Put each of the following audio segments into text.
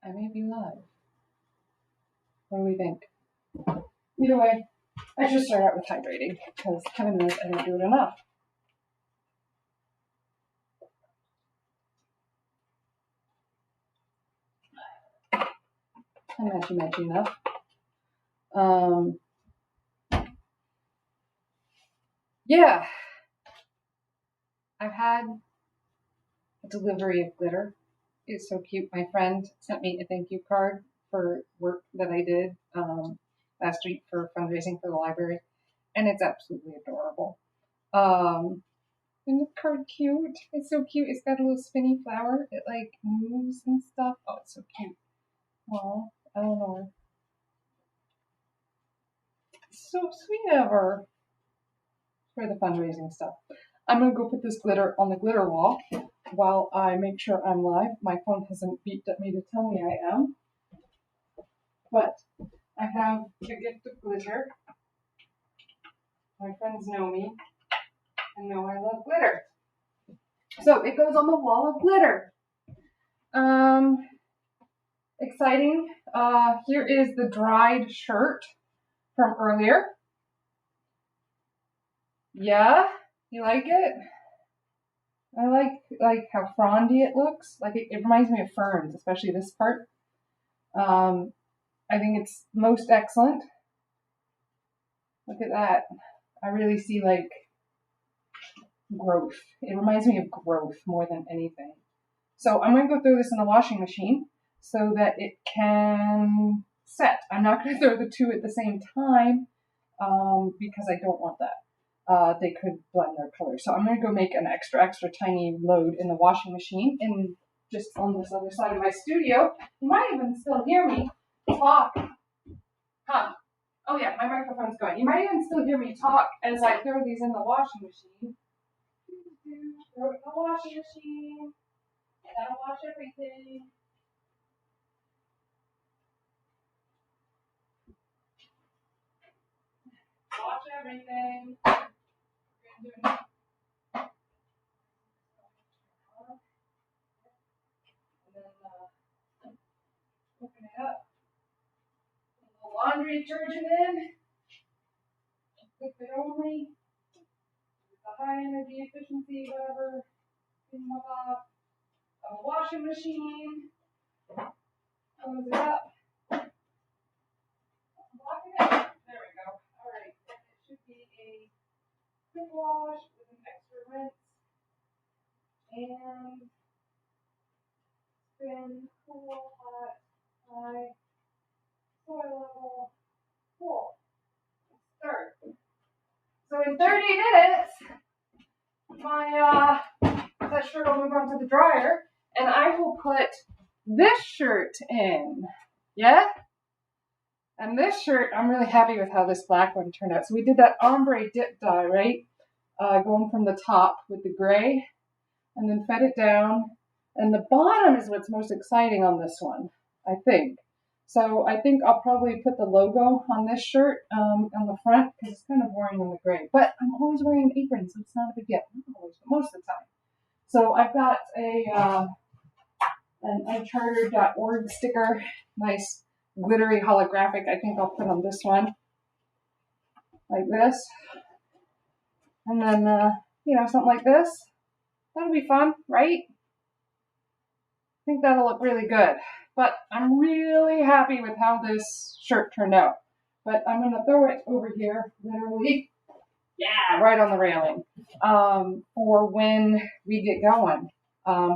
I may be live. What do we think? Either way, I should start out with hydrating because Kevin knows I don't do it enough. I'm matchy enough. Yeah. I've had a delivery of glitter. It's so cute. My friend sent me a thank you card for work that I did last week for fundraising for the library, and it's absolutely adorable. And the card cute. It's so cute. It's got a little spinny flower. It like moves and stuff. Oh, it's so cute. Oh, Eleanor. So sweet of her for the fundraising stuff. I'm going to go put this glitter on the glitter wall while I make sure I'm live. My phone hasn't beeped at me to tell me I am. But I have a gift of glitter. My friends know me and know I love glitter. So it goes on the wall of glitter. Exciting. Here is the dried shirt from earlier. Yeah, you like it? I like how frondy it looks. Like it reminds me of ferns, especially this part. I think it's most excellent. Look at that. I really see like growth. It reminds me of growth more than anything. So I'm going to go throw this in the washing machine so that it can set. I'm not going to throw the two at the same time because I don't want that. They could blend their colors. So I'm going to go make an extra tiny load in the washing machine and just on this other side of my studio. You might even still hear me talk. Huh. Oh yeah, my microphone's going. You might even still hear me talk as I throw these in the washing machine. Throw it in the washing machine. Gotta wash everything. Wash everything. And then open it up. Put a little laundry detergent in. Liquid only. The high energy efficiency, whatever. Clean them up. A washing machine. Close it up. Lock it in. There we go. Alright. It should be a quick wash with an extra rinse. And spin, cool, hot, high, soil level, cool. Let's start. So in 30 minutes, that shirt will move on to the dryer, and I will put this shirt in. Yeah? And this shirt, I'm really happy with how this black one turned out. So we did that ombre dip dye, right? Going from the top with the gray, and then fed it down. And the bottom is what's most exciting on this one, I think. So I think I'll probably put the logo on this shirt on the front because it's kind of boring in the gray. But I'm always wearing an apron, so it's not a big deal. Not always, but most of the time. So I've got an uncharted.org sticker, nice glittery holographic. I think I'll put on this one like this. And then, something like this. That'll be fun, right? I think that'll look really good. But I'm really happy with how this shirt turned out. But I'm going to throw it over here, literally, right on the railing, for when we get going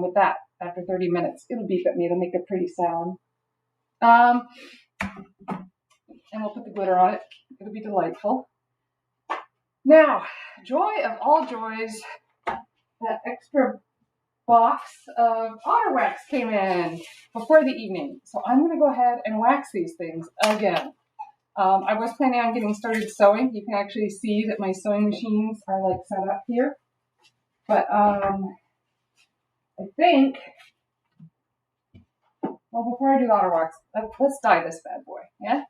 with that after 30 minutes. It'll beep at me. It'll make a pretty sound. And we'll put the glitter on it. It'll be delightful. Now, joy of all joys, that extra box of Otterwax came in before the evening. So I'm going to go ahead and wax these things again. I was planning on getting started sewing. You can actually see that my sewing machines are like set up here. But I think, well, before I do the Otterwax, let's dye this bad boy, yeah?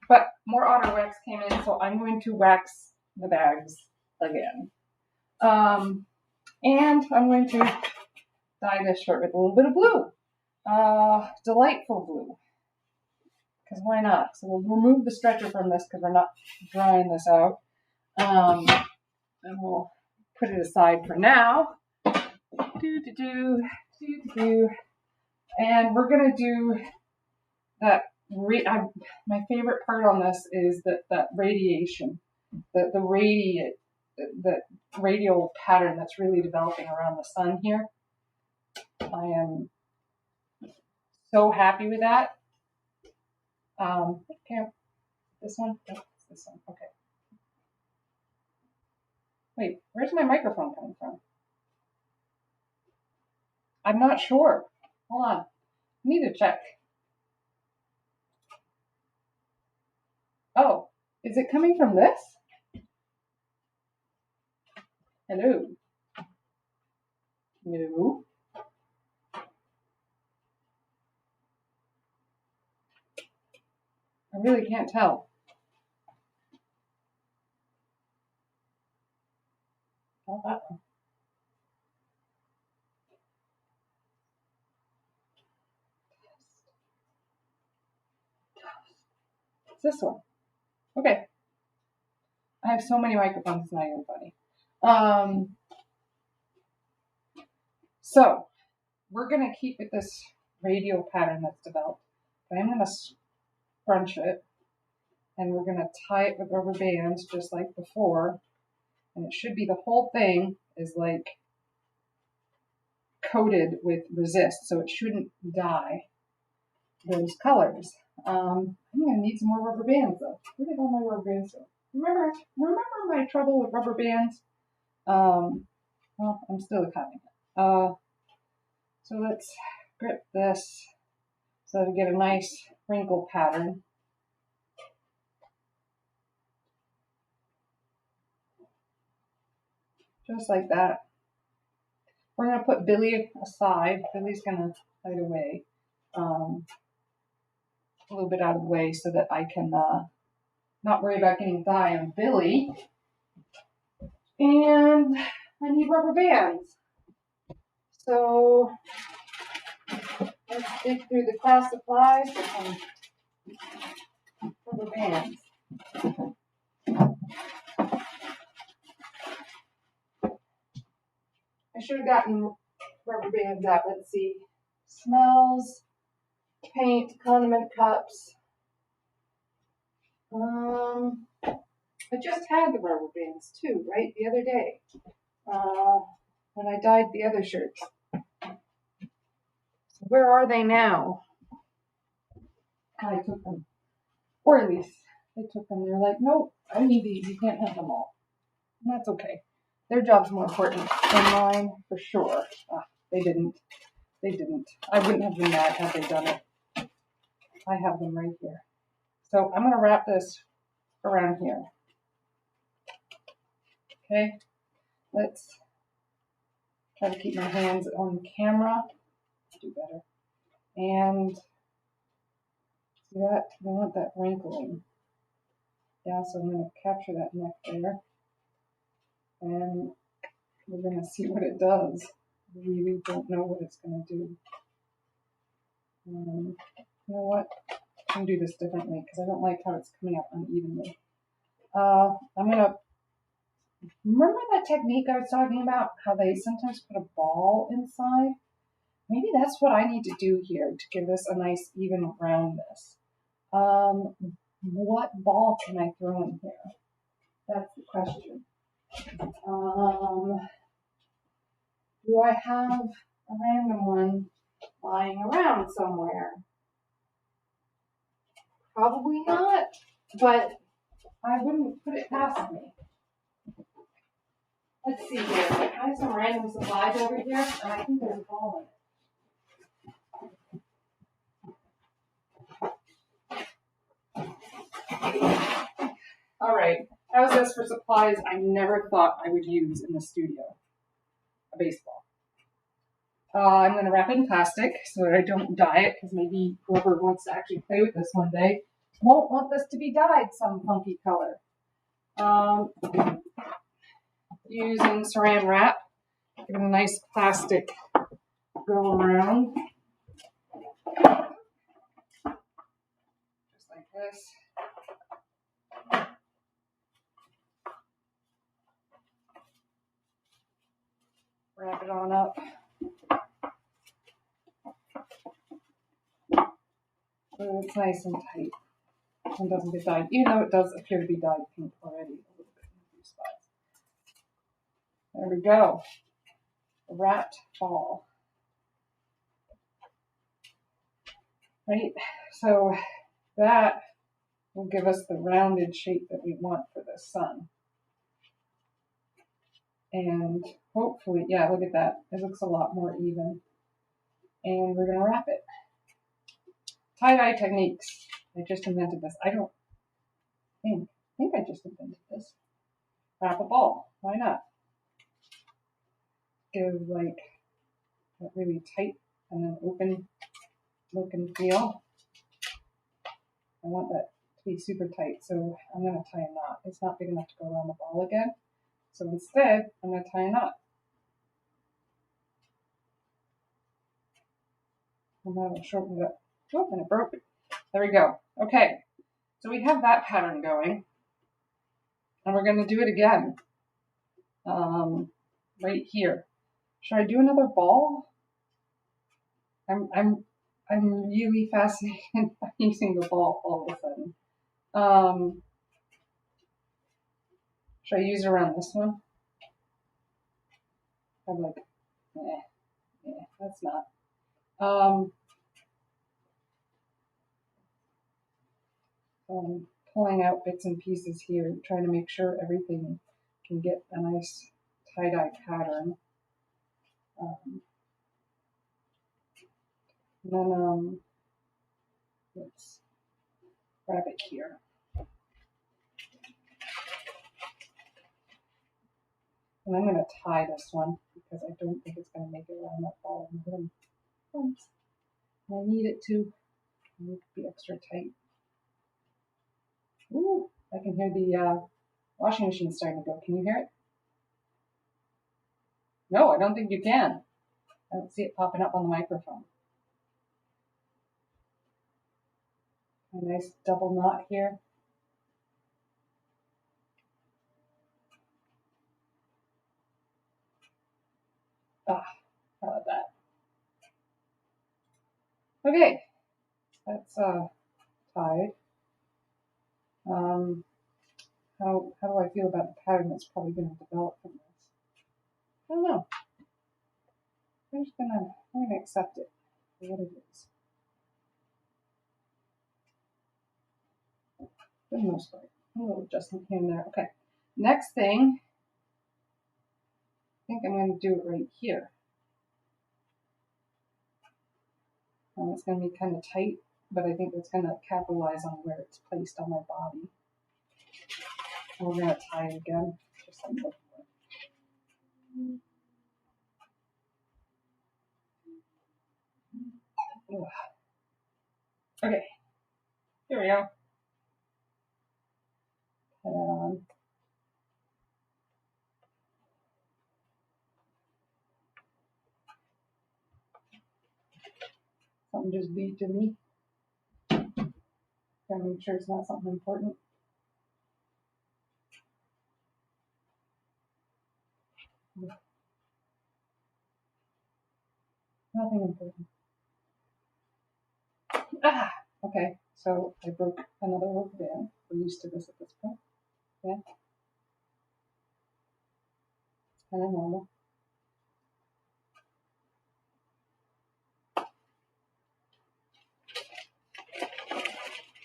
But more Otterwax came in, so I'm going to wax the bags again. And I'm going to dye this shirt with a little bit of blue. Delightful blue. Because why not? So we'll remove the stretcher from this because we're not drying this out. And we'll put it aside for now. And we're going to do that. My favorite part on this is that radiation, the radial pattern that's really developing around the sun here. I am so happy with that. Okay, this one? Oh, this one. Okay. Wait, where's my microphone coming from? I'm not sure. Hold on. I need to check. Oh, is it coming from this? Hello? No. I really can't tell. Not that one. It's this one. Okay. I have so many microphones, it's not even funny. So, we're going to keep with this radial pattern that's developed. But I'm going to scrunch it. And we're going to tie it with rubber bands just like before. And it should be the whole thing is like coated with resist. So it shouldn't dye those colors. I'm going to need some more rubber bands though. Where did all my rubber bands go? Remember my trouble with rubber bands? Well, I'm still having it. So let's grip this so to get a nice wrinkle pattern. Just like that. We're going to put Billy aside. Billy's going to hide away. A little bit out of the way so that I can not worry about getting dye on Billy. And I need rubber bands. So let's dig through the class supplies for some rubber bands. I should have gotten rubber bands out. Let's see. Smells, paint, condiment cups. I just had the rubber bands too, right? The other day. When I dyed the other shirts. So where are they now? I took them. Or at least they took them. They're like, nope, I need these. You can't have them all. And that's okay. Their job's more important than mine, for sure. They didn't. I wouldn't have been mad had they done it. I have them right here. So I'm going to wrap this around here. Okay? Let's try to keep my hands on the camera. Do better. And see that? I want that wrinkling. Yeah, so I'm going to capture that neck there. And we're going to see what it does. I really don't know what it's going to do. You know what? I'm going to do this differently because I don't like how it's coming out unevenly. I'm going to remember that technique I was talking about, how they sometimes put a ball inside? Maybe that's what I need to do here to give this a nice even roundness. What ball can I throw in here? That's the question. Do I have a random one lying around somewhere? Probably not, but I wouldn't put it past me. Let's see here. I have some random supplies over here, and I think there's a ball in it. All right. How's this for supplies I never thought I would use in the studio? A baseball. I'm going to wrap it in plastic so that I don't dye it, because maybe whoever wants to actually play with this one day won't want this to be dyed some funky color. Using saran wrap, give it a nice plastic go around. Just like this. Wrap it on up. So it's nice and tight and doesn't get dyed, even though it does appear to be dyed pink already a little bit in a few spots. There we go. A wrapped ball. Right? So that will give us the rounded shape that we want for the sun. And hopefully, yeah, look at that. It looks a lot more even. And we're going to wrap it. Tie-dye techniques. I just invented this. I think I just invented this. Wrap a ball. Why not? Give like a really tight and then open look and feel. I want that to be super tight, so I'm going to tie a knot. It's not big enough to go around the ball again. So instead, I'm going to tie a knot. And that'll shorten it up. Oh, and it broke. There we go. Okay, so we have that pattern going. And we're going to do it again. Right here. Should I do another ball? I'm really fascinated by using the ball all of a sudden. Should I use it around this one? I'm like, that's not. Pulling out bits and pieces here, trying to make sure everything can get a nice tie-dye pattern. And then let's wrap it here. And I'm going to tie this one because I don't think it's going to make it around that ball. And I need it to. I need to be extra tight. Ooh, I can hear the washing machine starting to go. Can you hear it? No, I don't think you can. I don't see it popping up on the microphone. A nice double knot here. Ah, how about that? Okay, that's tied. How do I feel about the pattern that's probably going to develop from this? I don't know. I'm gonna accept it for what it is. For the most part. A little adjustment here and there. Okay. Next thing, I think I'm going to do it right here. It's going to be kind of tight, but I think it's going to capitalize on where it's placed on my body. And we're going to tie it again, just like before. Okay, here we go. Tie that on. Something just beat to me. Gotta make sure it's not something important. Nothing important. Ah, okay. So I broke another rubber band. We're used to this at this point. Yeah. It's kind of normal.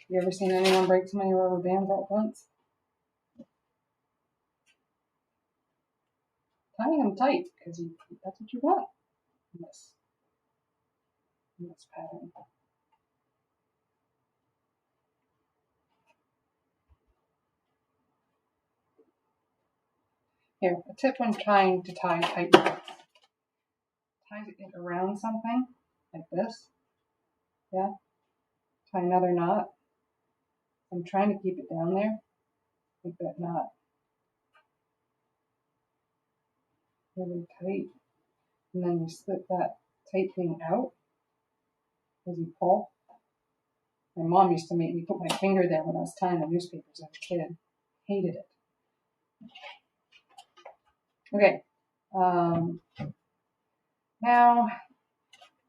You ever seen anyone break so many rubber bands at once? Tying them tight because that's what you want in this pattern. Here, a tip when trying to tie tight knots. Tie it around something like this. Yeah. Tie another knot. I'm trying to keep it down there. Keep that knot really tight. And then you slip that tight thing out. as you pull. My mom used to make me put my finger there when I was tying the newspapers as a kid. Hated it. Okay. Now, what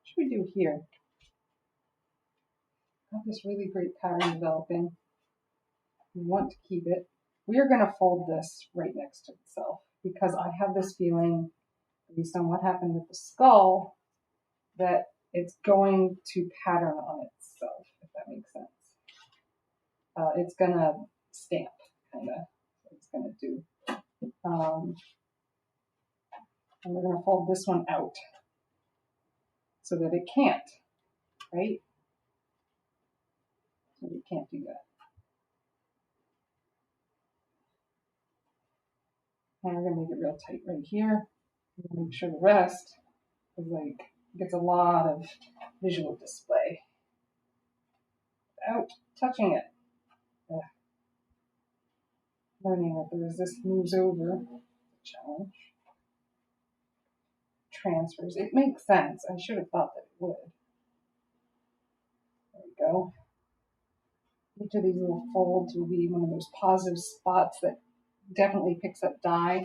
should we do here? Got this really great pattern developing. We want to keep it. We are going to fold this right next to itself because I have this feeling, based on what happened with the skull, that it's going to pattern on itself, if that makes sense. It's going to stamp, kind of. It's going to do. And we're going to fold this one out so that it can't, right? So we can't do that. And we're going to make it real tight right here. Make sure the rest is like, gets a lot of visual display without touching it. Learning that the resist moves over. Challenge. Transfers. It makes sense. I should have thought that it would. There we go. Each of these little folds will be one of those positive spots that definitely picks up dye.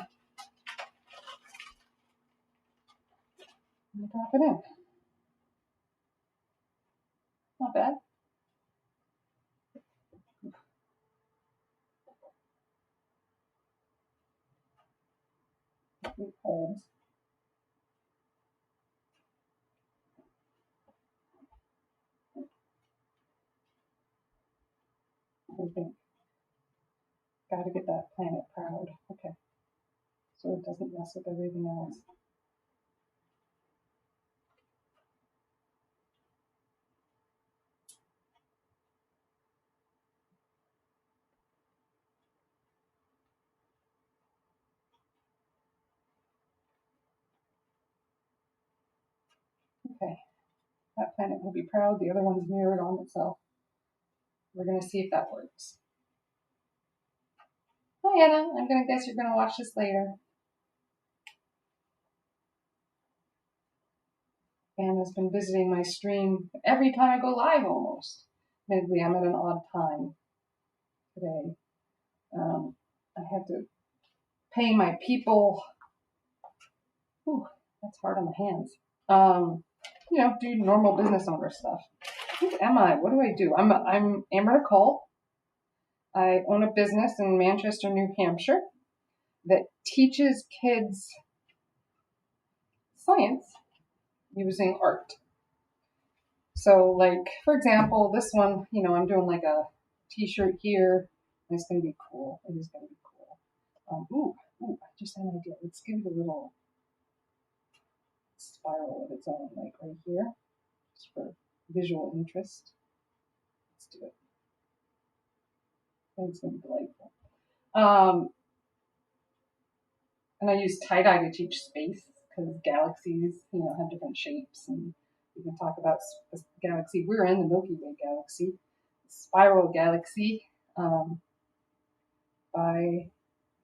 And drop it in. Not bad. Folds. I think. Got to get that planet proud. Okay. So it doesn't mess with everything else. Okay. That planet will be proud. The other one's mirrored on itself. We're going to see if that works. Hi, Anna. I'm going to guess you're going to watch this later. Anna's been visiting my stream every time I go live almost. Admittedly, I'm at an odd time today. I had to pay my people. Whew, that's hard on the hands. Do normal business owner stuff. Who am I? What do I do? I'm Amber Nicole. I own a business in Manchester, New Hampshire that teaches kids science using art. So, like, for example, this one, I'm doing like a t-shirt here. It's going to be cool. It is going to be cool. I just had an idea. Let's give it a little spiral of its own, like right here, just for visual interest. Let's do it. It's going to be delightful. And I use tie-dye to teach space because galaxies, have different shapes, and we can talk about the galaxy. We're in the Milky Way galaxy, spiral galaxy, by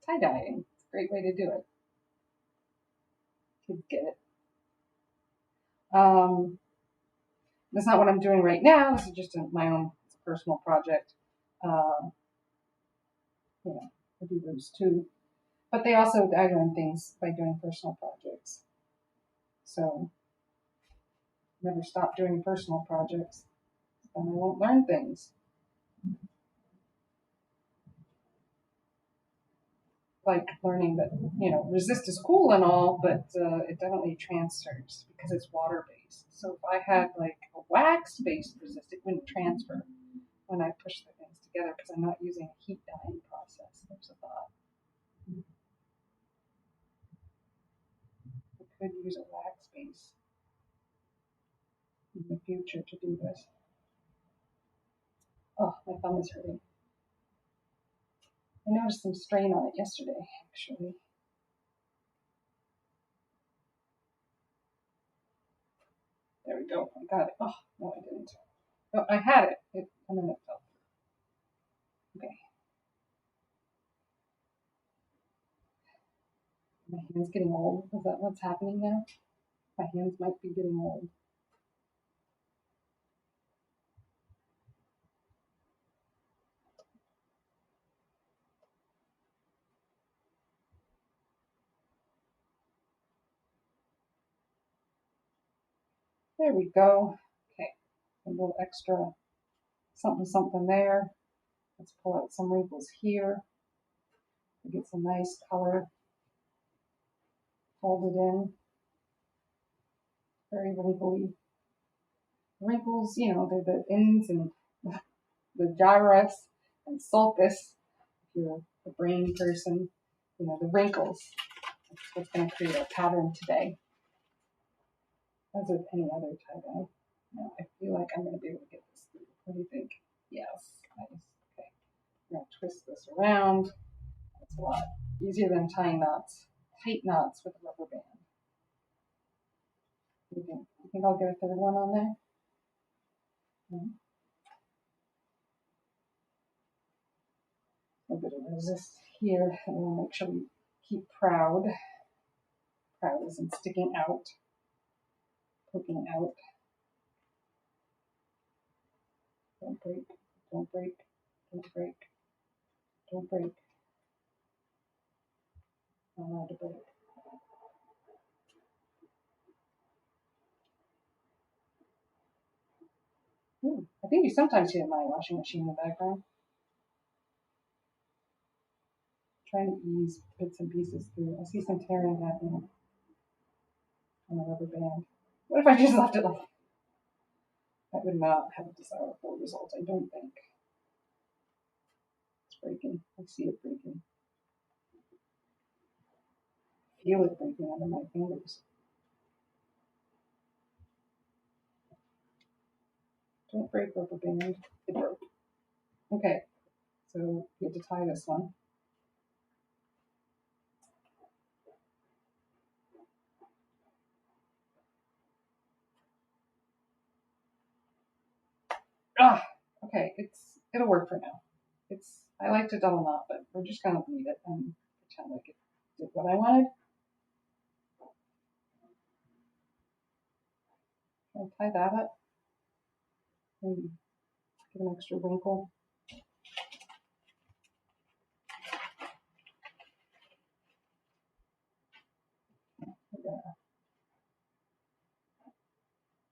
tie-dyeing. It's a great way to do it. Kids get it. That's not what I'm doing right now. This is just my own personal project. I do those too. But I learn things by doing personal projects. So never stop doing personal projects. Then I won't learn things. Like learning that, resist is cool and all, but it definitely transfers because it's water-based. So if I had like a wax-based resist, it wouldn't transfer when I push the things together because I'm not using a heat dyeing process. There's a thought. I could use a wax base in the future to do this. Oh, my thumb is hurting. I noticed some strain on it yesterday, actually. There we go. I got it. Oh, no, I didn't. No, I had it. And then it fell through. Okay. My hand's getting old. Is that what's happening now? My hands might be getting old. There we go. Okay, a little extra something there. Let's pull out some wrinkles here. Get some nice color. Hold it in. Very wrinkly. Wrinkles, you know, they're the ins and the gyrus and sulcus. If you're a brain person, you know, the wrinkles. That's what's going to create our pattern today. As with any other tie-dye. Now, I feel like I'm going to be able to get this through. What do you think? Yes. Nice. Okay. I'm going to twist this around. It's a lot easier than tying knots, tight knots with a rubber band. You think I'll get a third one on there? Mm-hmm. A bit of resist here, and we'll make sure we keep proud. Proud isn't sticking out, poking out. Don't break, don't break, don't break, don't break. Not allowed to break. I think you sometimes hear my washing machine in the background. Trying to ease bits and pieces through. I see some tearing happening on the rubber band. What if I just left it like that? Would not have a desirable result, I don't think. It's breaking. I see it breaking. Feel it breaking under my fingers. Don't break, rubber band. It broke. Okay, so we have to tie this one. Okay, it'll work for now. I like to double knot, but we're just gonna leave it and pretend like it did what I wanted. I'll tie that up. Maybe give an extra wrinkle.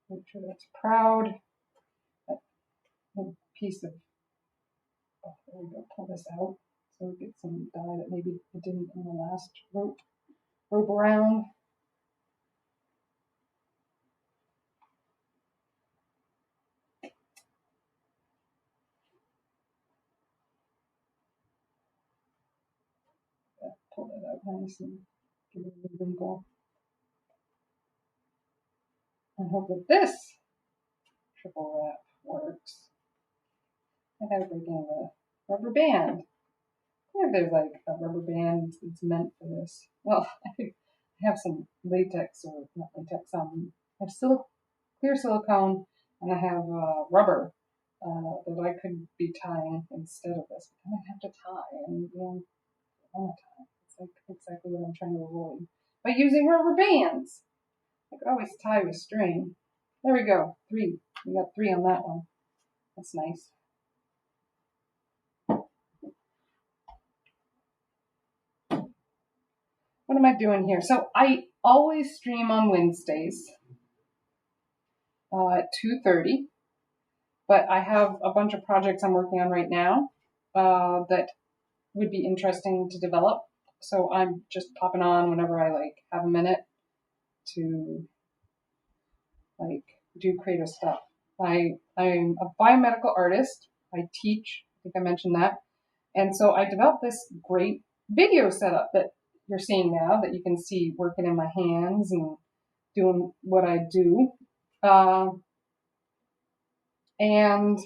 Make sure that's proud. That piece of, there we go, pull this out. So we get some dye that maybe it didn't in the last rope around. Pull that out nice and give it a wrinkle. And hope that this triple wrap works. I gotta break in the rubber band. I wonder if there's like a rubber band that's meant for this. Well, I think I have some latex, or not latex, I have clear silicone, and I have rubber that I could be tying instead of this. But then I have to tie, and I want to tie. It's like exactly what I'm trying to avoid by using rubber bands. I could always tie with string. There we go, 3. We got 3 on that one. That's nice. What am I doing here? So I always stream on Wednesdays at 2:30, but I have a bunch of projects I'm working on right now that would be interesting to develop. So I'm just popping on whenever I like have a minute to like do creative stuff. I'm a biomedical artist. I teach. I think I mentioned that. And so I developed this great video setup that you're seeing now, that you can see working in my hands and doing what I do. And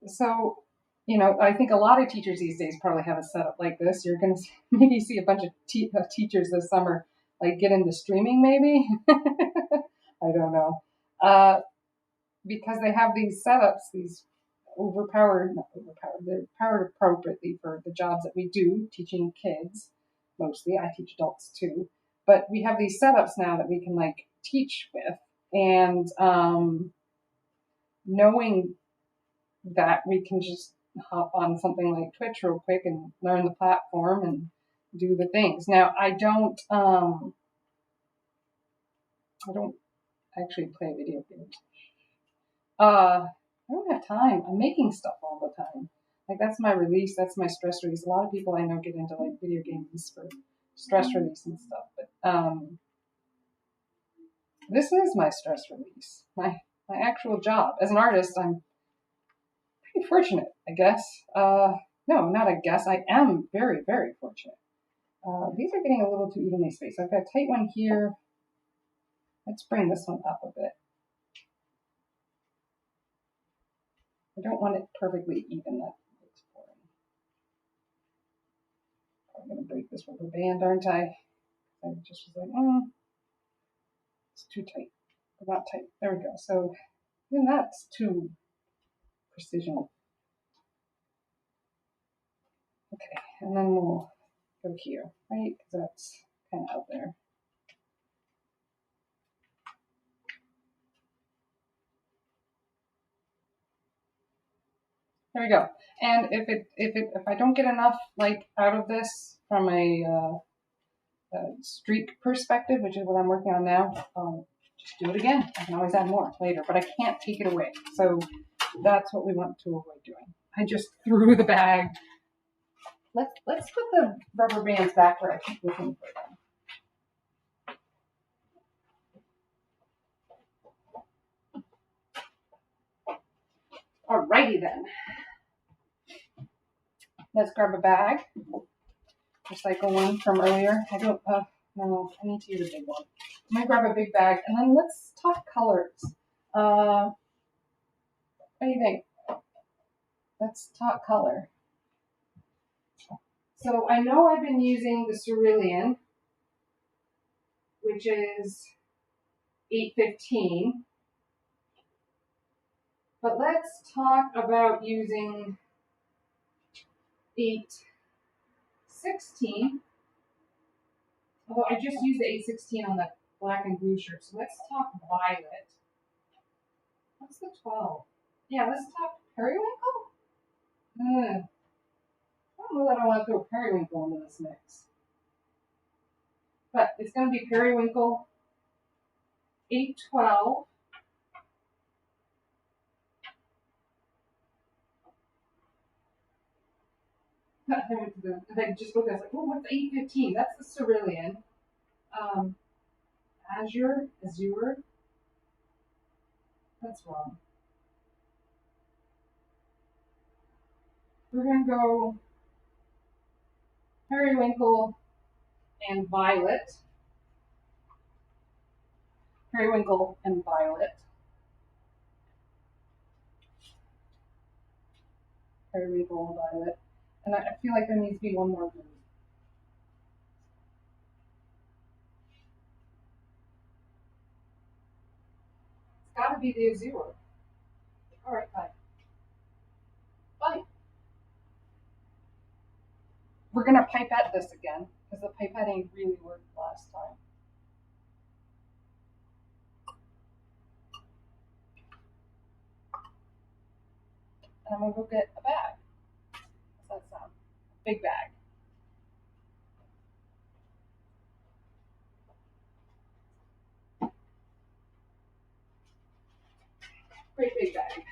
so, you know, I think a lot of teachers these days probably have a setup like this. You're going to maybe see a bunch of teachers this summer like get into streaming, maybe. I don't know. Because they have these setups, these they're powered appropriately for the jobs that we do, teaching kids mostly. I teach adults too. But we have these setups now that we can like teach with. And knowing that we can just hop on something like Twitch real quick and learn the platform and do the things. Now I don't actually play video games. I don't have time. I'm making stuff all the time. Like that's my release. That's my stress release. A lot of people I know get into like video games for stress release and stuff. But this is my stress release. My actual job as an artist. I'm pretty fortunate, I guess. No, not I guess. I am very, very fortunate. These are getting a little too evenly spaced. I've got a tight one here. Let's bring this one up a bit. I don't want it perfectly even. That looks boring. I'm going to break this rubber band, aren't I? I just was like, it's too tight. But not tight. There we go. So even that's too precision. Okay, and then we'll go here, right? Because that's kind of out there. There we go. And if I don't get enough like out of this from a streak perspective, which is what I'm working on now, just do it again. I can always add more later, but I can't take it away. So that's what we want to avoid doing. I just threw the bag. Let's put the rubber bands back where I keep looking for them. Alrighty then. Let's grab a bag. Recycle one from earlier. I don't, no, I need to use a big one. I'm going to grab a big bag and then let's talk colors. What do you think? Let's talk color. So I know I've been using the cerulean, which is 815. But let's talk about using 816. Although I just used the 816 on that black and blue shirt. So let's talk violet. What's the 12? Yeah, let's talk periwinkle. I don't know that I want to throw periwinkle into this mix. But it's going to be periwinkle 812. I just looked at it, I was like, oh, what's 815? That's the cerulean. Azure. That's wrong. We're going to go periwinkle and violet. Periwinkle and violet. Periwinkle and violet. And I feel like there needs to be one more blue. It's got to be the azure. All right, bye. Bye. We're going to pipette this again because the pipetting really worked last time. And I'm going to go get a bag. How's that sound? Big bag. Great big bag.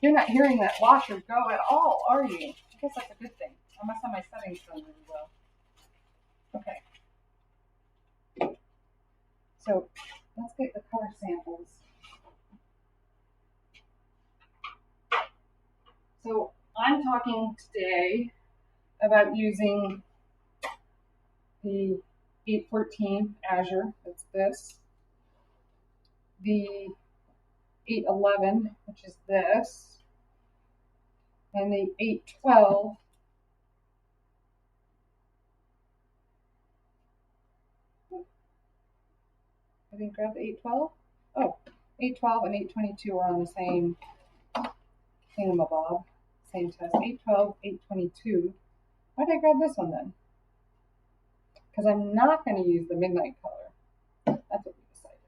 You're not hearing that washer go at all, are you? I guess that's a good thing. I must have my settings done really well. Okay. So let's get the color samples. So I'm talking today about using the 814 Azure, that's this, the 811, which is this, and the 812, I didn't grab the 812? Oh, 812 and 822 are on the same thingamabob, same test. 812, 822. Why did I grab this one then? Because I'm not going to use the midnight color. That's what we decided.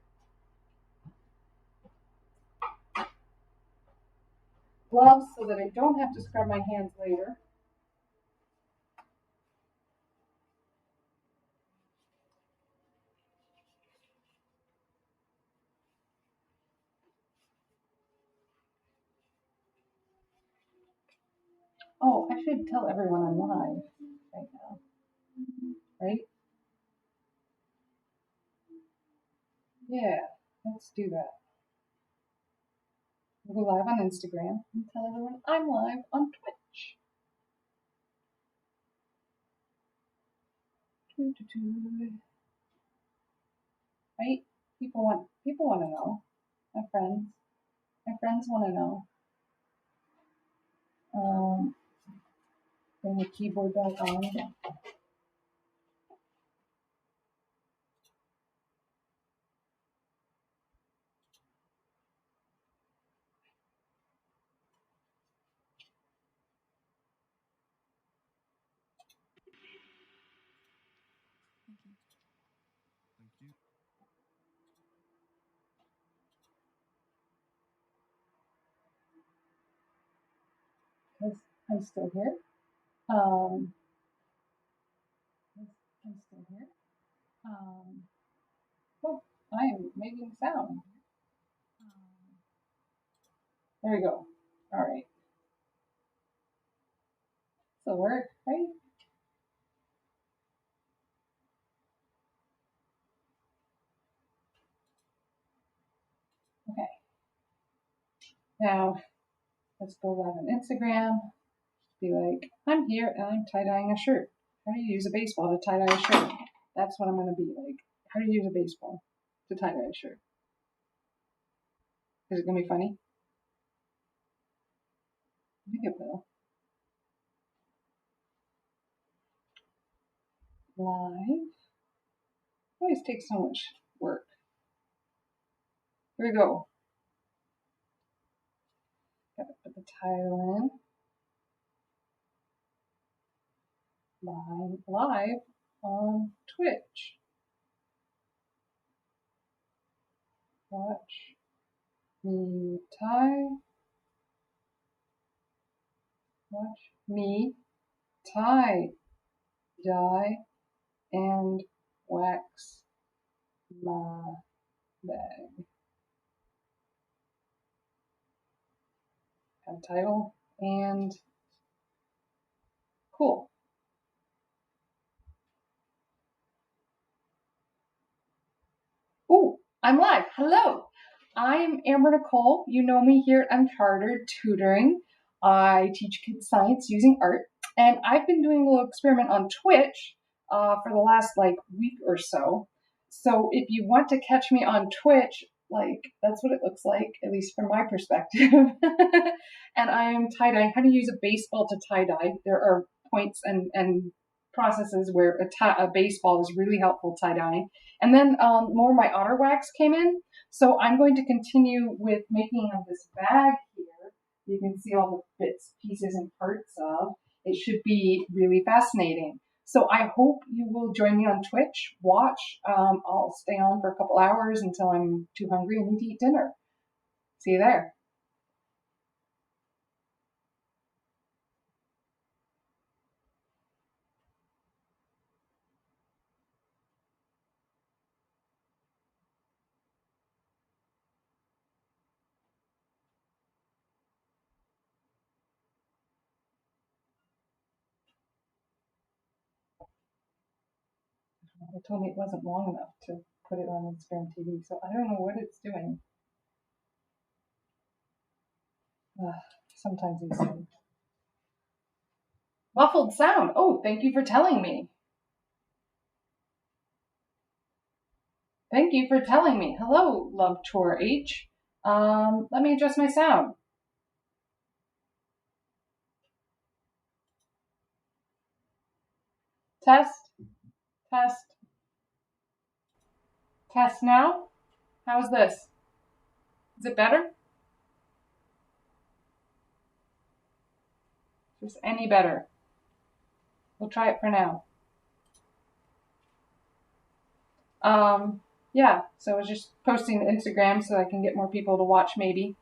gloves so that I don't have to scrub my hands later. Oh, I should tell everyone I'm live right now, right? Yeah, let's do that. We'll go live on Instagram and tell everyone I'm live on Twitch. Right? People want to know. My friends want to know. Bring the keyboard back on. Because I'm still here. I'm still here. Oh, I am making sound. There we go. All right. So work, right? Okay. Now let's go live on Instagram. Be like, I'm here and I'm tie-dyeing a shirt. How do you use a baseball to tie-dye a shirt? That's what I'm going to be like. How do you use a baseball to tie-dye a shirt? Is it going to be funny? I think it will. Live. It always takes so much work. Here we go. Gotta put the title in. Live on Twitch. Watch me tie. Watch me tie, dye, and wax my bag. Have title and cool. Ooh, I'm live. Hello. I'm Amber Nicole. You know me here at Uncharted Tutoring. I teach kids science using art, and I've been doing a little experiment on Twitch for the last week or so. So if you want to catch me on Twitch, that's what it looks like, at least from my perspective. And I am tie-dyeing. How to use a baseball to tie-dye. There are points and processes where a baseball is really helpful tie-dyeing. And then more of my Otterwax came in. So I'm going to continue with making this bag here. You can see all the bits, pieces, and parts of. It should be really fascinating. So I hope you will join me on Twitch, watch. I'll stay on for a couple hours until I'm too hungry and need to eat dinner. See you there. It told me it wasn't long enough to put it on Instagram TV, so I don't know what it's doing. Sometimes these things. Muffled sound. Oh, thank you for telling me. Thank you for telling me. Hello, Love Tour H. Let me adjust my sound. Test, test, test now. How's this? Is it better? Just any better? We'll try it for now. Yeah, so I was just posting to Instagram so I can get more people to watch maybe.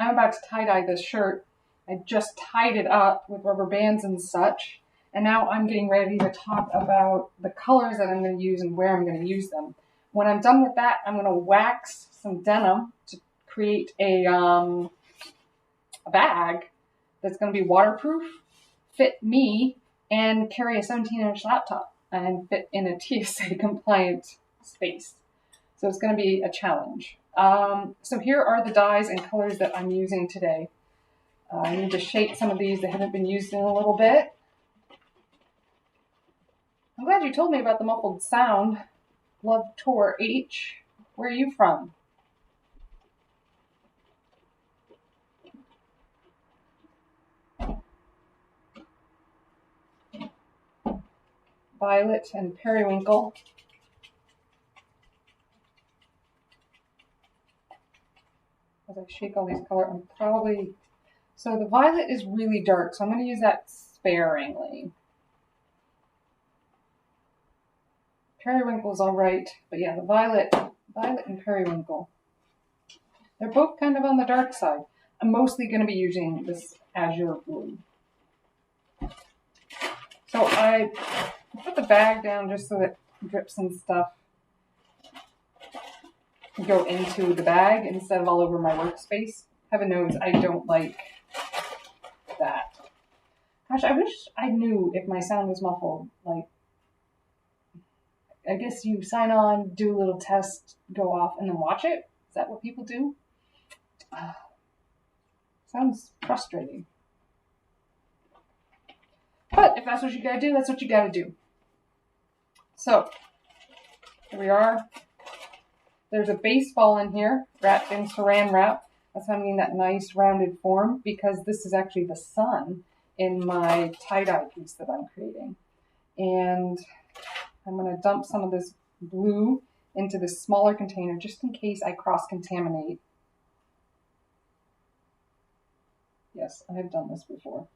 I'm about to tie-dye this shirt. I just tied it up with rubber bands and such. And now I'm getting ready to talk about the colors that I'm going to use and where I'm going to use them. When I'm done with that, I'm going to wax some denim to create a bag that's going to be waterproof, fit me, and carry a 17-inch laptop and fit in a TSA compliant space. So it's going to be a challenge. So here are the dyes and colors that I'm using today. I need to shake some of these that haven't been used in a little bit. I'm glad you told me about the muffled sound. Love Tour H. Where are you from? Violet and Periwinkle. As I shake all these colors, I'm probably... So the violet is really dark, so I'm going to use that sparingly. Periwinkle's all right, but yeah, the violet and Periwinkle. They're both kind of on the dark side. I'm mostly going to be using this azure blue. So I put the bag down just so that drips and stuff go into the bag instead of all over my workspace. Heaven knows I don't like that. Gosh, I wish I knew if my sound was muffled. Like, I guess you sign on, do a little test, go off, and then watch it. Is that what people do? Sounds frustrating. But if that's what you gotta do, that's what you gotta do. So, here we are. There's a baseball in here, wrapped in saran wrap. That's how I'm getting that nice rounded form, because this is actually the sun in my tie-dye piece that I'm creating. And I'm going to dump some of this blue into this smaller container just in case I cross-contaminate. Yes, I have done this before.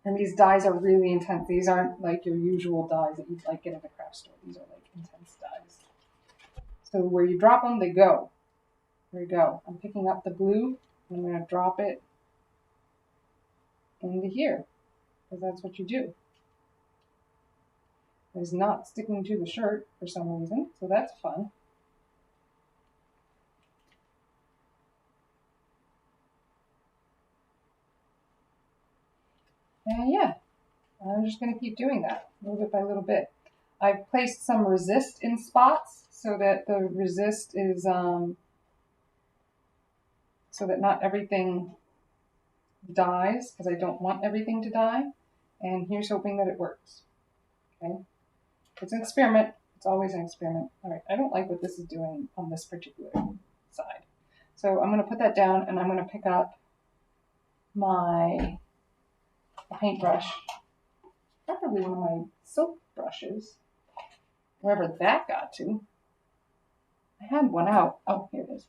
And these dyes are really intense. These aren't like your usual dyes that you'd like get in the craft store. These are like intense dyes. So where you drop them, they go. Here we go. I'm picking up the blue and I'm going to drop it into here, because that's what you do. It's not sticking to the shirt for some reason, so that's fun. And yeah, I'm just going to keep doing that little bit by little bit. I've placed some resist in spots so that the resist is, so that not everything dies, because I don't want everything to die. And here's hoping that it works. Okay. It's an experiment. It's always an experiment. All right, I don't like what this is doing on this particular side. So I'm going to put that down and I'm going to pick up my paintbrush, probably one of my silk brushes, wherever that got to. I had one out. Oh, here it is.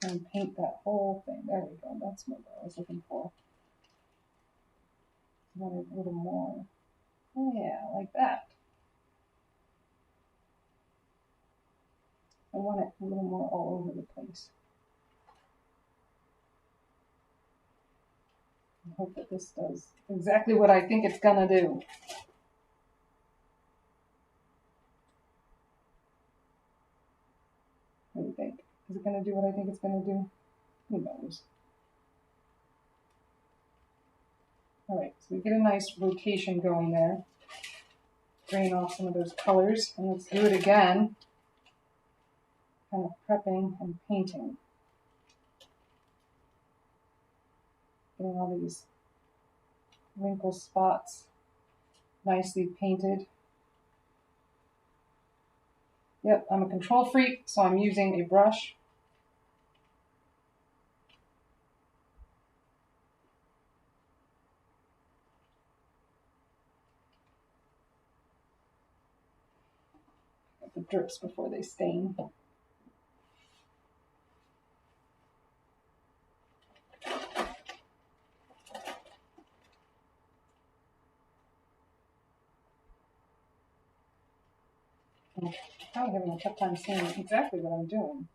And paint that whole thing. There we go. That's what I was looking for. Want a little more. Oh, yeah, like that. I want it a little more all over the place. I hope that this does exactly what I think it's gonna do. What do you think? Is it gonna do what I think it's gonna do? Who knows? All right, so we get a nice rotation going there. Drain off some of those colors, and let's do it again. Kind of prepping and painting. Getting all these wrinkle spots nicely painted. Yep, I'm a control freak, so I'm using a brush. Get the drips before they stain. I'm probably having a tough time seeing exactly what I'm doing.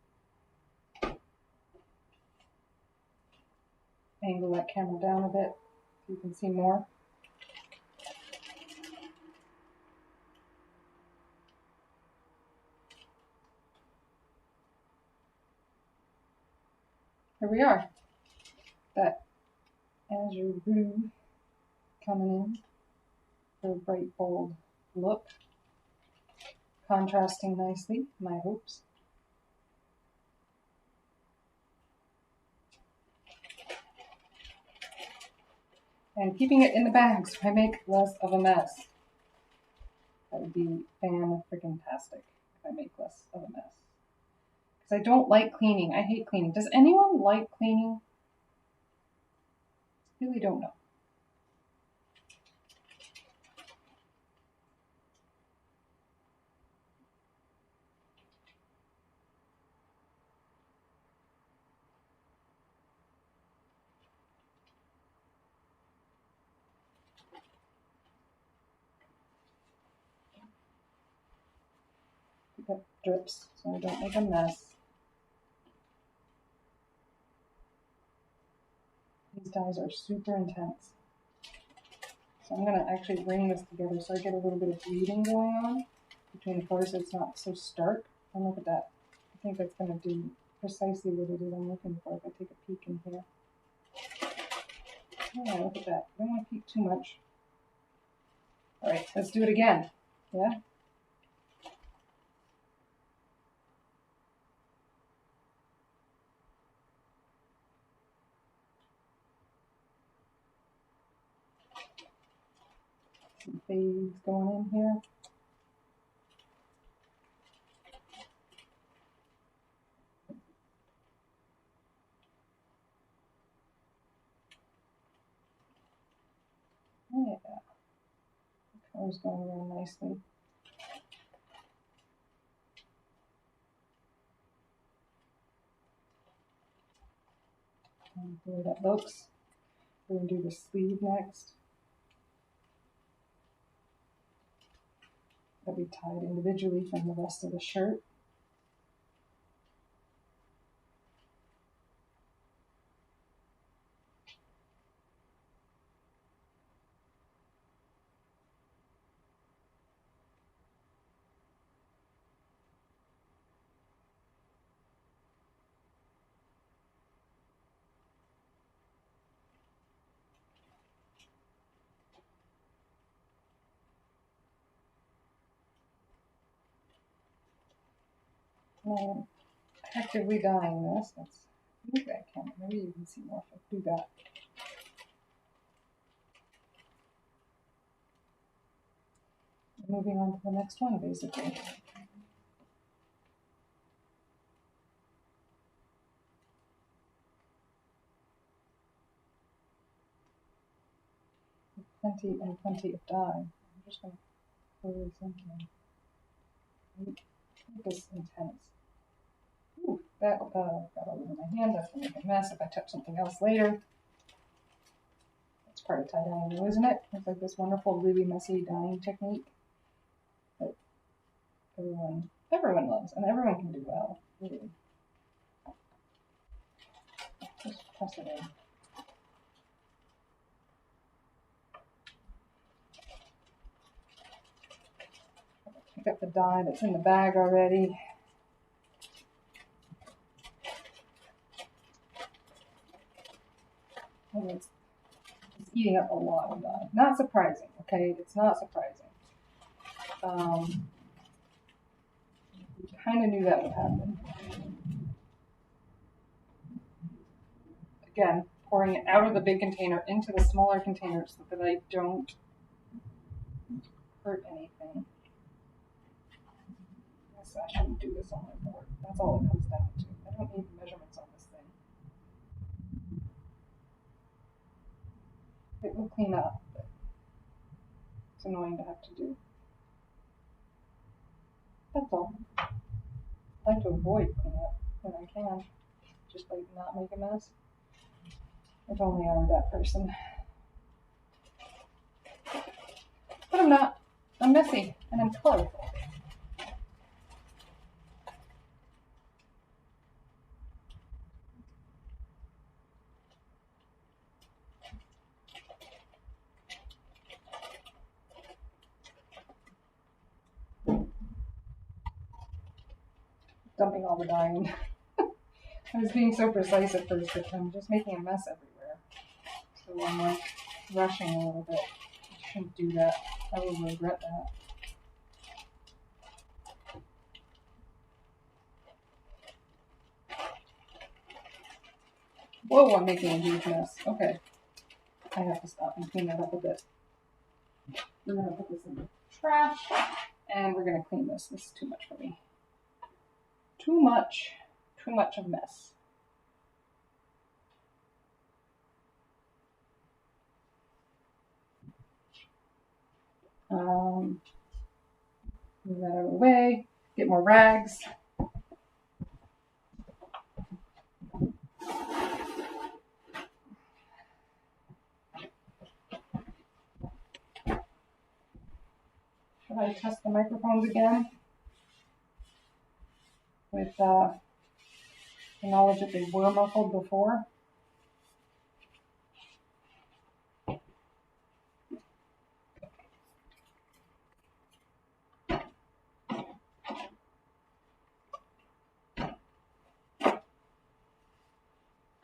Angle that camera down a bit so you can see more. Here we are. That azure blue coming in for a bright, bold look. Contrasting nicely, my hopes. And keeping it in the bag so I make less of a mess. That would be fan-freaking-tastic if I make less of a mess. Because I don't like cleaning. I hate cleaning. Does anyone like cleaning? I really don't know. Keep it drips so I don't make a mess. These dyes are super intense. So I'm going to actually bring this together so I get a little bit of bleeding going on between the colors so it's not so stark. And look at that. I think that's going to do precisely what it is I'm looking for if I take a peek in here. Yeah, look at that. I don't want to peek too much. Alright, let's do it again. Yeah? Some fades going in here. Oh yeah. The color's going around nicely. And the way that looks. We're going to do the sleeve next. That'll be tied individually from the rest of the shirt. I'm actively dyeing this. Let's move that camera. Maybe you can see more if I do that. Moving on to the next one, basically. Plenty and plenty of dye. I'm just going to pour this in here. Make this intense. Ooh, that got all over my hand. That's going to make a mess if I touch something else later. That's part of tie dyeing, though, isn't it? It's like this wonderful, really messy dyeing technique that everyone loves and everyone can do well. Really. Just press it in. Pick up the dye that's in the bag already. And it's eating up a lot of dye. Not surprising, okay? It's not surprising. Kind of knew that would happen. Again, pouring it out of the big container into the smaller containers so that I don't hurt anything. I guess I shouldn't do this on my board. That's all it comes down to. I don't need measurements on this thing. It will clean up, but it's annoying to have to do. That's all. I like to avoid cleanup when I can. Just like not make a mess. If only I were that person. But I'm not. I'm messy and I'm colorful. dumping all the dye in. I was being so precise at first that I'm just making a mess everywhere. So I'm like rushing a little bit. I shouldn't do that. I will regret that. Whoa, I'm making a huge mess. Okay. I have to stop and clean that up a bit. We're going to put this in the trash and we're going to clean this. This is too much for me. Too much of mess. Move that out of the way, get more rags. Should I test the microphones again? With the knowledge that they were muffled before.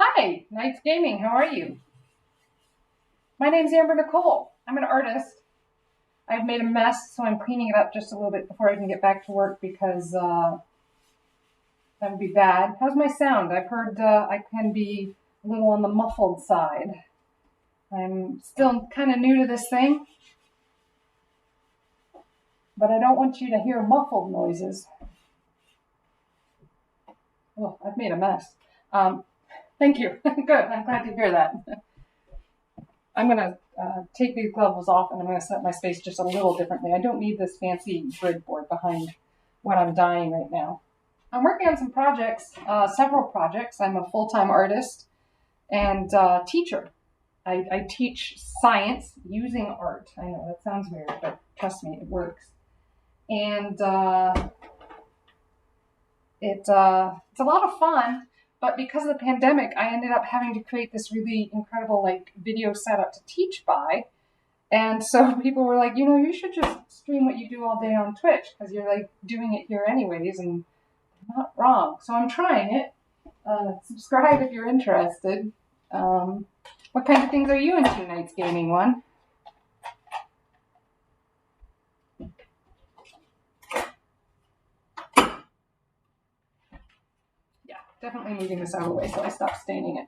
Hi, Knights Gaming, how are you? My name's Amber Nicole. I'm an artist. I've made a mess, so I'm cleaning it up just a little bit before I can get back to work because that would be bad. How's my sound? I've heard I can be a little on the muffled side. I'm still kind of new to this thing, but I don't want you to hear muffled noises. Oh, I've made a mess. Thank you. Good. I'm glad to hear that. I'm going to take these gloves off and I'm going to set my space just a little differently. I don't need this fancy grid board behind what I'm dyeing right now. I'm working on some projects, several projects. I'm a full-time artist and teacher. I teach science using art. I know that sounds weird, but trust me, it works. And it's a lot of fun. But because of the pandemic, I ended up having to create this really incredible video setup to teach by. And so people were like, you should just stream what you do all day on Twitch because you're doing it here anyways, and I'm not wrong. So I'm trying it. Subscribe if you're interested. What kind of things are you into, Knights Gaming One? Definitely moving this out of the way so I stop staining it.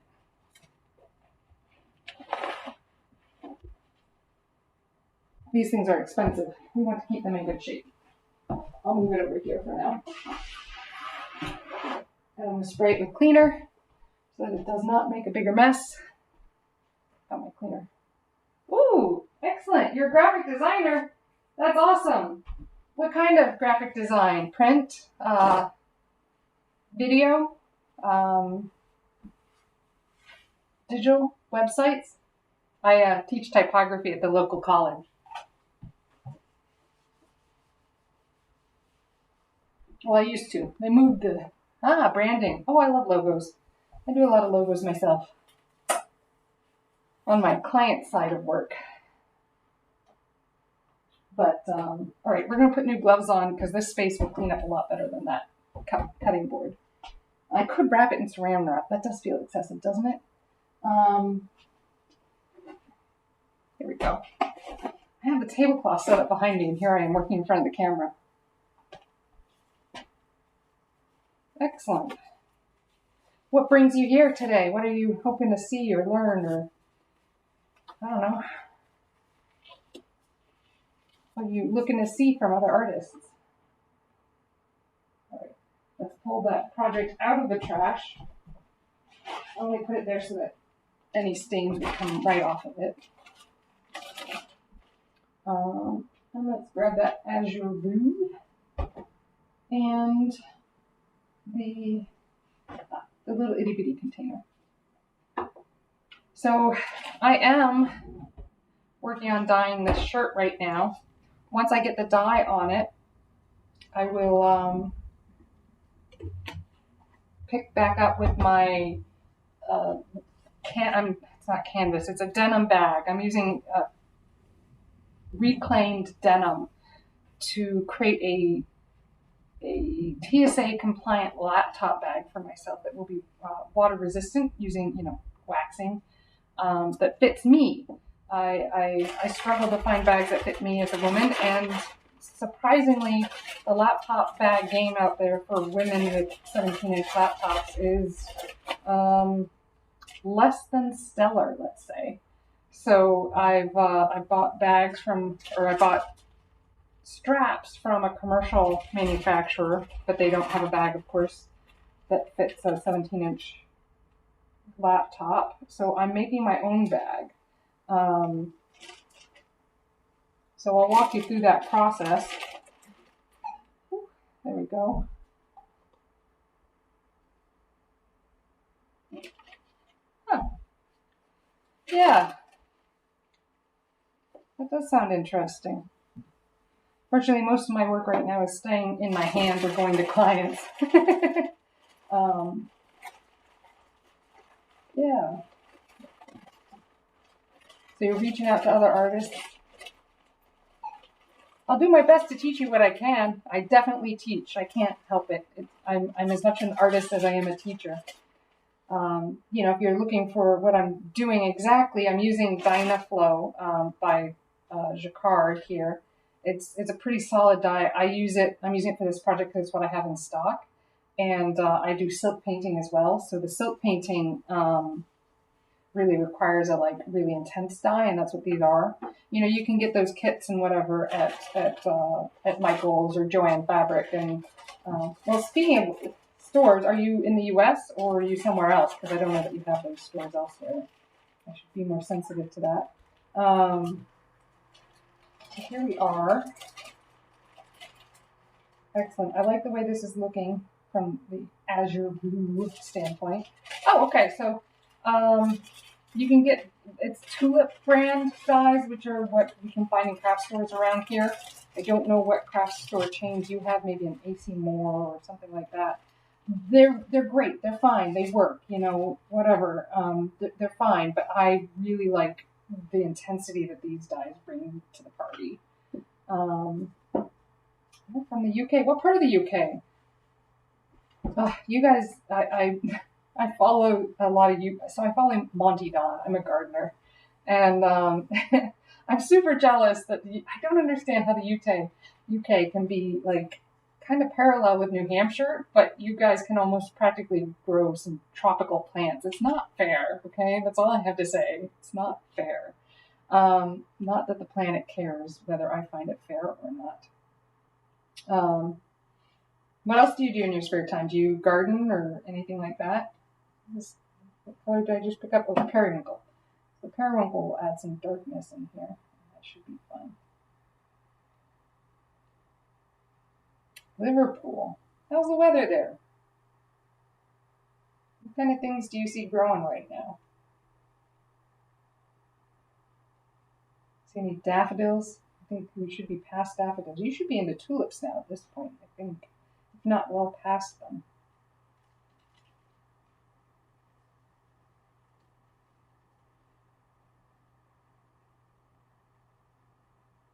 These things are expensive. We want to keep them in good shape. I'll move it over here for now. And I'm going to spray it with cleaner so that it does not make a bigger mess. Got my cleaner. Ooh, excellent. You're a graphic designer. That's awesome. What kind of graphic design? Print? Video? Digital websites? I teach typography at the local college. Well, I used to. They moved the branding. Oh, I love logos. I do a lot of logos myself on my client side of work. But all right, we're going to put new gloves on because this space will clean up a lot better than that cutting board. I could wrap it in saran wrap. That does feel excessive, doesn't it? Here we go. I have the tablecloth set up behind me, and here I am working in front of the camera. Excellent. What brings you here today? What are you hoping to see or learn, or I don't know. What are you looking to see from other artists? All right, let's pull that project out of the trash. I only put it there so that any stains would come right off of it. And let's grab that azure blue and the little itty bitty container. So I am working on dyeing this shirt right now. Once I get the dye on it, I will pick back up with my it's not canvas, it's a denim bag. I'm using reclaimed denim to create a TSA compliant laptop bag for myself that will be water resistant using, waxing, that fits me. I struggle to find bags that fit me as a woman, and surprisingly, the laptop bag game out there for women with 17-inch laptops is less than stellar, let's say. So I bought bags I bought straps from a commercial manufacturer, but they don't have a bag, of course, that fits a 17-inch laptop. So I'm making my own bag. So I'll walk you through that process. There we go. Huh. Yeah, that does sound interesting. Fortunately, most of my work right now is staying in my hands or going to clients. Yeah. So you're reaching out to other artists. I'll do my best to teach you what I can. I definitely teach. I can't help it. I'm as much an artist as I am a teacher. If you're looking for what I'm doing exactly, I'm using Dynaflow by Jacquard here. It's a pretty solid dye. I'm using it for this project because it's what I have in stock. And I do silk painting as well. So the silk painting really requires a really intense dye, and that's what these are. You can get those kits and whatever at Michael's or Joann Fabric. And well, speaking of stores, are you in the U.S. or are you somewhere else? Because I don't know that you have those stores elsewhere. I should be more sensitive to that. So here we are. Excellent. I like the way this is looking from the azure blue standpoint. Oh, okay. So you can get, it's Tulip brand dyes, which are what you can find in craft stores around here. I don't know what craft store chains you have, maybe an AC Moore or something like that. They're great. They're fine. They work, whatever. They're fine, but I really like the intensity that these dyes bring to the party. From the UK. What part of the UK? You guys, I follow a lot of you. So I follow Monty Don. I'm a gardener, and I'm super jealous that I don't understand how the UK can be kind of parallel with New Hampshire, but you guys can almost practically grow some tropical plants. It's not fair. Okay, that's all I have to say. It's not fair. Not that the planet cares whether I find it fair or not. What else do you do in your spare time? Do you garden or anything like that? What color did I just pick up? Oh, periwinkle. So periwinkle will add some darkness in here. That should be fun. Liverpool. How's the weather there? What kind of things do you see growing right now? See any daffodils? I think we should be past daffodils. You should be into tulips now at this point, I think. If not, well past them.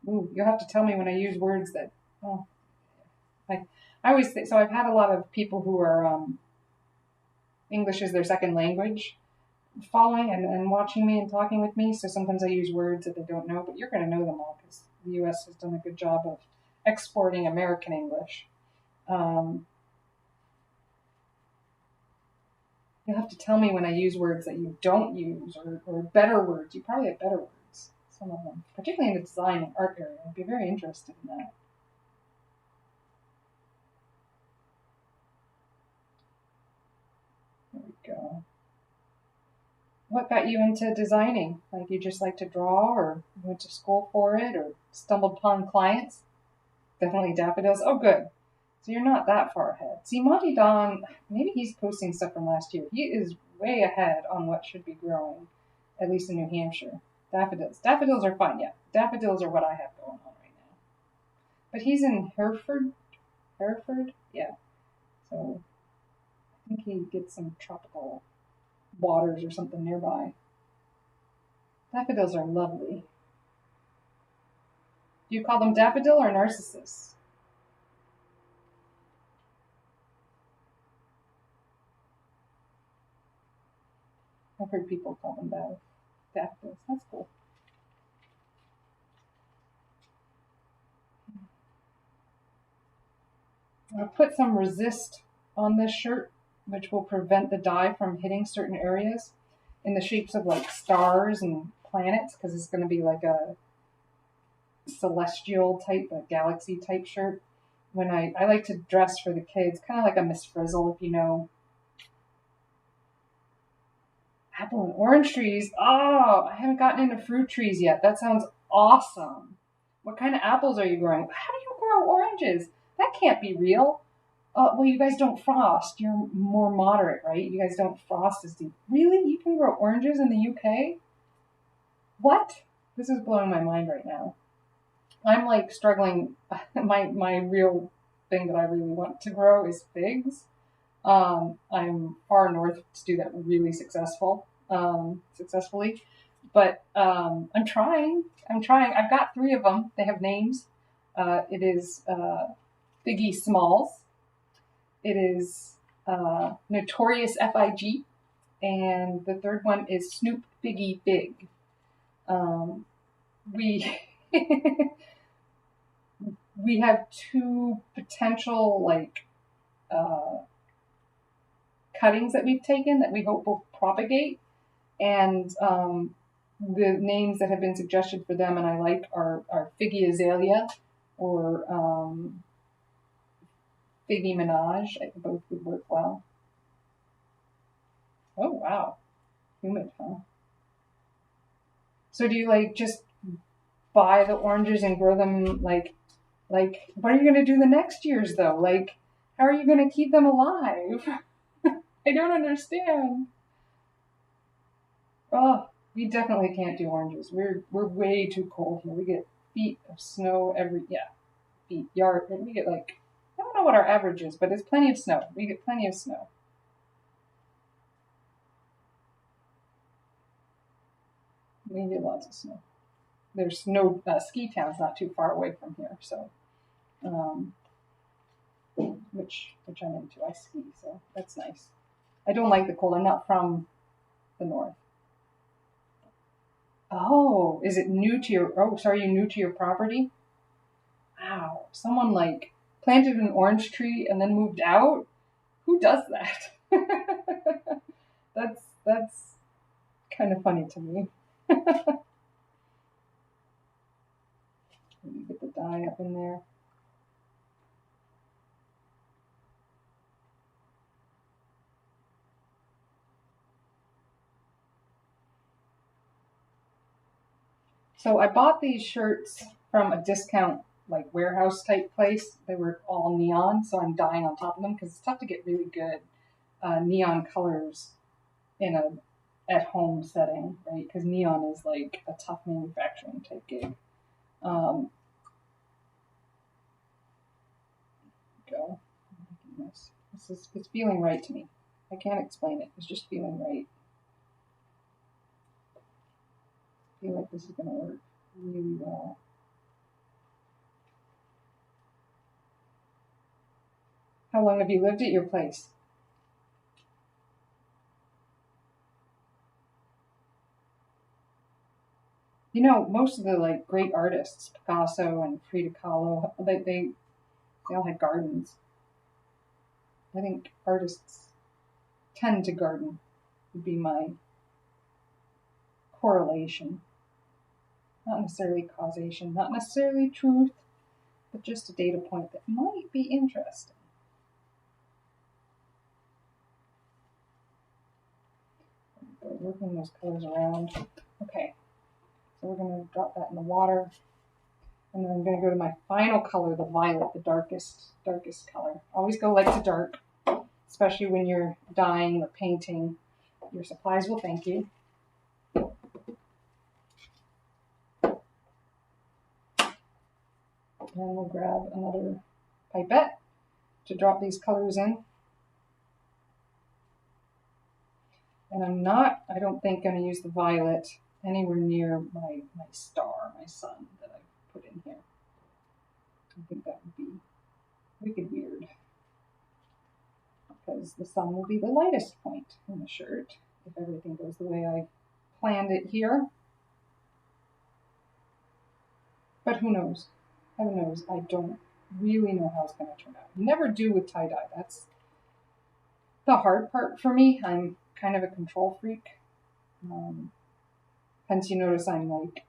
Ooh, you'll have to tell me when I use words that, I always think, so I've had a lot of people who are English is their second language following and watching me and talking with me. So sometimes I use words that they don't know, but you're going to know them all because the U.S. has done a good job of exporting American English. You'll have to tell me when I use words that you don't use or better words. You probably have better words, some of them, particularly in the design and art area. I'd be very interested in that. There we go. What got you into designing? Like you just like to draw or went to school for it or stumbled upon clients? Definitely daffodils. Oh, good. So you're not that far ahead. See, Monty Don, maybe he's posting stuff from last year. He is way ahead on what should be growing, at least in New Hampshire. Daffodils. Daffodils are fine, yeah. Daffodils are what I have going on right now. But he's in Hereford? Yeah. So I think he gets some tropical waters or something nearby. Daffodils are lovely. Do you call them daffodil or narcissus? I've heard people call them daffodils. That's cool. I'll put some resist on this shirt, which will prevent the dye from hitting certain areas in the shapes of like stars and planets, because it's going to be like a celestial type, a galaxy type shirt. When I like to dress for the kids, kind of like a Miss Frizzle, if you know. Apple and orange trees. Oh, I haven't gotten into fruit trees yet. That sounds awesome. What kind of apples are you growing? How do you grow oranges? That can't be real. Well, you guys don't frost. You're more moderate, right? You guys don't frost as deep. Really? You can grow oranges in the UK? What? This is blowing my mind right now. I'm like struggling. My real thing that I really want to grow is figs. I'm far north to do that really successfully. But I'm trying. I've got 3 of them. They have names. It is Figgy Smalls. It is Notorious FIG. And the third one is Snoop Figgy Big. We we have 2 potential cuttings that we've taken that we hope will propagate, and the names that have been suggested for them and I like are Figgy Azalea or Figgy Minaj. I think both would work well. Oh wow, humid, huh? So do you just buy the oranges and grow them like what are you going to do the next years though? How are you going to keep them alive? I don't understand. Oh, we definitely can't do oranges. We're way too cold here. We get feet of snow yard. We get I don't know what our average is, but it's plenty of snow. We get plenty of snow. We get lots of snow. There's no ski towns not too far away from here, so which I'm into. I ski, so that's nice. I don't like the cold. I'm not from the north. Oh, is it new to your? Oh, sorry, you new to your property? Wow, someone planted an orange tree and then moved out. Who does that? that's kind of funny to me. Get the dye up in there. So I bought these shirts from a discount warehouse type place. They were all neon, so I'm dyeing on top of them because it's tough to get really good neon colors in a at-home setting, right? Because neon is a tough manufacturing type gig. Go. It's feeling right to me. I can't explain it. It's just feeling right. I feel like this is going to work really well. How long have you lived at your place? You know, most of the great artists, Picasso and Frida Kahlo, they all had gardens. I think artists tend to garden would be my correlation. Not necessarily causation, not necessarily truth, but just a data point that might be interesting. Working those colors around. Okay, so we're going to drop that in the water. And then I'm going to go to my final color, the violet, the darkest color. Always go light to dark, especially when you're dyeing or painting. Your supplies will thank you. And we'll grab another pipette to drop these colors in. And I'm not, I don't think, going to use the violet anywhere near my star, my sun that I've put in here. I think that would be wicked weird. Because the sun will be the lightest point in the shirt. if everything goes the way I planned it here. But who knows? Heaven knows. I don't really know how it's going to turn out. Never do with tie-dye. That's the hard part for me. I'm kind of a control freak. Hence you notice I'm like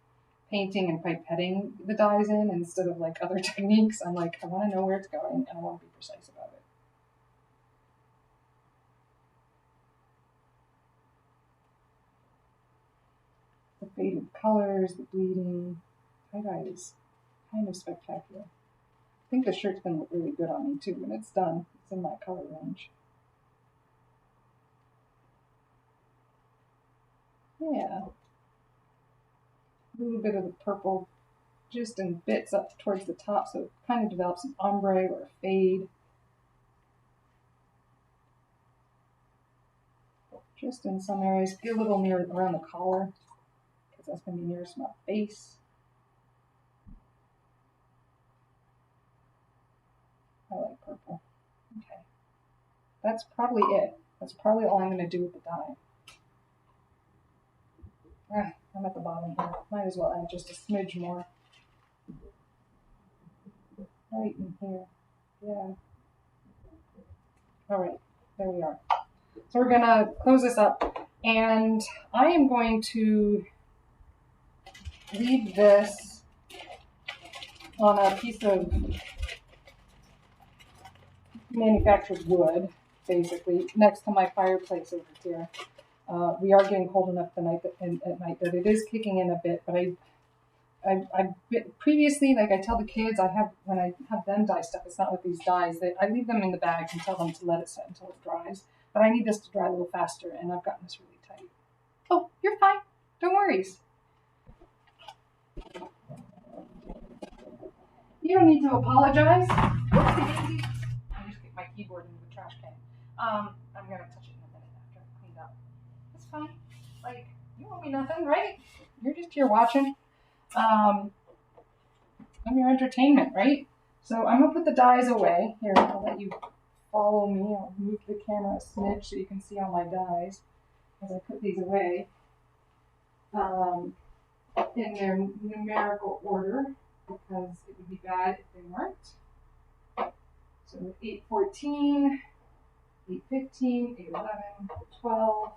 painting and pipetting the dyes in instead of like other techniques. I'm like, I want to know where it's going and I want to be precise about it. The faded colors, the bleeding, tie-dye is kind of spectacular. I think the shirt's going to look really good on me too when it's done. It's in my color range. Yeah. A little bit of the purple just in bits up towards the top, so it kind of develops an ombre or a fade. Just in some areas. Get a little near around the collar, because that's going to be nearest my face. I like purple. Okay. That's probably it. That's probably all I'm going to do with the dye. I'm at the bottom here. Might as well add just a smidge more. Right in here. Yeah. All right. There we are. So we're going to close this up. And I am going to leave this on a piece of manufactured wood, basically, next to my fireplace over here. We are getting cold enough at night that it is kicking in a bit, but I previously, like I tell the kids, when I have them dye stuff, it's not with these dyes, that I leave them in the bag and tell them to let it set until it dries. But I need this to dry a little faster, and I've gotten this really tight. Oh, you're fine. Don't worry. You don't need to apologize. I just kicked my keyboard into the trash can. I'm gonna touch it in a minute after I cleaned up. It's fine. Like, you owe me nothing, right? You're just here watching. I'm your entertainment, right? So I'm gonna put the dyes away. Here, I'll let you follow me. I'll move the camera a smidge so you can see all my dyes as I put these away. In their numerical order, because it would be bad if they weren't. So 814, 815, 811, 12.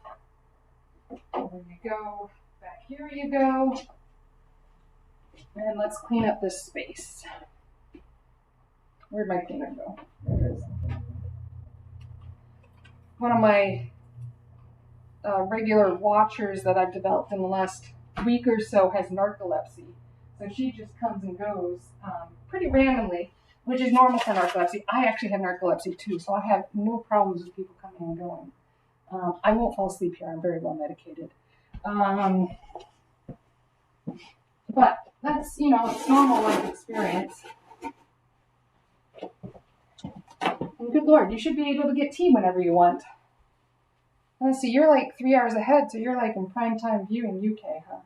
Over you go. Back here you go. And let's clean up this space. Where'd my cleaner go? There it is. One of my regular watchers that I've developed in the last week or so has narcolepsy. So she just comes and goes pretty randomly, which is normal for narcolepsy. I actually have narcolepsy too, so I have no problems with people coming and going. I won't fall asleep here. I'm very well medicated. But that's, it's normal life experience. And good Lord, you should be able to get tea whenever you want. Let's see, you're like 3 hours ahead, so you're like in prime time viewing UK, huh?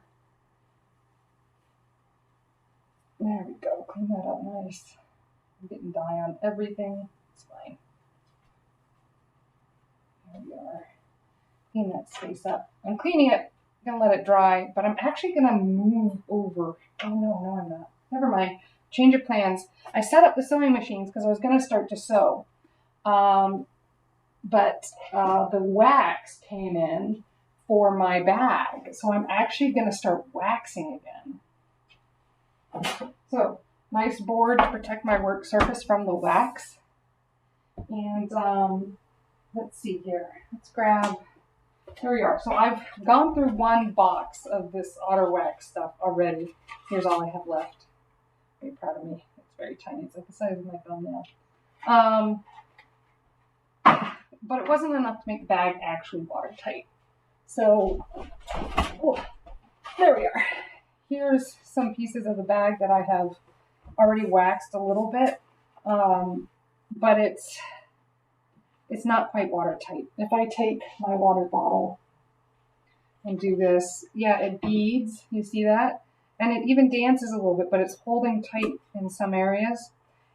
There we go. Clean that up nice. I'm getting dye on everything. It's fine. There we are. Clean that space up. I'm cleaning it. I'm going to let it dry, but I'm actually going to move over. Oh, no, I'm not. Never mind. Change of plans. I set up the sewing machines because I was going to start to sew. But the wax came in for my bag. So I'm actually going to start waxing again. So, nice board to protect my work surface from the wax. And let's see here. Let's grab, here we are. So I've gone through one box of this Otterwax stuff already. Here's all I have left. Very proud of me. It's very tiny. It's like the size of my thumbnail. But it wasn't enough to make the bag actually watertight. So, there we are. Here's some pieces of the bag that I have already waxed a little bit, but it's not quite watertight. If I take my water bottle and do this, yeah, it beads. You see that? And it even dances a little bit, but it's holding tight in some areas.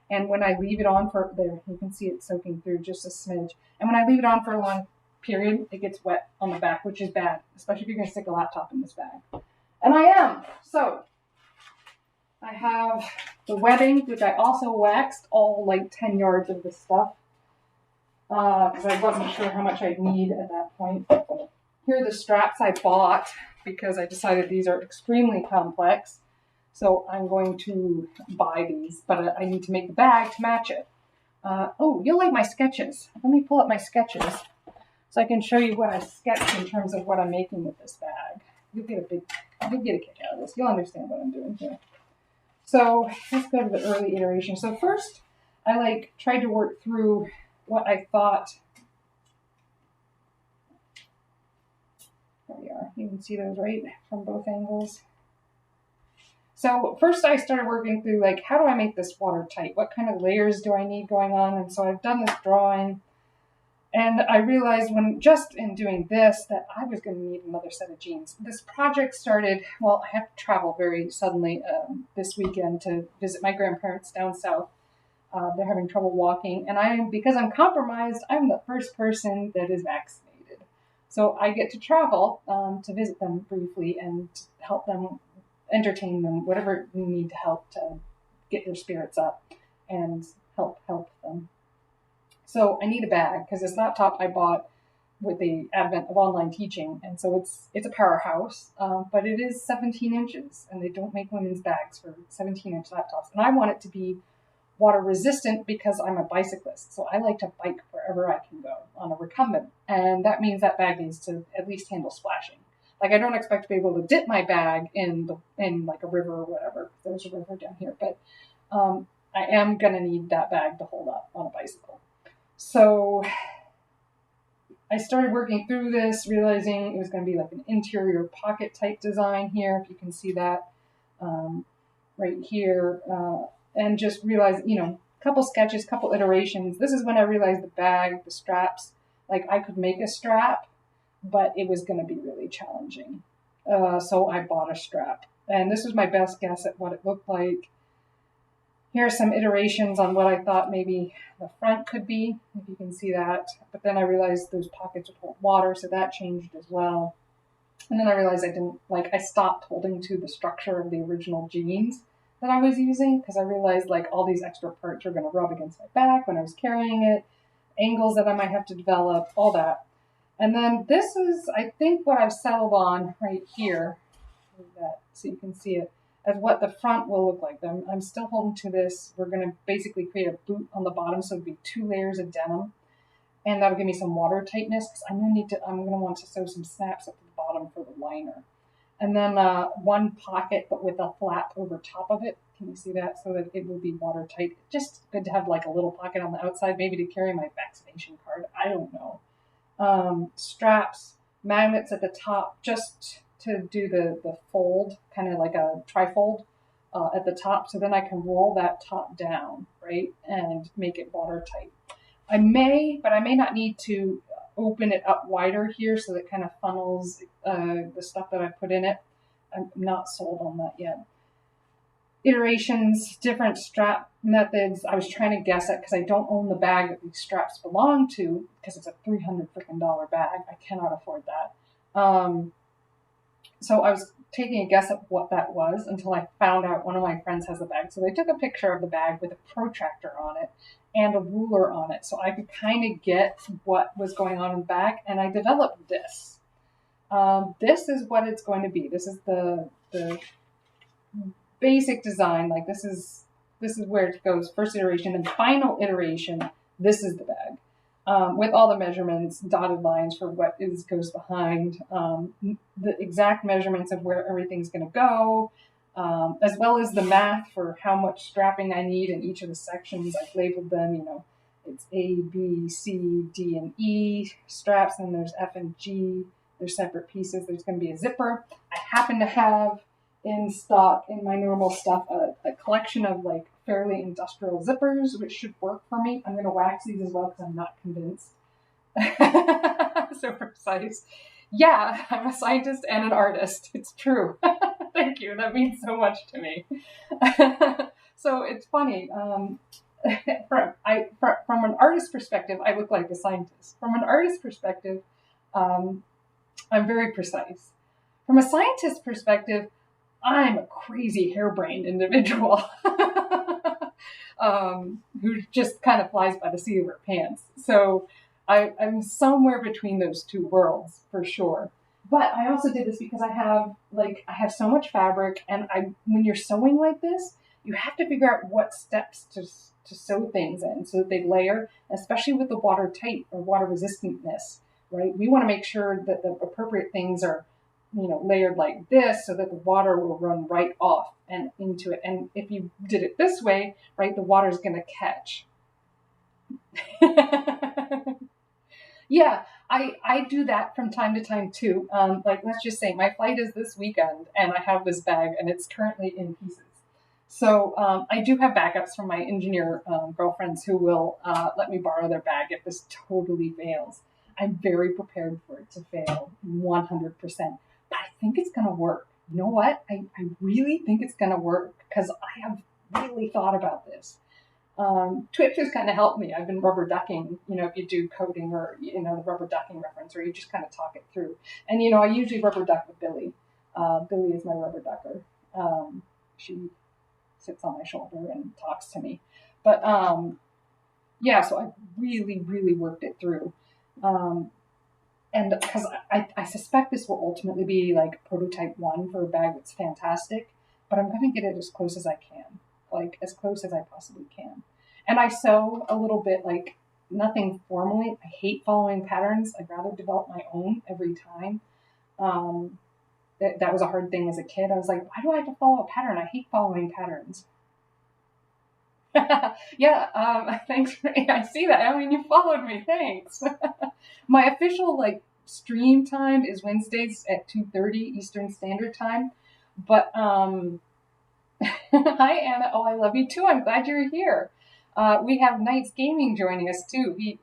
And when I leave it on for, there, you can see it soaking through just a smidge. And when I leave it on for a long period, it gets wet on the back, which is bad, especially if you're going to stick a laptop in this bag. And I am. So I have the webbing, which I also waxed, all like 10 yards of this stuff, because I wasn't sure how much I'd need at that point. Here are the straps I bought because I decided these are extremely complex. So I'm going to buy these, but I need to make the bag to match it. Oh, you'll like my sketches. Let me pull up my sketches so I can show you what I sketched in terms of what I'm making with this bag. You'll get a kick out of this. You'll understand what I'm doing here. So let's go to the early iteration. So first, I tried to work through what I thought. There we are. You can see those right from both angles. So first I started working through how do I make this watertight? What kind of layers do I need going on? And so I've done this drawing, and I realized just in doing this that I was going to need another set of jeans. This project started, I have to travel very suddenly this weekend to visit my grandparents down south. They're having trouble walking, and because I'm compromised, I'm the first person that is vaccinated. So I get to travel to visit them briefly and help them, entertain them, whatever you need to help to get their spirits up and help them. So I need a bag because this laptop I bought with the advent of online teaching, and so it's a powerhouse, but it is 17 inches, and they don't make women's bags for 17-inch laptops. And I want it to be water resistant because I'm a bicyclist, so I like to bike wherever I can go on a recumbent, and that means that bag needs to at least handle splashing. I don't expect to be able to dip my bag in a river or whatever. There's a river down here, but I am gonna need that bag to hold up on a bicycle. So I started working through this, realizing it was going to be like an interior pocket type design here, if you can see that right here, and just realized, couple sketches, couple iterations. This is when I realized the bag, the straps, I could make a strap, but it was going to be really challenging. So I bought a strap, and this was my best guess at what it looked like. Here are some iterations on what I thought maybe the front could be, if you can see that. But then I realized those pockets would hold water, so that changed as well. And then I realized I stopped holding to the structure of the original jeans that I was using, because I realized all these extra parts are going to rub against my back when I was carrying it, angles that I might have to develop, all that. And then this is, I think, what I've settled on right here, so you can see it, as what the front will look like. I'm still holding to this. We're going to basically create a boot on the bottom, so it'll be 2 layers of denim, and that'll give me some water tightness, because I'm going to want to sew some snaps at the bottom for the liner. And then one pocket, but with a flap over top of it. Can you see that? So that it will be watertight. Just good to have a little pocket on the outside, maybe to carry my vaccination card. I don't know. Straps, magnets at the top, just to do the fold, kind of like a trifold at the top. So then I can roll that top down, right, and make it watertight. I may not need to open it up wider here so that it kind of funnels the stuff that I put in it. I'm not sold on that yet. Iterations, different strap methods. I was trying to guess it because I don't own the bag that these straps belong to, because it's a $300 freaking bag. I cannot afford that. So I was taking a guess at what that was until I found out one of my friends has a bag. So they took a picture of the bag with a protractor on it and a ruler on it, so I could kind of get what was going on in the back, and I developed this. This is what it's going to be. This is the basic design. This is where it goes. First iteration and final iteration. This is the bag. With all the measurements, dotted lines for what goes behind, the exact measurements of where everything's going to go, as well as the math for how much strapping I need in each of the sections. I've labeled them, it's A, B, C, D, and E straps, and there's F and G. They're separate pieces. There's going to be a zipper. I happen to have in stock in my normal stuff a collection of fairly industrial zippers, which should work for me. I'm going to wax these as well because I'm not convinced. So precise. Yeah, I'm a scientist and an artist. It's true. Thank you. That means so much to me. So it's funny. From an artist perspective, I look like a scientist. From an artist perspective, I'm very precise. From a scientist's perspective, I'm a crazy harebrained individual who just kind of flies by the seat of her pants. So I'm somewhere between those two worlds for sure. But I also did this because I have so much fabric, and when you're sewing like this, you have to figure out what steps to sew things in so that they layer, especially with the watertight or water resistantness, right? We want to make sure that the appropriate things are, layered like this so that the water will run right off and into it. And if you did it this way, right, the water's going to catch. Yeah, I do that from time to time too. Like, let's just say my flight is this weekend and I have this bag and it's currently in pieces. So I do have backups from my engineer girlfriends who will let me borrow their bag if this totally fails. I'm very prepared for it to fail 100%. But I think it's going to work. You know what? I really think it's going to work because I have really thought about this. Twitch has kind of helped me. I've been rubber ducking, if you do coding or, the rubber ducking reference, or you just kind of talk it through. And, I usually rubber duck with Billy. Billy is my rubber ducker. She sits on my shoulder and talks to me. But, yeah, so I really, really worked it through. And because I suspect this will ultimately be like prototype 1 for a bag that's fantastic, but I'm going to get it as close as I can. Like as close as I possibly can. And I sew a little bit, like nothing formally. I hate following patterns. I'd rather develop my own every time. That was a hard thing as a kid. I was like, why do I have to follow a pattern? I hate following patterns. Yeah, thanks. I see that. I mean, you followed me. Thanks. My official stream time is Wednesdays at 2:30 Eastern Standard Time. But hi, Anna. Oh, I love you too. I'm glad you're here. We have Knights Gaming joining us too. He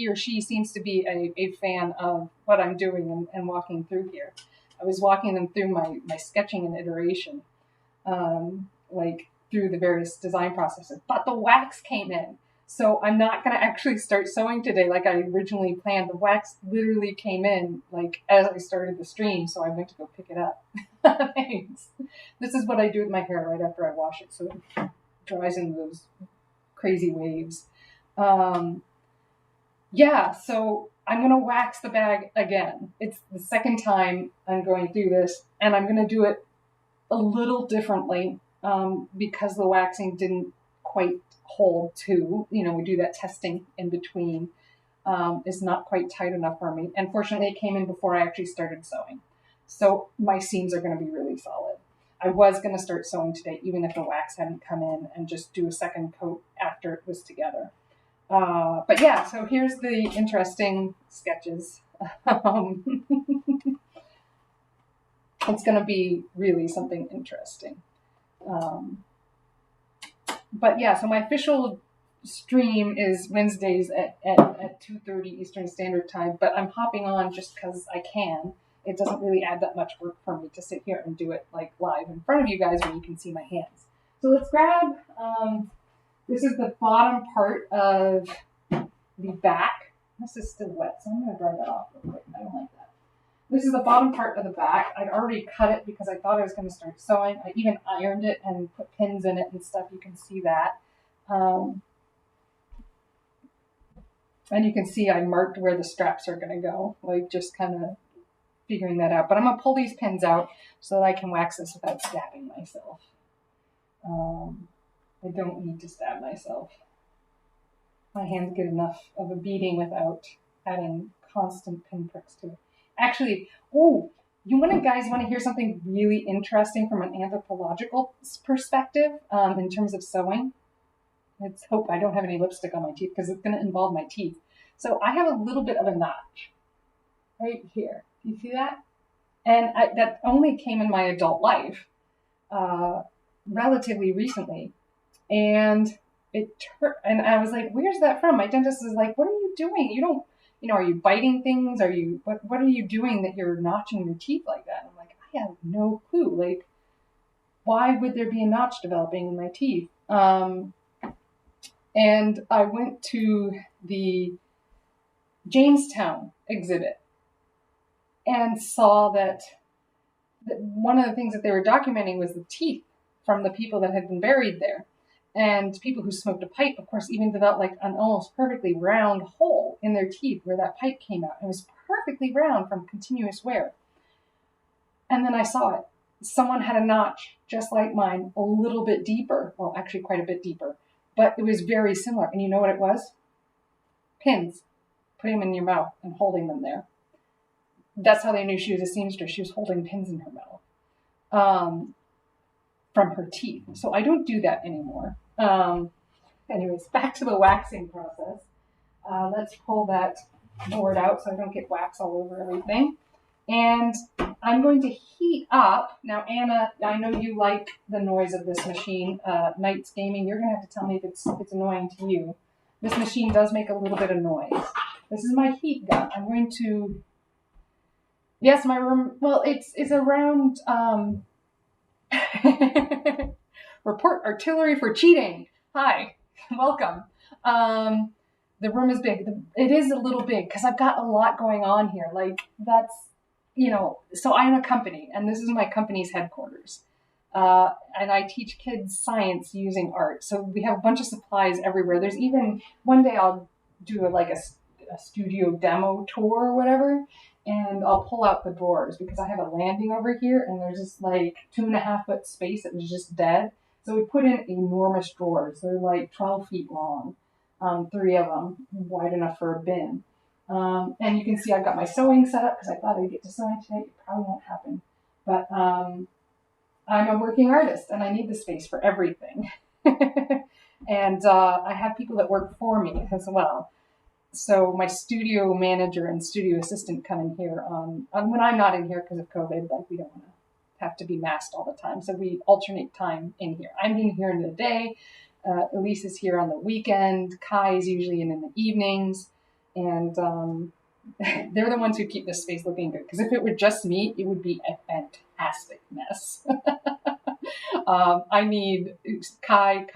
or she seems to be a fan of what I'm doing and walking through here. I was walking them through my sketching and iteration, through the various design processes. But the wax came in. So I'm not going to actually start sewing today like I originally planned. The wax literally came in as I started the stream, so I went to go pick it up. Thanks. This is what I do with my hair right after I wash it, so it dries in those crazy waves. Yeah, so I'm going to wax the bag again. It's the second time I'm going through this, and I'm going to do it a little differently because the waxing didn't quite hold to, we do that testing in between. Is not quite tight enough for me. And fortunately, it came in before I actually started sewing. So my seams are going to be really solid. I was going to start sewing today, even if the wax hadn't come in, and just do a second coat after it was together. But yeah, so here's the interesting sketches. It's going to be really something interesting. But yeah, so my official stream is Wednesdays at 2:30 Eastern Standard Time, but I'm hopping on just because I can. It doesn't really add that much work for me to sit here and do it live in front of you guys where you can see my hands. So let's grab, this is the bottom part of the back. This is still wet, so I'm going to dry that off real quick. I don't like that. This is the bottom part of the back. I'd already cut it because I thought I was going to start sewing. I even ironed it and put pins in it and stuff. You can see that. And you can see I marked where the straps are going to go, just kind of figuring that out. But I'm going to pull these pins out so that I can wax this without stabbing myself. I don't need to stab myself. My hands get enough of a beating without adding constant pinpricks to it. Actually, you guys want to hear something really interesting from an anthropological perspective in terms of sewing? Let's hope I don't have any lipstick on my teeth because it's going to involve my teeth. So I have a little bit of a notch right here. Do you see that? And that only came in my adult life relatively recently. And and I was like, where's that from? My dentist is like, what are you doing? You don't, are you biting things? What are you doing that you're notching your teeth like that? I'm like, I have no clue. Why would there be a notch developing in my teeth? And I went to the Jamestown exhibit and saw that one of the things that they were documenting was the teeth from the people that had been buried there. And people who smoked a pipe, of course, even developed like an almost perfectly round hole in their teeth where that pipe came out. It was perfectly round from continuous wear. And then I saw it. Someone had a notch just like mine, a little bit deeper. Well, actually, quite a bit deeper. But it was very similar. And you know what it was? Pins. Putting them in your mouth and holding them there. That's how they knew she was a seamstress. She was holding pins in her mouth from her teeth. So I don't do that anymore. Anyways, back to the waxing process. Let's pull that board out so I don't get wax all over everything. And I'm going to heat up. Now, Anna, I know you like the noise of this machine. Nights Gaming, you're going to have to tell me if it's annoying to you. This machine does make a little bit of noise. This is my heat gun. I'm going to... Yes, my room... Well, it's around... Report artillery for cheating. Hi, welcome. The room is big. It is a little big because I've got a lot going on here. Like that's, so I'm a company and this is my company's headquarters. And I teach kids science using art. So we have a bunch of supplies everywhere. There's even, one day I'll do a studio demo tour or whatever. And I'll pull out the drawers because I have a landing over here and there's this like 2.5 foot space that was just dead. So we put in enormous drawers. They're like 12 feet long, 3 of them, wide enough for a bin. And you can see I've got my sewing set up because I thought I'd get to sewing today. It probably won't happen. But I'm a working artist and I need the space for everything. And I have people that work for me as well. So my studio manager and studio assistant come in here when I'm not in here because of COVID. Like we don't want to have to be masked all the time, so we alternate time in here. I'm in here in the day. Elise is here on the weekend. Kai is usually in the evenings, and they're the ones who keep this space looking good. Because if it were just me, it would be a fantastic mess. I need Kai.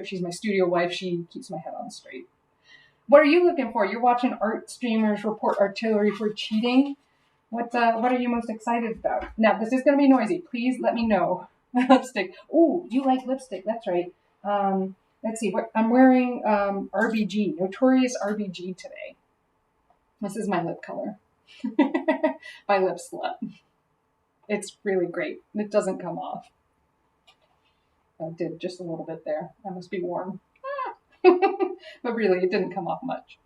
She's my studio wife. She keeps my head on straight. What are you looking for? You're watching art streamers report artillery for cheating. What are you most excited about? Now, this is going to be noisy. Please let me know. Lipstick. Oh, you like lipstick. That's right. Let's see. I'm wearing RBG, Notorious RBG today. This is my lip color. My lip slut. It's really great. It doesn't come off. I did just a little bit there. I must be warm. But really, it didn't come off much.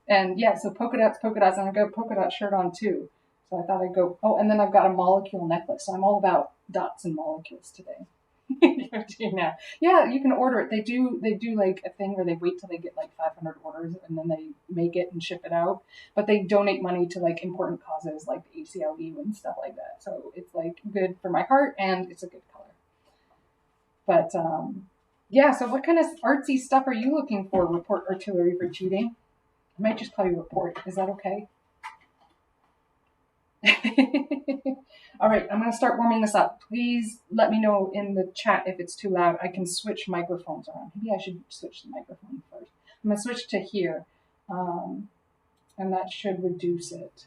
And yeah, so polka dots, and I've got a polka dot shirt on too. So I thought I'd go, and then I've got a molecule necklace. So I'm all about dots and molecules today. Yeah, you can order it. They do like a thing where they wait till they get like 500 orders and then they make it and ship it out. But they donate money to like important causes like the ACLU and stuff like that. So it's like good for my heart and it's a good color. But yeah, so what kind of artsy stuff are you looking for? Report artillery for cheating. I might just call you report. Is that okay? All right, I'm going to start warming this up. Please let me know in the chat if it's too loud. I can switch microphones around. Maybe I should switch the microphone first. I'm going to switch to here, and that should reduce it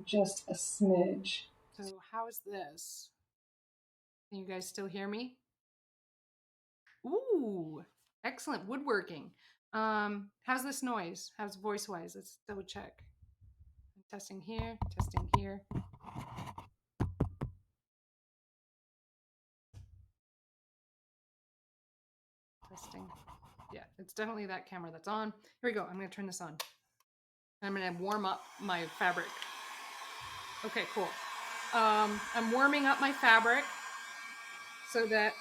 just a smidge. So how's this? Can you guys still hear me? Ooh, excellent woodworking. How's this noise? How's voice-wise? Let's double check. Testing here, testing here. Testing. Yeah, it's definitely that camera that's on. Here we go. I'm going to turn this on. I'm going to warm up my fabric. Okay, cool. I'm warming up my fabric so that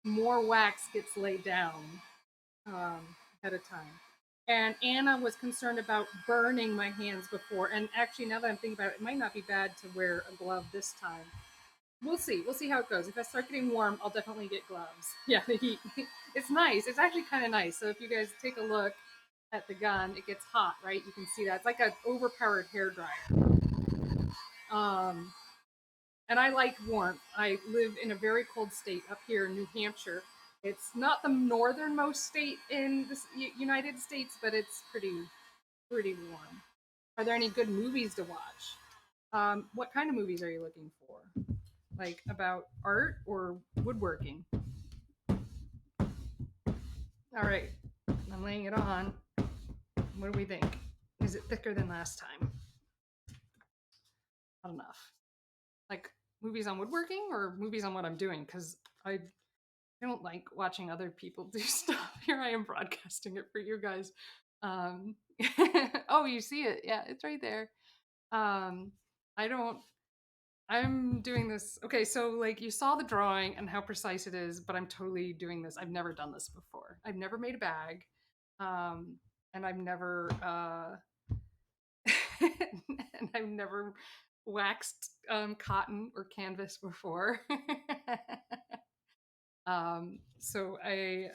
more wax gets laid down ahead of time. And Anna was concerned about burning my hands before. And actually, now that I'm thinking about it, it might not be bad to wear a glove this time. We'll see. We'll see how it goes. If I start getting warm, I'll definitely get gloves. Yeah, the heat. It's nice. It's actually kind of nice. So if you guys take a look at the gun, it gets hot, right? You can see that. It's like an overpowered hairdryer. And I like warmth. I live in a very cold state up here in New Hampshire. It's not the northernmost state in the United States, but it's pretty warm. Are there any good movies to watch? What kind of movies are you looking for? Like about art or woodworking? All right, I'm laying it on. What do we think? Is it thicker than last time? Not enough. Like movies on woodworking or movies on what I'm doing? Because I don't like watching other people do stuff. Here I am broadcasting it for you guys. Um, oh, you see it? Yeah, it's right there. Um, I don't. I'm doing this. Okay, so like you saw the drawing and how precise it is, but I'm totally doing this. I've never done this before. I've never made a bag, and I've never and I've never waxed cotton or canvas before. So I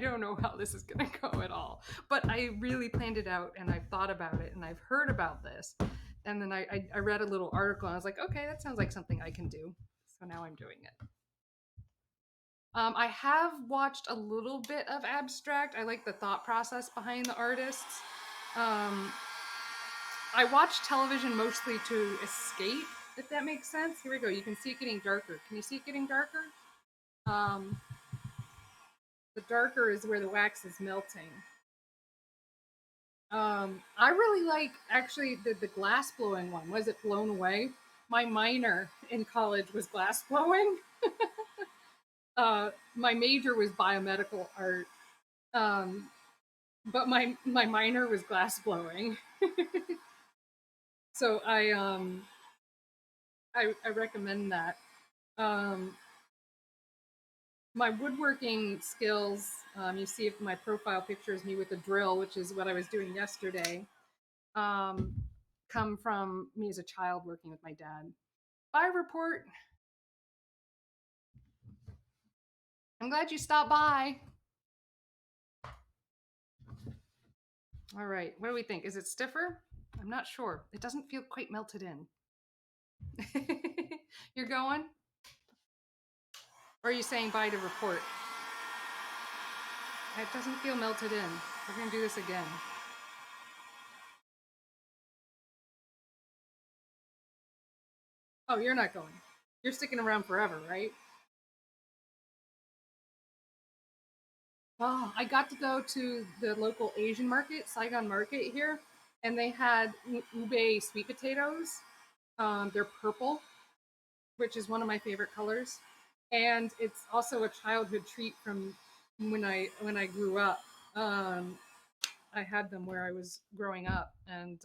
don't know how this is going to go at all. But I really planned it out and I've thought about it and I've heard about this. And then I read a little article and I was like, okay, that sounds like something I can do. So now I'm doing it. I have watched a little bit of abstract. I like the thought process behind the artists. Um, I watch television mostly to escape, if that makes sense. Here we go. You can see it getting darker. Can you see it getting darker? Um, the darker is where the wax is melting. I really like actually the glass blowing one. Was it blown away? My minor in college was glass blowing. My major was biomedical art, um, but my minor was glass blowing. So I recommend that. Um, my woodworking skills. You see if my profile picture is me with a drill, which is what I was doing yesterday. Um, come from me as a child working with my dad. Bye, report. I'm glad you stopped by. All right, what do we think? Is it stiffer? I'm not sure. It doesn't feel quite melted in. You're going? Or are you saying bye to report? It doesn't feel melted in. We're going to do this again. Oh, you're not going. You're sticking around forever, right? Oh, I got to go to the local Asian market, Saigon Market here, and they had ube sweet potatoes. They're purple, which is one of my favorite colors, and it's also a childhood treat from when I grew up. Um, I had them where I was growing up, and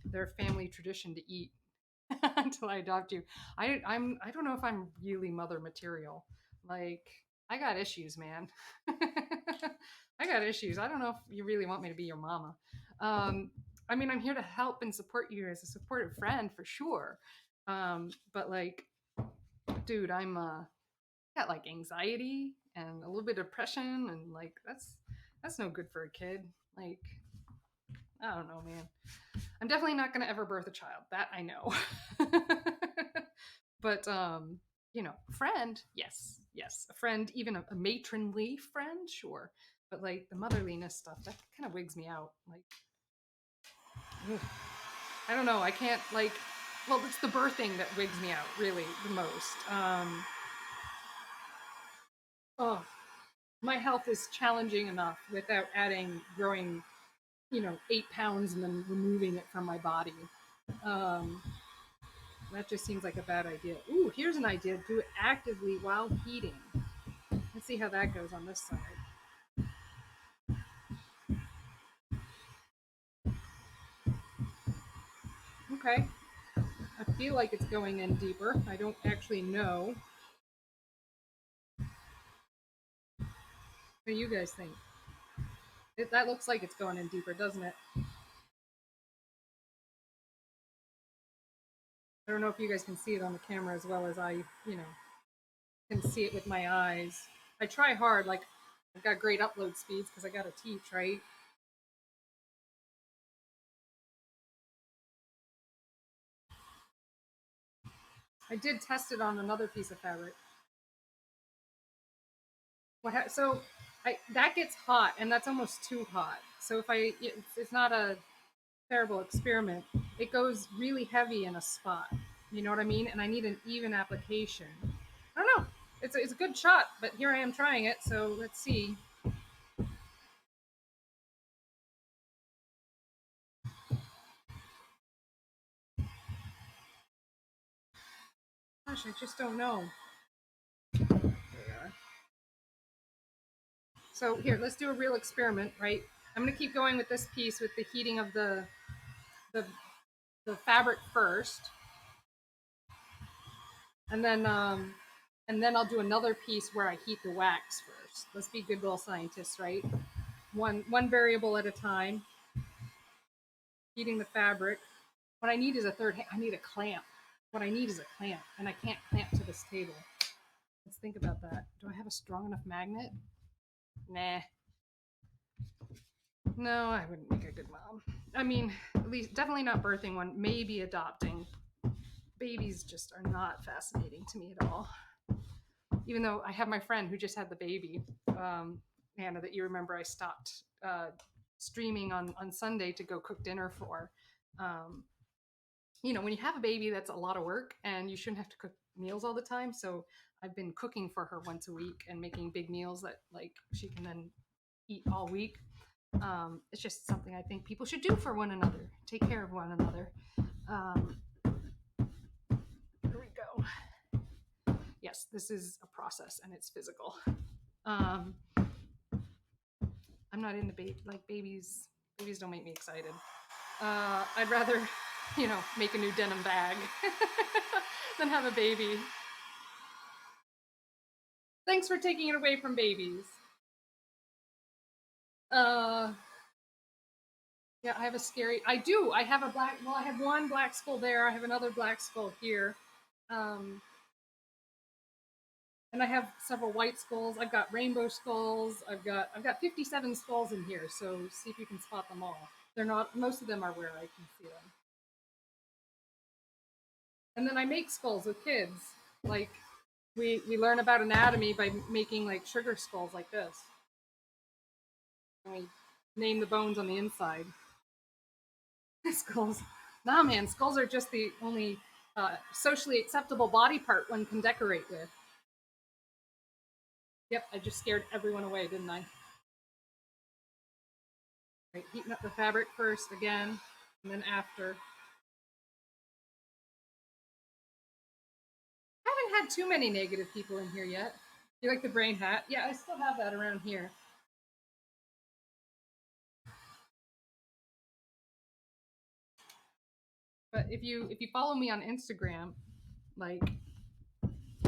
they're a family tradition to eat until I adopt you. I don't know if I'm really mother material. Like I got issues, man. I got issues. I don't know if you really want me to be your mama. I mean, I'm here to help and support you as a supportive friend for sure. But like, dude, I'm got like anxiety and a little bit of depression, and like that's no good for a kid. Like, I don't know, man. I'm definitely not going to ever birth a child. That I know. But you know, friend, yes, yes, a friend, even a matronly friend, sure. But like the motherliness stuff, that kind of wigs me out. Like, ugh. I don't know. I can't like. Well, it's the birthing that wigs me out really the most. Oh, my health is challenging enough without adding growing, 8 pounds and then removing it from my body. Um, that just seems like a bad idea. Ooh, here's an idea. Do it actively while heating. Let's see how that goes on this side. Okay. I feel like it's going in deeper. I don't actually know. What do you guys think? That looks like it's going in deeper, doesn't it? I don't know if you guys can see it on the camera as well as I can see it with my eyes. I try hard. Like, I've got great upload speeds because I got to teach, right? I did test it on another piece of fabric. So that gets hot, and that's almost too hot. So if it's not a terrible experiment. It goes really heavy in a spot. You know what I mean? And I need an even application. I don't know. It's a good shot, but here I am trying it. So let's see. Gosh, I just don't know. There we are. So here, let's do a real experiment, right? I'm gonna keep going with this piece with the heating of the, the fabric first, and then I'll do another piece where I heat the wax first. Let's be good little scientists, right? One variable at a time. Heating the fabric. What I need is a third. I need a clamp. What I need is a clamp, and I can't clamp to this table. Let's think about that. Do I have a strong enough magnet? Nah. No, I wouldn't make a good mom. I mean, at least definitely not birthing one. Maybe adopting. Babies just are not fascinating to me at all. Even though I have my friend who just had the baby, Hannah, that you remember I stopped streaming on Sunday to go cook dinner for. Um, you know, when you have a baby, that's a lot of work and you shouldn't have to cook meals all the time. So I've been cooking for her once a week and making big meals that like she can then eat all week. It's just something I think people should do for one another. Take care of one another. Um, here we go. Yes, this is a process and it's physical. Um, I'm not into babies. Babies don't make me excited. I'd rather, you know, make a new denim bag than have a baby. Thanks for taking it away from babies. Uh, yeah, I have a scary. I do. I have a black. Well, I have one black skull there. I have another black skull here. Um, and I have several white skulls. I've got rainbow skulls. I've got 57 skulls in here. So see if you can spot them all. They're not. Most of them are where I can see them. And then I make skulls with kids. Like we learn about anatomy by making like sugar skulls like this. And we name the bones on the inside. Skulls. Nah, man, skulls are just the only socially acceptable body part one can decorate with. Yep, I just scared everyone away, didn't I? Right, heating up the fabric first again, and then after. I haven't had too many negative people in here yet. You like the brain hat? Yeah, I still have that around here. But if you follow me on Instagram, like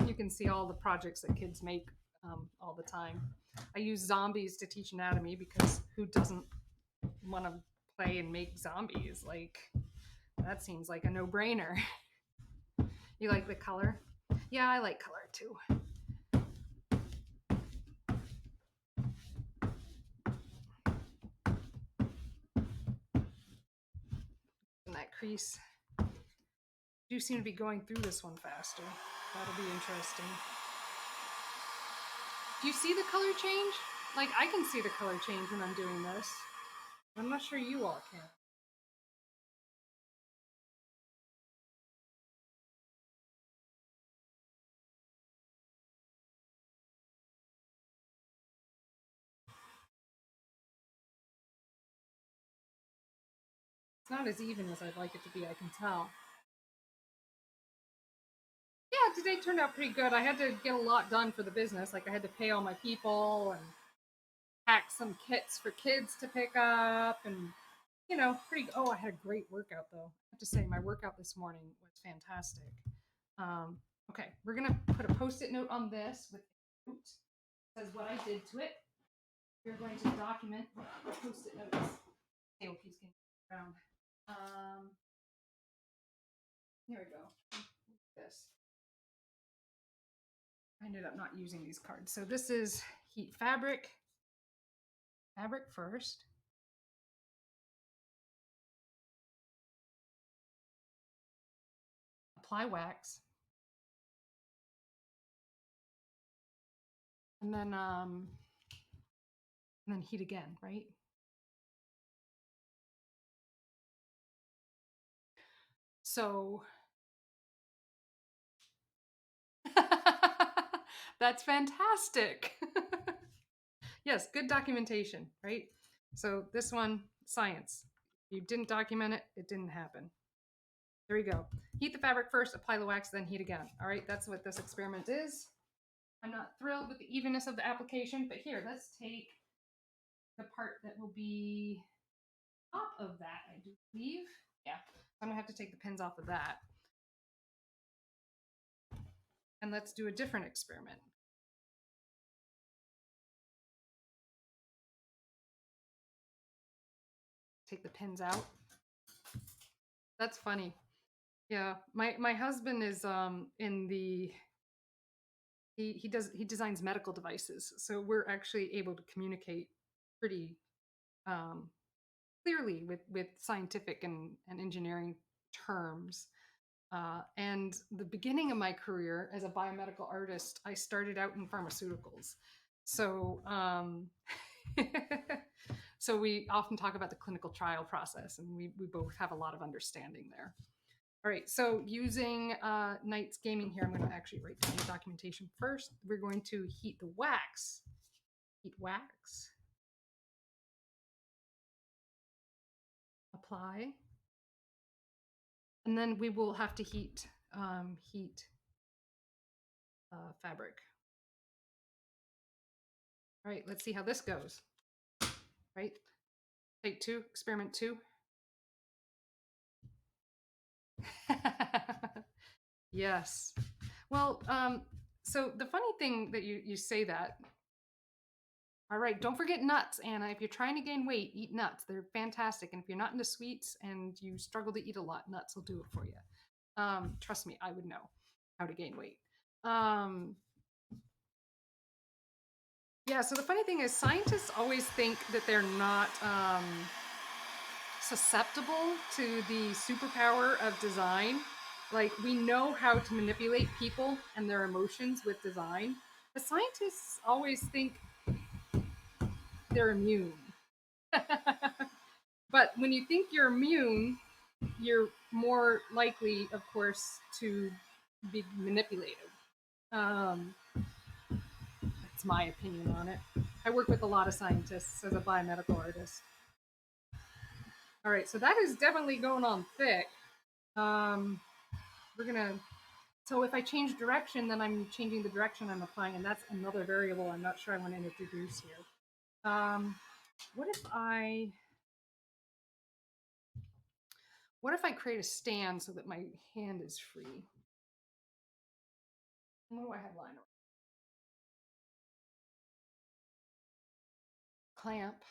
you can see all the projects that kids make all the time. I use zombies to teach anatomy because who doesn't want to play and make zombies? Like that seems like a no-brainer. You like the color? Yeah, I like color too. And that crease. You seem to be going through this one faster. That'll be interesting. Do you see the color change? Like I can see the color change when I'm doing this. I'm not sure you all can. It's not as even as I'd like it to be, I can tell. Yeah, today turned out pretty good. I had to get a lot done for the business. Like I had to pay all my people and pack some kits for kids to pick up and pretty. Oh, I had a great workout though. I have to say, my workout this morning was fantastic. Okay, we're gonna put a post-it note on this with a note that says what I did to it. We're going to document the post-it notes. Table keeps getting around. Um, Here we go. This. I ended up not using these cards. So this is heat fabric. Fabric first. Apply wax. And then heat again, right? So that's fantastic. Yes, good documentation, right? So this one, science. You didn't document it, it didn't happen. There we go. Heat the fabric first, apply the wax, then heat again. All right, that's what this experiment is. I'm not thrilled with the evenness of the application, but here, let's take the part that will be top of that, I do believe. Yeah, I'm gonna have to take the pins off of that. And let's do a different experiment. Take the pins out. That's funny. Yeah, my husband is in the he designs medical devices, so we're actually able to communicate pretty um, clearly with scientific and engineering terms. And the beginning of my career as a biomedical artist, I started out in pharmaceuticals. So, so we often talk about the clinical trial process, and we both have a lot of understanding there. All right, so using Knight's Gaming here, I'm going to actually write down the documentation first. We're going to heat the wax. Heat wax. Apply. And then we will have to heat fabric. All right, let's see how this goes. Right, take two, experiment two. Yes. Well, so the funny thing that you say that. All right, don't forget nuts, Anna. If you're trying to gain weight, eat nuts. They're fantastic. And if you're not into sweets and you struggle to eat a lot, nuts will do it for you. Trust me, I would know how to gain weight. Yeah, so the funny thing is scientists always think that they're not susceptible to the superpower of design. Like, we know how to manipulate people and their emotions with design. The scientists always think they're immune. But when you think you're immune, you're more likely, of course, to be manipulated. That's my opinion on it. I work with a lot of scientists as a biomedical artist. All right, so that is definitely going on thick. We're gonna, so if I change direction, then I'm changing the direction I'm applying, and that's another variable I'm not sure I want to introduce here. What if I create a stand so that my hand is free? What do I have lying around? Clamp.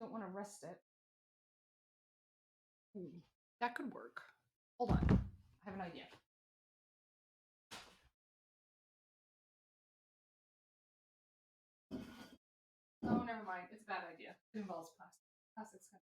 Don't want to rest it. That could work. Hold on. I have an idea. Oh, never mind. It's a bad idea. It involves plastic. Plastic's a bad.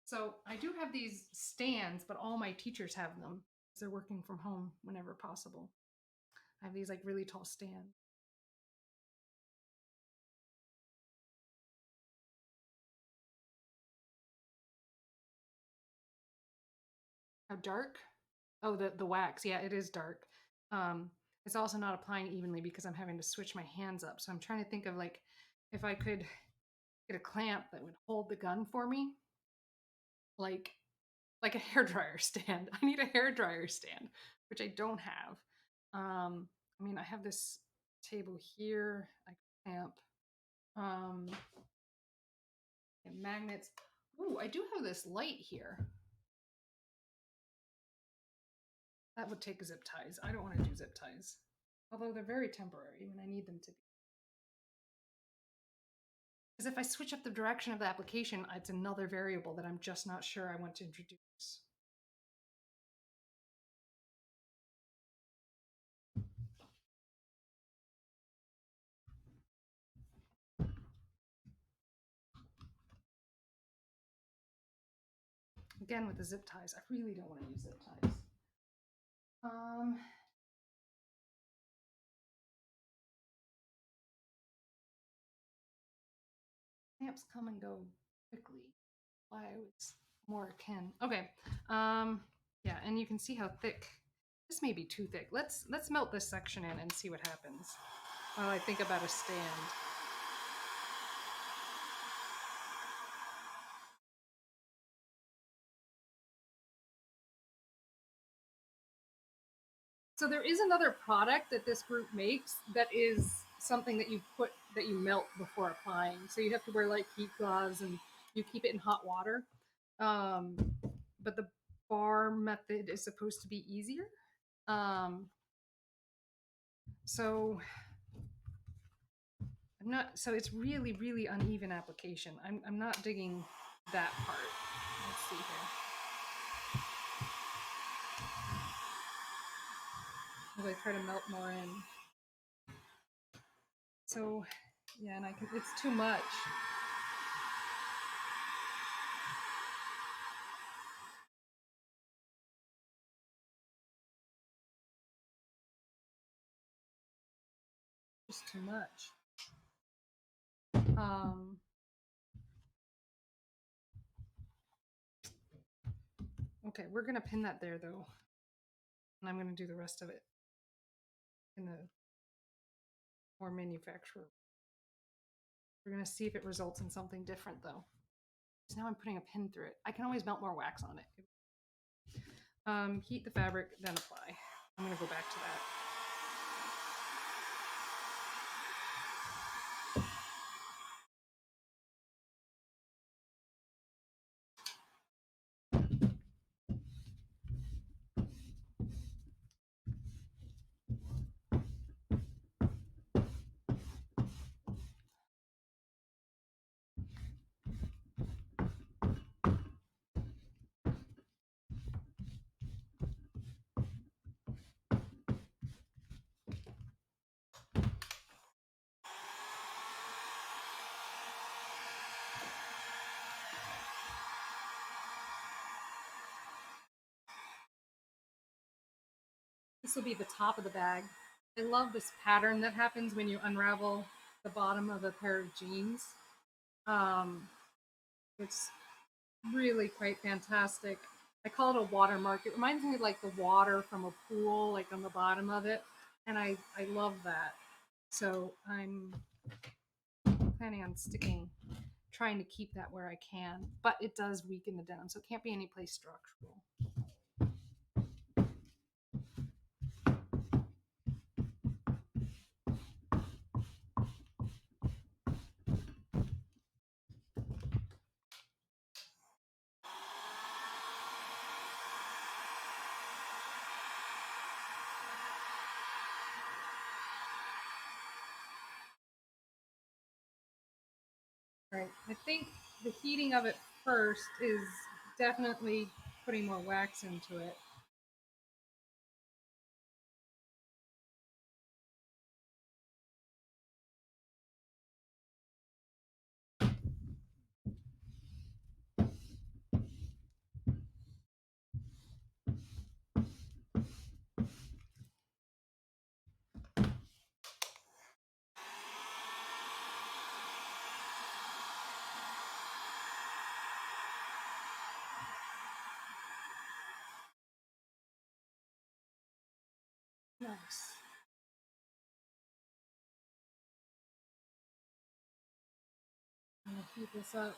So I do have these stands, but all my teachers have them because they're working from home whenever possible. I have these like really tall stands. How dark? Oh, the wax. Yeah, it is dark. Um, it's also not applying evenly because I'm having to switch my hands up. So I'm trying to think of like if I could get a clamp that would hold the gun for me, like a hairdryer stand. I need a hairdryer stand, which I don't have. I mean, I have this table here. I clamp. Um, and magnets. Ooh, I do have this light here. That would take zip ties. I don't want to do zip ties. Although they're very temporary when I need them to be. Because if I switch up the direction of the application, it's another variable that I'm just not sure I want to introduce. Again, with the zip ties, I really don't want to use zip ties. Stamps come and go quickly. Why I was more akin. Okay. Yeah, and you can see how thick. This may be too thick. Let's melt this section in and see what happens while I think about a stand. So there is another product that this group makes that is something that you melt before applying. So you have to wear like heat gloves and you keep it in hot water. Um, but the bar method is supposed to be easier. Um, so I'm not. So it's really, really uneven application. I'm not digging that part. Let's see here. As I try to melt more in. So, yeah, and it's too much. Just too much. Okay, we're gonna pin that there though. And I'm gonna do the rest of it in the more manufacturer. We're gonna see if it results in something different though. So now I'm putting a pin through it. I can always melt more wax on it. Heat the fabric, then apply. I'm gonna go back to that. This will be the top of the bag. I love this pattern that happens when you unravel the bottom of a pair of jeans. It's really quite fantastic. I call it a watermark. It reminds me of like the water from a pool, like on the bottom of it. And I love that. So I'm planning on trying to keep that where I can, but it does weaken the denim, so it can't be any place structural. Right. I think the heating of it first is definitely putting more wax into it. Nice. I'm gonna heat this up.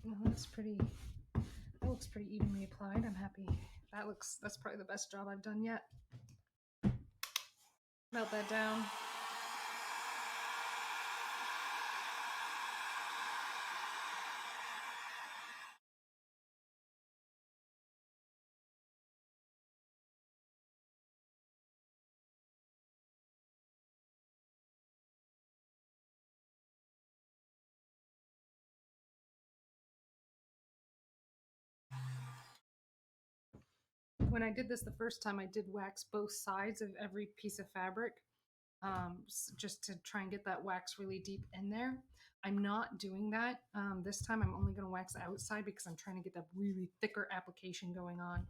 Well, that's pretty. That looks pretty evenly applied. I'm happy. That's probably the best job I've done yet. Melt that down. When I did this the first time, I did wax both sides of every piece of fabric. just to try and get that wax really deep in there. I'm not doing that this time. I'm only going to wax outside because I'm trying to get that really thicker application going on.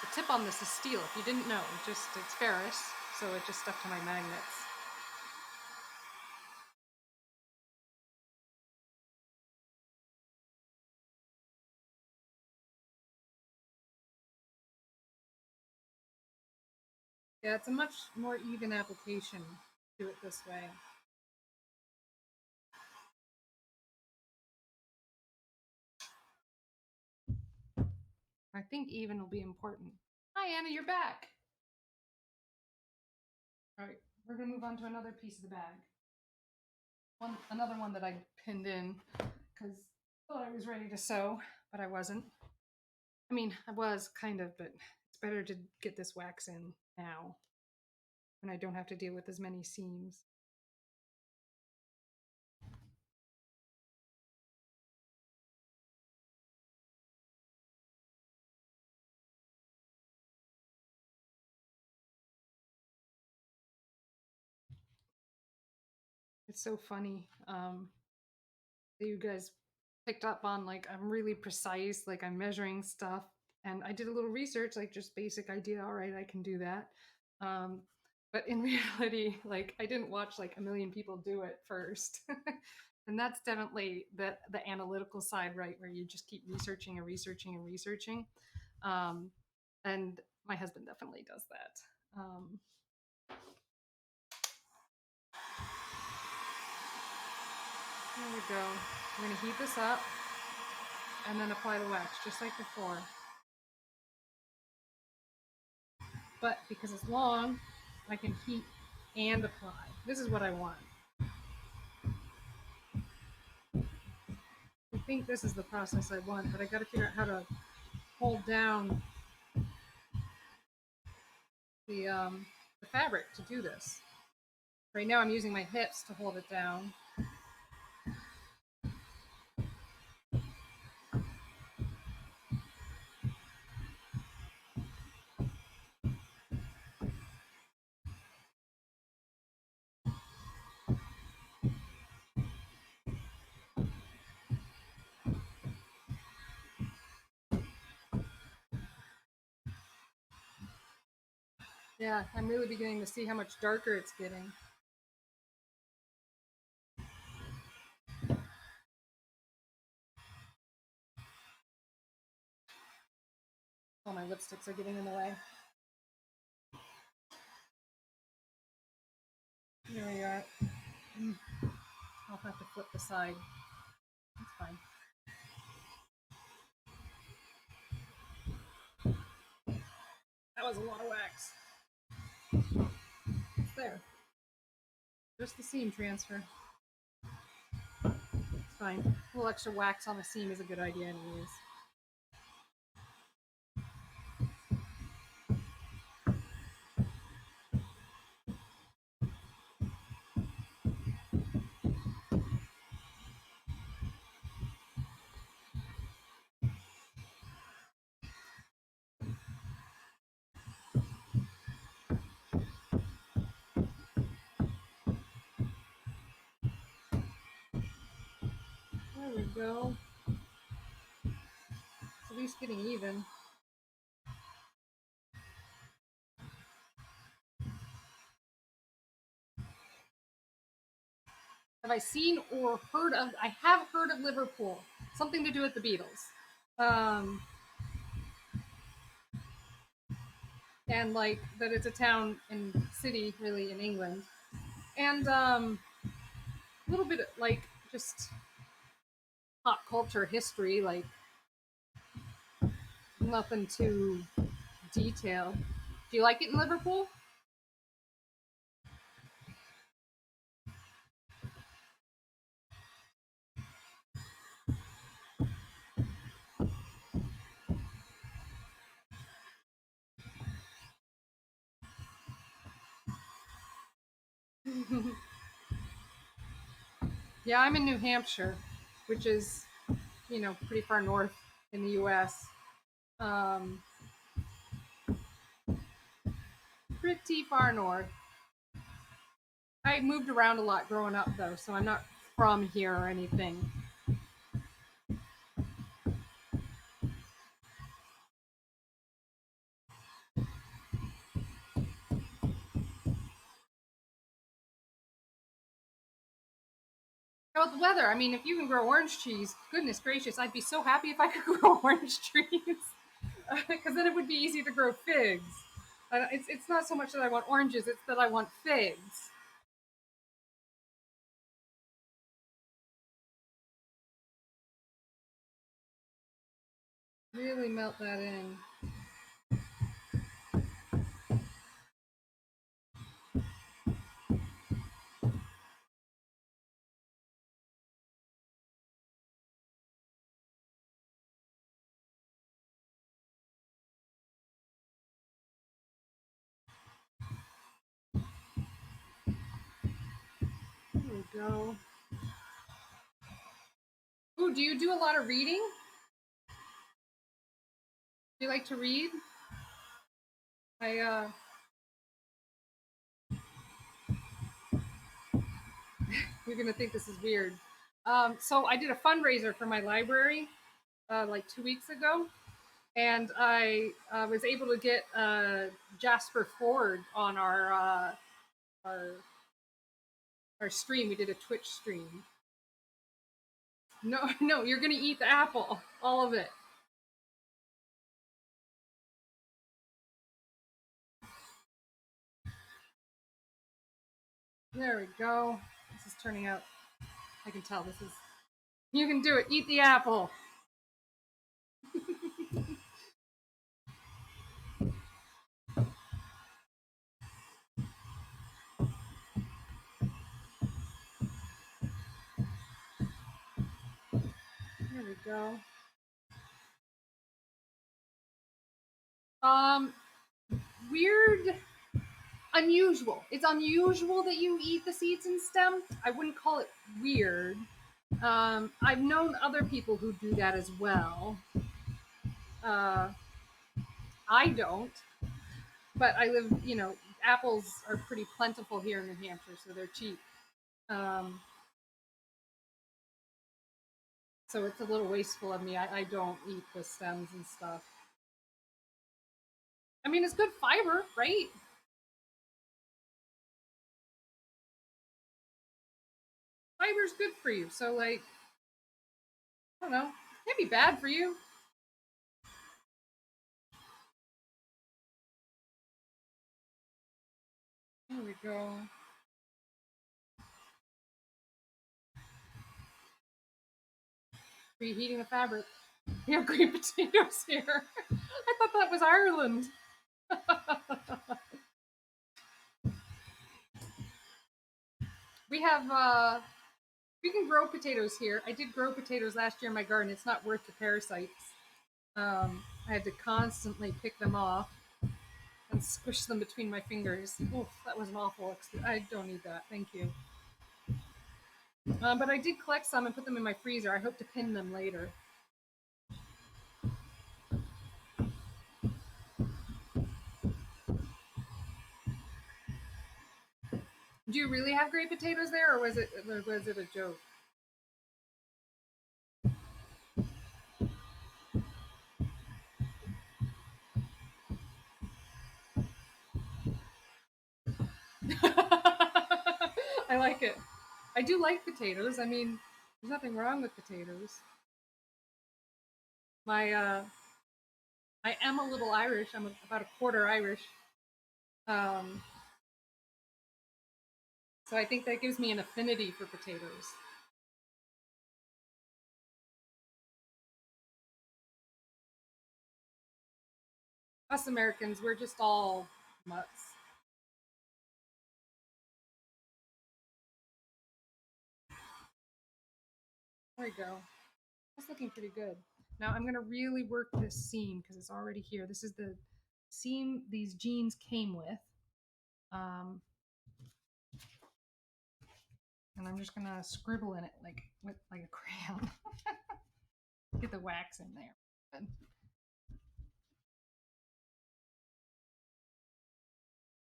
The tip on this is steel. If you didn't know, it's ferrous, so it just stuck to my magnets. Yeah, it's a much more even application. Do it this way. I think even will be important. Hi, Anna, you're back. All right, we're gonna move on to another piece of the bag. Another one that I pinned in because I thought I was ready to sew, but I wasn't. I mean, I was kind of, but it's better to get this wax in now when I don't have to deal with as many seams. It's so funny that you guys picked up on, like, I'm really precise, like I'm measuring stuff, and I did a little research, like just basic idea. All right, I can do that. But in reality, like I didn't watch like a million people do it first. And that's definitely the analytical side, right, where you just keep researching and researching and researching. And my husband definitely does that. There we go. I'm going to heat this up and then apply the wax just like before. But because it's long, I can heat and apply. This is what I want. I think this is the process I want, but I got to figure out how to hold down the fabric to do this. Right now I'm using my hips to hold it down. Yeah, I'm really beginning to see how much darker it's getting. Oh, my lipsticks are getting in the way. There we are. I'll have to flip the side. That's fine. That was a lot of wax. There. Just the seam transfer. It's fine. A little extra wax on the seam is a good idea anyways. There we go. It's at least getting even. Have I seen or heard of? I have heard of Liverpool. Something to do with the Beatles. And like that it's a town and city really in England. And a little bit like just pop culture history, like nothing too detailed. Do you like it in Liverpool? Yeah, I'm in New Hampshire, which is, pretty far north in the US. Um, Pretty far north. I moved around a lot growing up, though, so I'm not from here or anything. How about the weather? I mean, if you can grow orange trees, goodness gracious, I'd be so happy if I could grow orange trees. Because then it would be easy to grow figs. It's not so much that I want oranges, it's that I want figs. Really melt that in. There we go. Ooh, do you do a lot of reading? Do you like to read? I You're gonna think this is weird. So I did a fundraiser for my library like 2 weeks ago, and I was able to get Jasper Ford on our our stream. We did a Twitch stream. No, no, you're gonna eat the apple, all of it. There we go. This is turning out. I can tell this is. You can do it. Eat the apple. There we go. Um, Weird, unusual. It's unusual that you eat the seeds and stem. I wouldn't call it weird. I've known other people who do that as well. Uh, I don't, but I live. Apples are pretty plentiful here in New Hampshire, so they're cheap. Um, so it's a little wasteful of me. I don't eat the stems and stuff. I mean, it's good fiber, right? Fiber's good for you. So, like, I don't know. It can't be bad for you. There we go. Reheating the fabric. We have green potatoes here. I thought that was Ireland. we have we can grow potatoes here. I did grow potatoes last year in my garden. It's not worth the parasites. I had to constantly pick them off and squish them between my fingers. Oof, that was an awful experience. I don't need that. Thank you. But I did collect some and put them in my freezer. I hope to pin them later. Do you really have great potatoes there, or was it a joke? I like it. I do like potatoes. I mean, there's nothing wrong with potatoes. My I am a little Irish. I'm about a quarter Irish. Um, so I think that gives me an affinity for potatoes. Us Americans, we're just all mutts. There we go. That's looking pretty good. Now I'm gonna really work this seam because it's already here. This is the seam these jeans came with. Um, and I'm just gonna scribble in it with like a crayon. Get the wax in there. Good.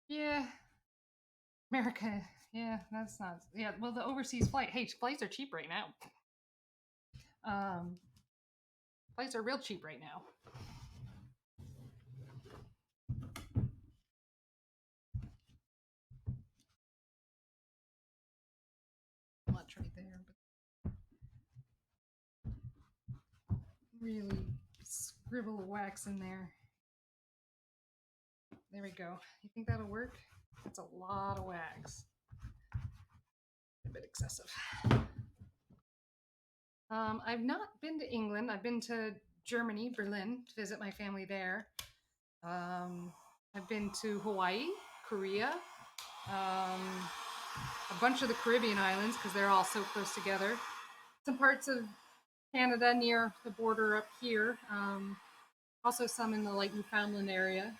Yeah, America. Yeah, that's not. Yeah, well, the overseas flight. Hey, flights are cheap right now. Um, flights are real cheap right now. Much right there, but really scribble the wax in there. There we go. You think that'll work? That's a lot of wax. A bit excessive. I've not been to England. I've been to Germany, Berlin, to visit my family there. I've been to Hawaii, Korea, a bunch of the Caribbean islands because they're all so close together. Some parts of Canada near the border up here. Also some in the like Newfoundland area.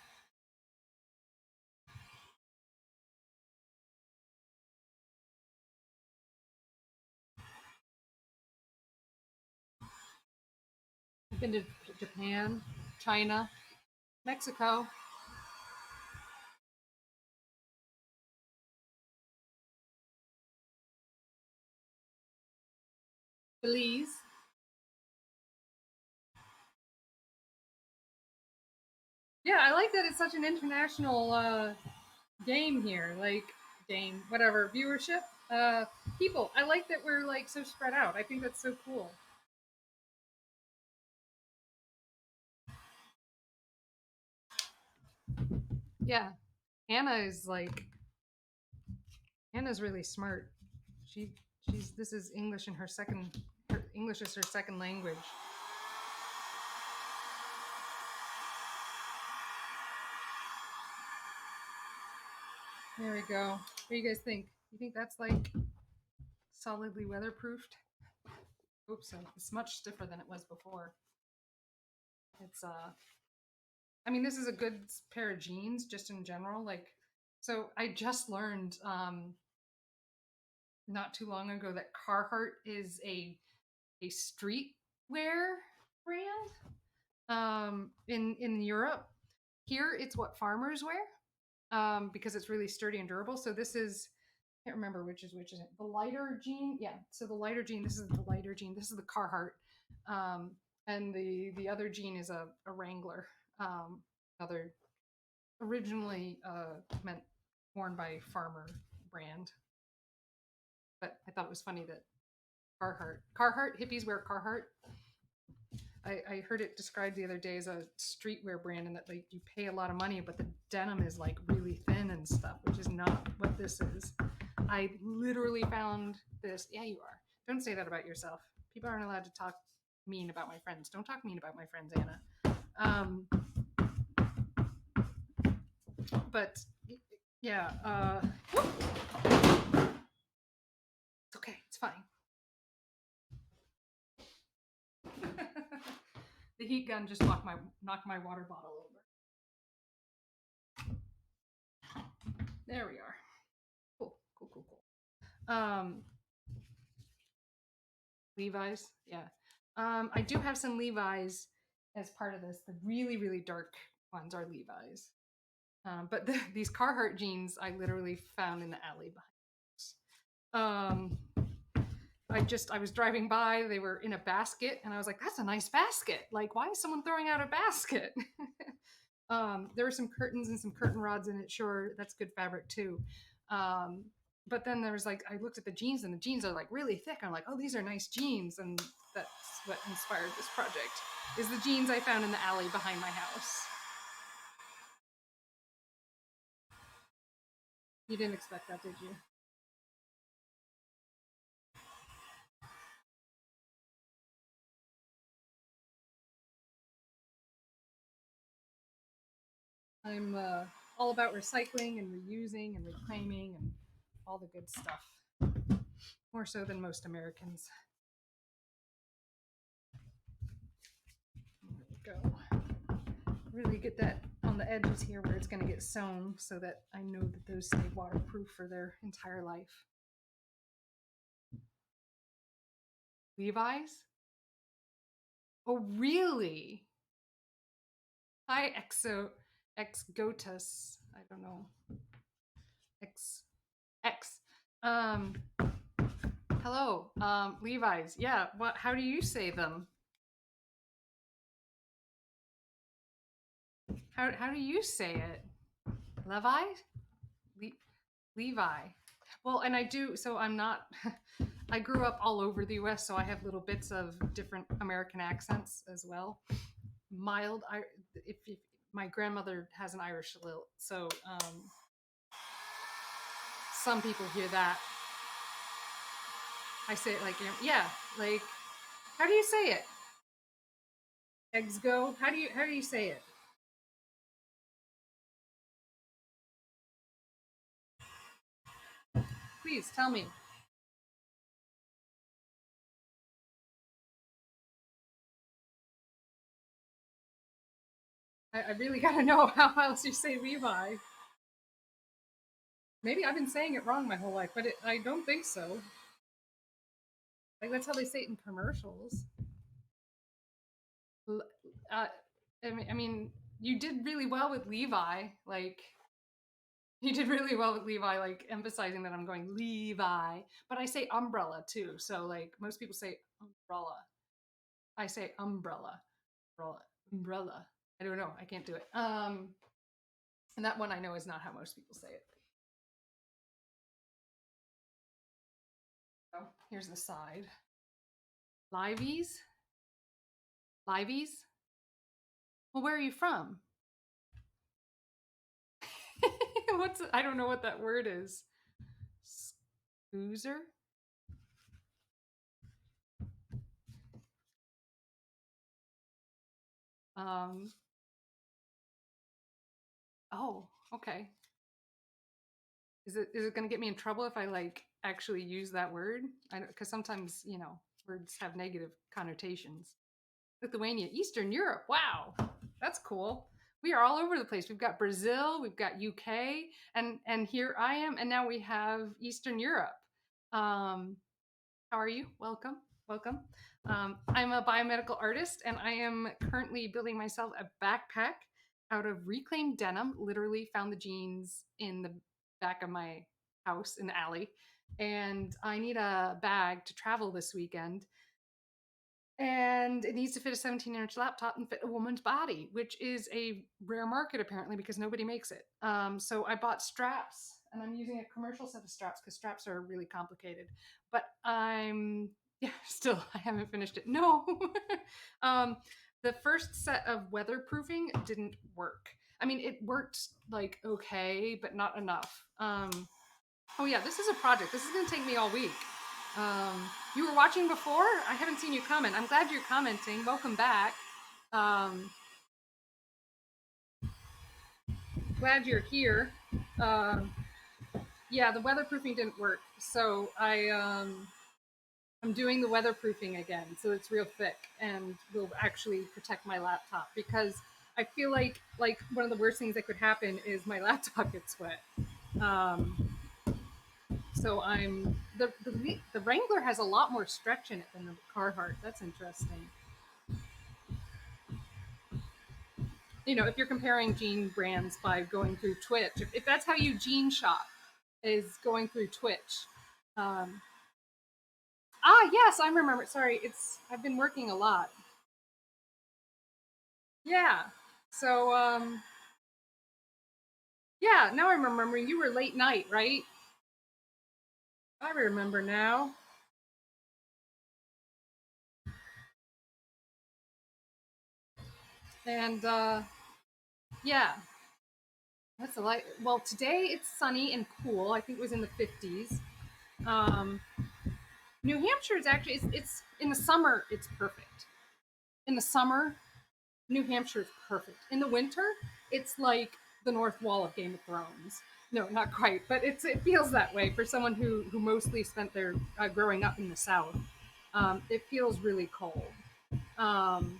I've been to Japan, China, Mexico, Belize. Yeah, I like that it's such an international game here. Like game, whatever viewership, people. I like that we're like so spread out. I think that's so cool. Yeah, Anna is like Anna's really smart. She she's this is English in her English is her second language. There we go. What do you guys think? You think that's like solidly weatherproofed? Hope so. It's much stiffer than it was before. It's I mean, this is a good pair of jeans just in general. Like, so I just learned not too long ago that Carhartt is a streetwear brand in Europe. Here, it's what farmers wear because it's really sturdy and durable. So this is I can't remember which is which. Is it the lighter jean? Yeah. So the lighter jean. This is the lighter jean. This is the Carhartt, and the other jean is a Wrangler. Another originally meant worn by farmer brand, but I thought it was funny that Carhartt hippies wear Carhartt. I heard it described the other day as a streetwear brand, and that like you pay a lot of money, but the denim is like really thin and stuff, which is not what this is. I literally found this. Yeah, you are. Don't say that about yourself. People aren't allowed to talk mean about my friends. Don't talk mean about my friends, Anna. But yeah, it's okay. It's fine. The heat gun just knocked my water bottle over. There we are. Cool, cool, cool, cool. Levi's, yeah. I do have some Levi's as part of this. The really, really dark ones are Levi's. But these Carhartt jeans I literally found in the alley behind us. I was driving by, they were in a basket, and I was like, that's a nice basket. Like, why is someone throwing out a basket? There were some curtains and some curtain rods in it. Sure, that's good fabric too. But then there was like, I looked at the jeans, and the jeans are like really thick. I'm like, oh, these are nice jeans. And that's what inspired this project, is the jeans I found in the alley behind my house. You didn't expect that, did you? I'm all about recycling and reusing and reclaiming and all the good stuff. More so than most Americans. There we go. Really get that on the edges here where it's going to get sewn so that I know that those stay waterproof for their entire life. Levi's? Oh, really? Hi, Exgotus. I don't know. X, X. Um, hello, Levi's. Yeah, what, how do you say them? How do you say it? Levi? Le- Levi. Well, and I do, so I'm not, I grew up all over the US, so I have little bits of different American accents as well. Mild, if my grandmother has an Irish lilt, so some people hear that. I say it like, yeah, like, how do you say it? Eggs go? How do you say it? Please tell me. I really gotta know how else you say Levi. Maybe I've been saying it wrong my whole life, but I don't think so. Like that's how they say it in commercials. Uh, I mean, you did really well with Levi. Like you did really well with Levi, like emphasizing that I'm going Levi, but I say umbrella too. So like most people say umbrella. I say umbrella, umbrella, umbrella. I don't know. I can't do it. And that one I know is not how most people say it. So here's the side. Livies, Livies. Well, where are you from? What's I don't know what that word is. Scoozer. Um. Oh, okay. Is it going to get me in trouble if I like actually use that word? I because sometimes words have negative connotations. Lithuania, Eastern Europe. Wow, that's cool. We are all over the place. We've got Brazil, we've got UK, and here I am, and now we have Eastern Europe. Um, how are you? Welcome, welcome. I'm a biomedical artist, and I am currently building myself a backpack out of reclaimed denim. Literally found the jeans in the back of my house in the alley, and I need a bag to travel this weekend, and it needs to fit a 17-inch laptop and fit a woman's body, which is a rare market apparently because nobody makes it. So I bought straps, and I'm using a commercial set of straps because straps are really complicated. But I'm yeah, still I haven't finished it. No, um, the first set of weatherproofing didn't work. I mean, it worked like okay, but not enough. Oh yeah, this is a project. This is going to take me all week. You were watching before? I haven't seen you comment. I'm glad you're commenting. Welcome back. Um, glad you're here. Um, yeah, the weatherproofing didn't work, so I'm doing the weatherproofing again, so it's real thick and will actually protect my laptop because I feel like one of the worst things that could happen is my laptop gets wet. Um, so the Wrangler has a lot more stretch in it than the Carhartt. That's interesting. If you're comparing jean brands by going through Twitch, if that's how you jean shop, is going through Twitch. Um, yes, I remember. Sorry, I've been working a lot. Yeah. So yeah, now I'm remembering you were late night, right? I remember now. And yeah, that's a light. Well, today it's sunny and cool. I think it was in the 50s. Um, New Hampshire is actually it's in the summer. It's perfect. In the summer, New Hampshire is perfect. In the winter, it's like the North Wall of Game of Thrones. No, not quite, but it feels that way for someone who mostly spent their growing up in the South. It feels really cold. Um,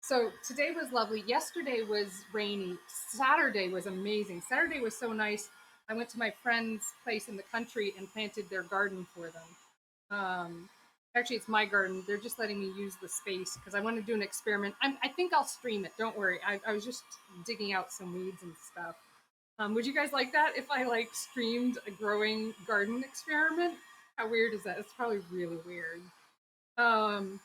so today was lovely. Yesterday was rainy. Saturday was amazing. Saturday was so nice. I went to my friend's place in the country and planted their garden for them. Actually, it's my garden. They're just letting me use the space because I want to do an experiment. I think I'll stream it. Don't worry. I was just digging out some weeds and stuff. Would you guys like that if I like streamed a growing garden experiment? How weird is that? It's probably really weird. Um,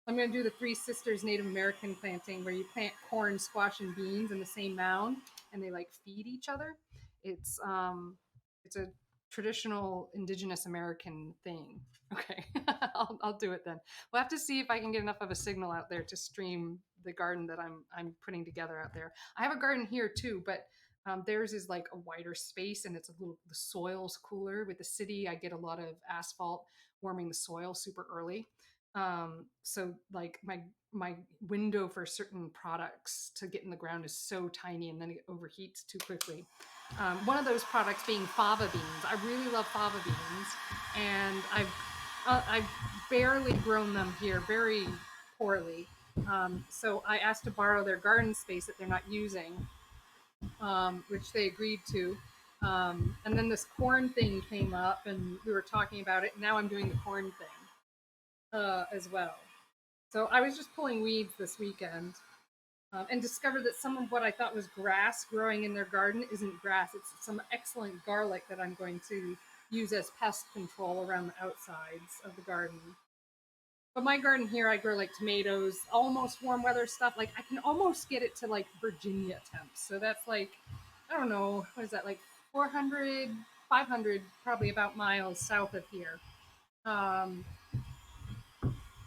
I'm going to do the Three Sisters Native American planting where you plant corn, squash, and beans in the same mound and they like feed each other. It's a traditional indigenous American thing. Okay, I'll do it then. We'll have to see if I can get enough of a signal out there to stream the garden that I'm putting together out there. I have a garden here too, but theirs is like a wider space and it's a little the soil's cooler. With the city, I get a lot of asphalt warming the soil super early. So like my window for certain products to get in the ground is so tiny and then it overheats too quickly. One of those products being fava beans. I really love fava beans, and I've barely grown them here, very poorly. So I asked to borrow their garden space that they're not using, which they agreed to. And then this corn thing came up, and we were talking about it. Now I'm doing the corn thing as well. So I was just pulling weeds this weekend and discovered that some of what I thought was grass growing in their garden isn't grass. It's some excellent garlic that I'm going to use as pest control around the outsides of the garden. But my garden here, I grow like tomatoes, almost warm weather stuff. Like I can almost get it to like Virginia temps. So that's like, I don't know, what is that, like 400, 500, probably about miles south of here. Um,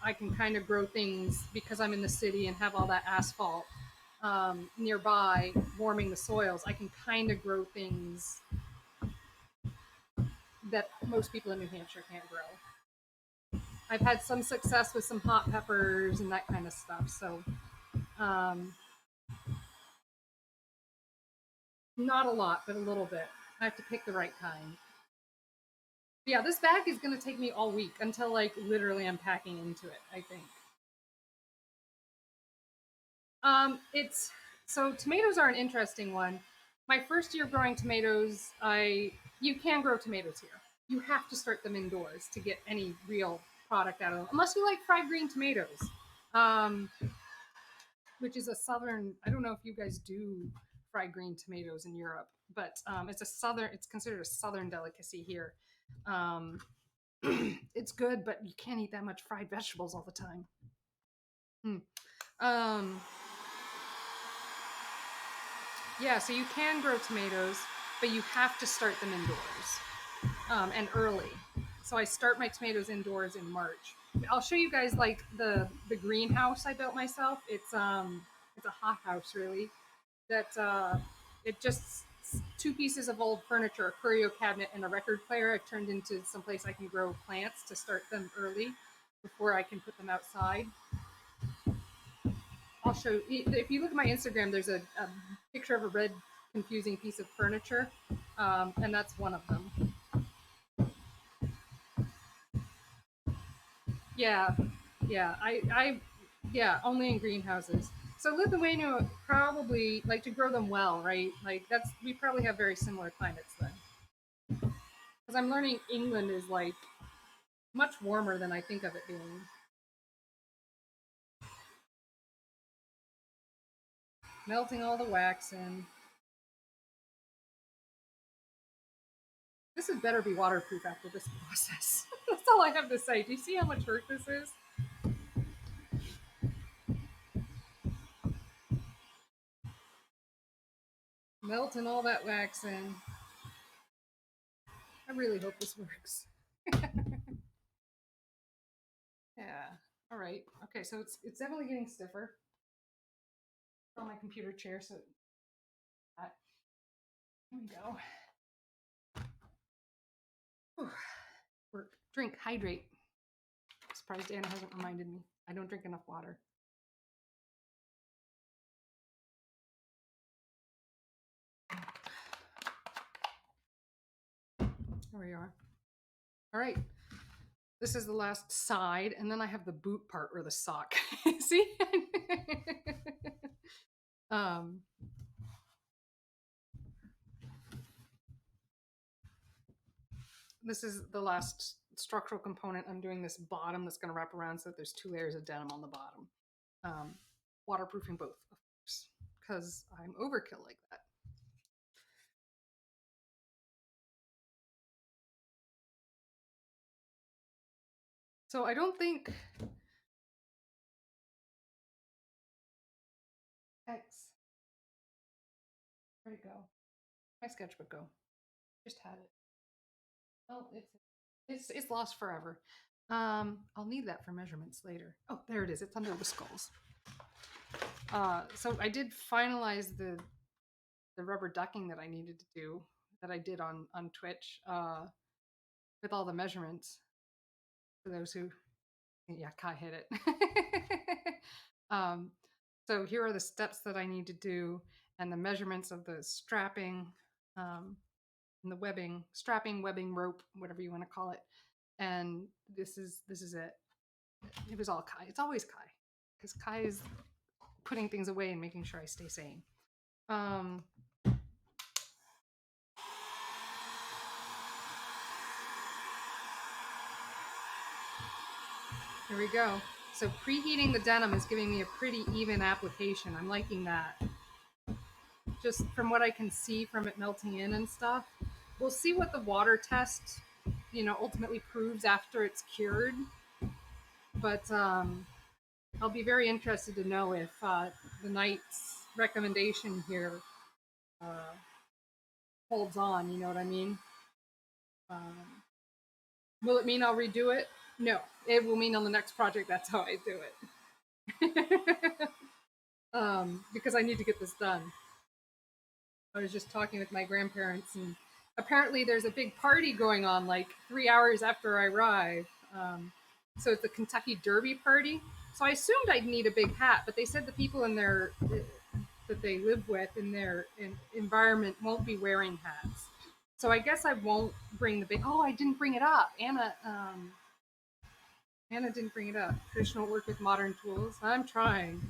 I can kind of grow things because I'm in the city and have all that asphalt nearby warming the soils. I can kind of grow things that most people in New Hampshire can't grow. I've had some success with some hot peppers and that kind of stuff. So, um, not a lot, but a little bit. I have to pick the right kind. Yeah, this bag is going to take me all week until like literally I'm packing into it, I think. It's so tomatoes are an interesting one. My first year growing tomatoes, I you can grow tomatoes here. You have to start them indoors to get any real product out of them, unless you like fried green tomatoes, um, which is a southern. I don't know if you guys do fried green tomatoes in Europe, but it's a southern. It's considered a southern delicacy here. Um, it's good, but you can't eat that much fried vegetables all the time. Hmm. Um, Yeah, so you can grow tomatoes, but you have to start them indoors and early. So I start my tomatoes indoors in March. I'll show you guys like the greenhouse I built myself. It's a hot house really. That it just two pieces of old furniture, a curio cabinet, and a record player. I've turned into some place I can grow plants to start them early before I can put them outside. I'll show. If you look at my Instagram, there's a picture of a red, confusing piece of furniture, and that's one of them. Yeah, yeah. Yeah, only in greenhouses. So Lithuania probably like to grow them well, right? Like that's we probably have very similar climates then. Because I'm learning England is like much warmer than I think of it being. Melting all the wax in. This had better be waterproof after this process. That's all I have to say. Do you see how much work this is? Melting all that wax in. I really hope this works. Yeah. All right. Okay. So it's definitely getting stiffer. On my computer chair. So here we go. Whew. Work. Drink. Hydrate. Surprised Anna hasn't reminded me. I don't drink enough water. There we are. All right. This is the last side, and then I have the boot part or the sock. See? um, this is the last structural component. I'm doing this bottom that's going to wrap around so that there's 2 layers of denim on the bottom. Um, Waterproofing both, of course, because I'm overkill like that. So I don't think X. Where'd it go? My sketchbook go? Just had it. Oh, it's lost forever. I'll need that for measurements later. Oh, there it is. It's under the skulls. So I did finalize the rubber ducking that I needed to do that I did on Twitch with all the measurements for those who yeah Kai hit it. um, so here are the steps that I need to do and the measurements of the strapping and the webbing, strapping, webbing, rope, whatever you want to call it. And this is it. It was all Kai. It's always Kai because Kai is putting things away and making sure I stay sane. Here we go. So preheating the denim is giving me a pretty even application. I'm liking that. Just from what I can see from it melting in and stuff. We'll see what the water test, ultimately proves after it's cured. But I'll be very interested to know if the knight's recommendation here holds on. You know what I mean? Will it mean I'll redo it? No, it will mean on the next project that's how I do it. Because I need to get this done. I was just talking with my grandparents, and apparently there's a big party going on like 3 hours after I arrive. So it's the Kentucky Derby party. So I assumed I'd need a big hat, but they said the people in their that they live with in their environment won't be wearing hats. So I guess I won't bring the big. Oh, I didn't bring it up. Anna didn't bring it up. Traditional work with modern tools. I'm trying.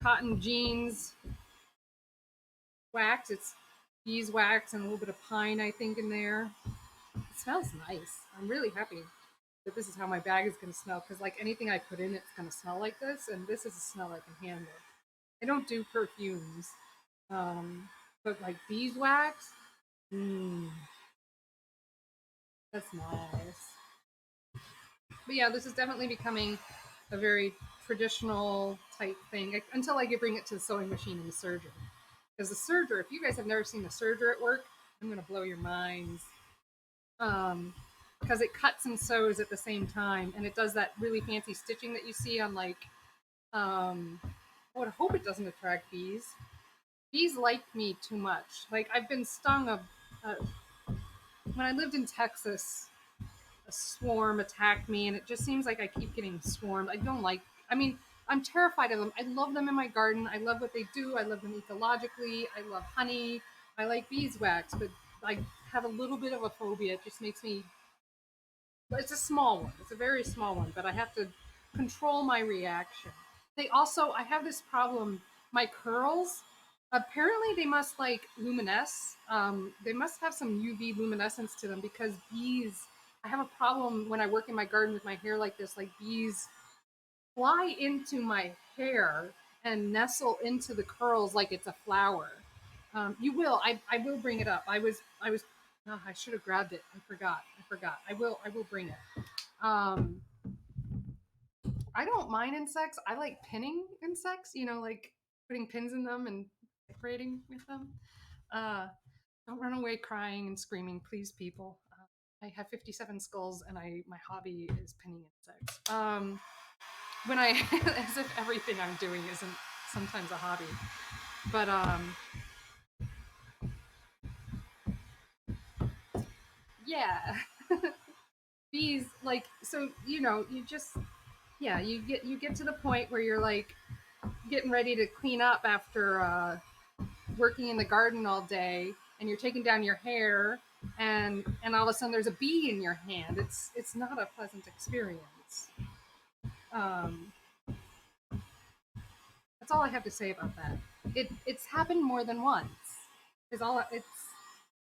Cotton jeans, wax. It's beeswax and a little bit of pine, I think, in there. It smells nice. I'm really happy that this is how my bag is going to smell because, like anything I put in, it's going to smell like this, and this is a smell I can handle. I don't do perfumes, but like beeswax, that's nice. But yeah, this is definitely becoming a very traditional type thing until I bring it to the sewing machine and the serger. Because the serger, if you guys have never seen the serger at work, I'm going to blow your minds. Because it cuts and sews at the same time, and it does that really fancy stitching that you see on like, I would hope it doesn't attract bees. Bees like me too much. Like I've been stung when I lived in Texas, a swarm attacked me, and it just seems like I keep getting swarmed. I don't like. I mean, I'm terrified of them. I love them in my garden. I love what they do. I love them ecologically. I love honey. I like beeswax, but I have a little bit of a phobia. It just makes me. It's a small one. It's a very small one, but I have to control my reaction. I have this problem. My curls, apparently they must like luminesce. They must have some UV luminescence to them because bees. I have a problem when I work in my garden with my hair like this. Like bees fly into my hair and nestle into the curls like it's a flower. You will. I will bring it up. I was. Oh, I should have grabbed it. I forgot. I will. I will bring it. Um, I don't mind insects. I like pinning insects, like putting pins in them and decorating with them. Uh, don't run away crying and screaming, please, people. I have 57 skulls and my hobby is pinning insects. When I, as if everything I'm doing isn't sometimes a hobby. But, yeah. Bees, like, so, you just, yeah, you get to the point where you're like getting ready to clean up after, working in the garden all day and you're taking down your hair and all of a sudden there's a bee in your hand. It's not a pleasant experience. um, that's all I have to say about that. It's happened more than once is all it's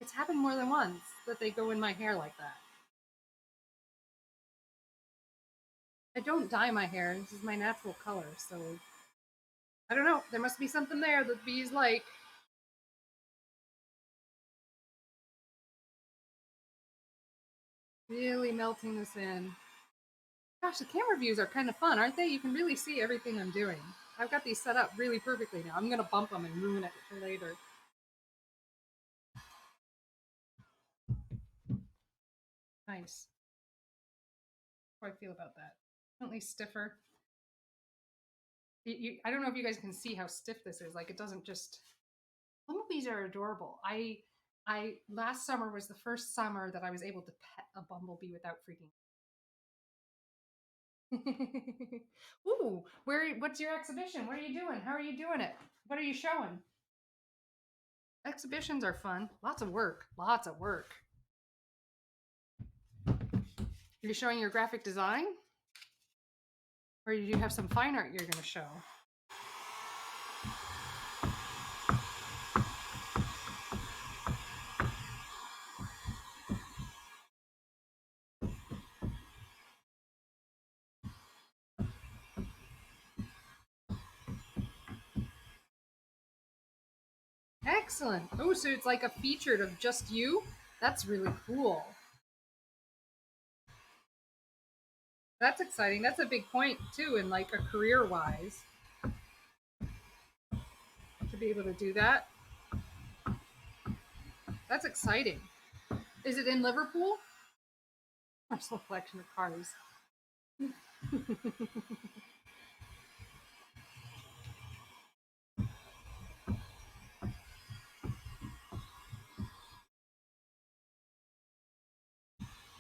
It's happened more than once that they go in my hair like that. I don't dye my hair. This is my natural color, so I don't know. There must be something there that bees like. Really melting this in. Gosh, the camera views are kind of fun, aren't they? You can really see everything I'm doing. I've got these set up really perfectly now. I'm going to bump them and ruin it for later. Nice. How do I feel about that? Definitely stiffer. I don't know if you guys can see how stiff this is. Like, it doesn't just. Bumblebees are adorable. I last summer was the first summer that I was able to pet a bumblebee without freaking. Ooh, what's your exhibition? What are you doing? How are you doing it? What are you showing? Exhibitions are fun. Lots of work. Lots of work. You're showing your graphic design? Or do you have some fine art you're going to show? Excellent. Oh, so it's like a featured of just you? That's really cool. That's exciting. That's a big point too, in like a career wise, to be able to do that. That's exciting. Is it in Liverpool? Personal collection of cars.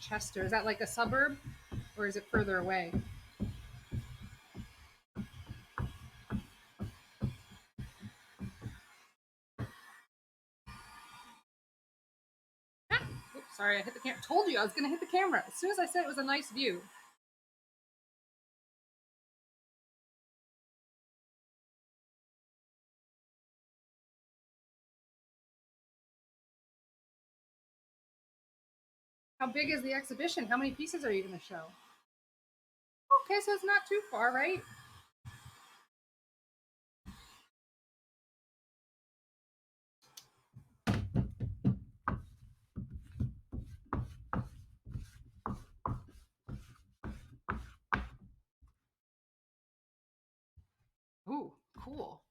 Chester. Is that like a suburb or is it further away? Ah, oops, sorry, I hit the camera. Told you I was going to hit the camera. As soon as I said it was a nice view. How big is the exhibition? How many pieces are you going to show? Okay, so it's not too far, right? Ooh, cool.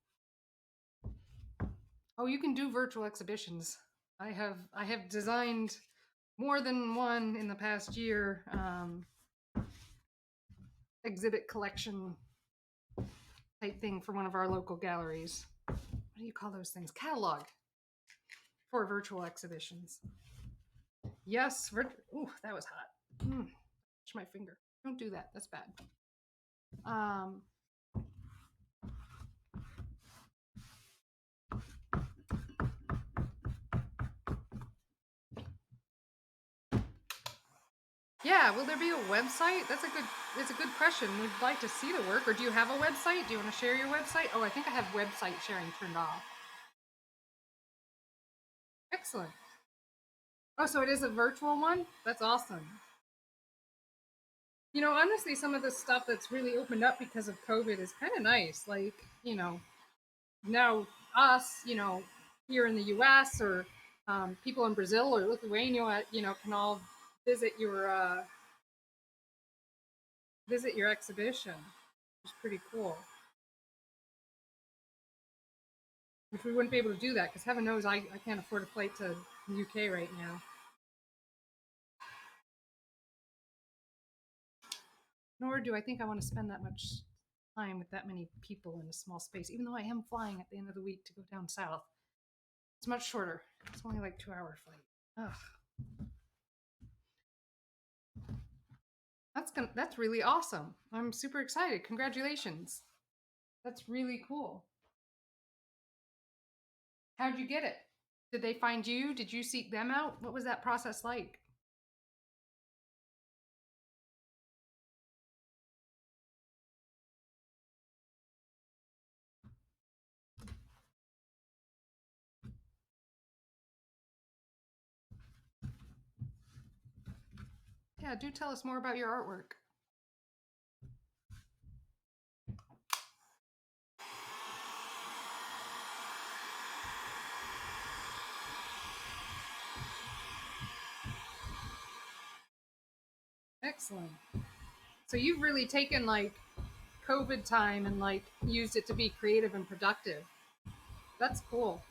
Oh, you can do virtual exhibitions. I have designed more than one in the past year. Exhibit collection type thing for one of our local galleries. What do you call those things? Catalog for virtual exhibitions. Yes. Ooh, that was hot. Touch my finger. Don't do that. That's bad. Um, yeah. Will there be a website? It's a good question. We'd like to see the work. Or do you have a website? Do you want to share your website? Oh, I think I have website sharing turned off. Excellent. Oh, so it is a virtual one? That's awesome. You know, honestly, some of the stuff that's really opened up because of COVID is kind of nice. Like, now us, here in the US or people in Brazil or Lithuania, can all visit your exhibition, which is pretty cool. Which we wouldn't be able to do that because heaven knows I can't afford a flight to the UK right now. Nor do I think I want to spend that much time with that many people in a small space, even though I am flying at the end of the week to go down south. It's much shorter. It's only like 2-hour flight. Ugh. That's really awesome. I'm super excited. Congratulations. That's really cool. How'd you get it? Did they find you? Did you seek them out? What was that process like? Yeah, do tell us more about your artwork. Excellent. So you've really taken like COVID time and like used it to be creative and productive. That's cool.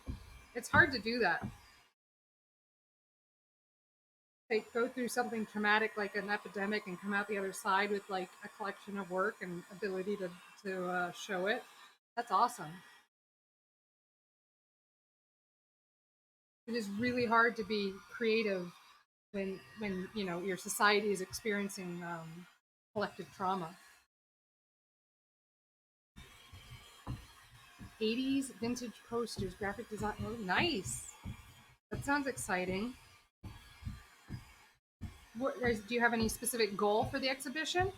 It's hard to do that. Like go through something traumatic like an epidemic and come out the other side with like a collection of work and ability to show it. That's awesome. It is really hard to be creative when you know your society is experiencing collective trauma. 80s vintage posters, graphic design. Oh, nice. That sounds exciting. Do you have any specific goal for the exhibition?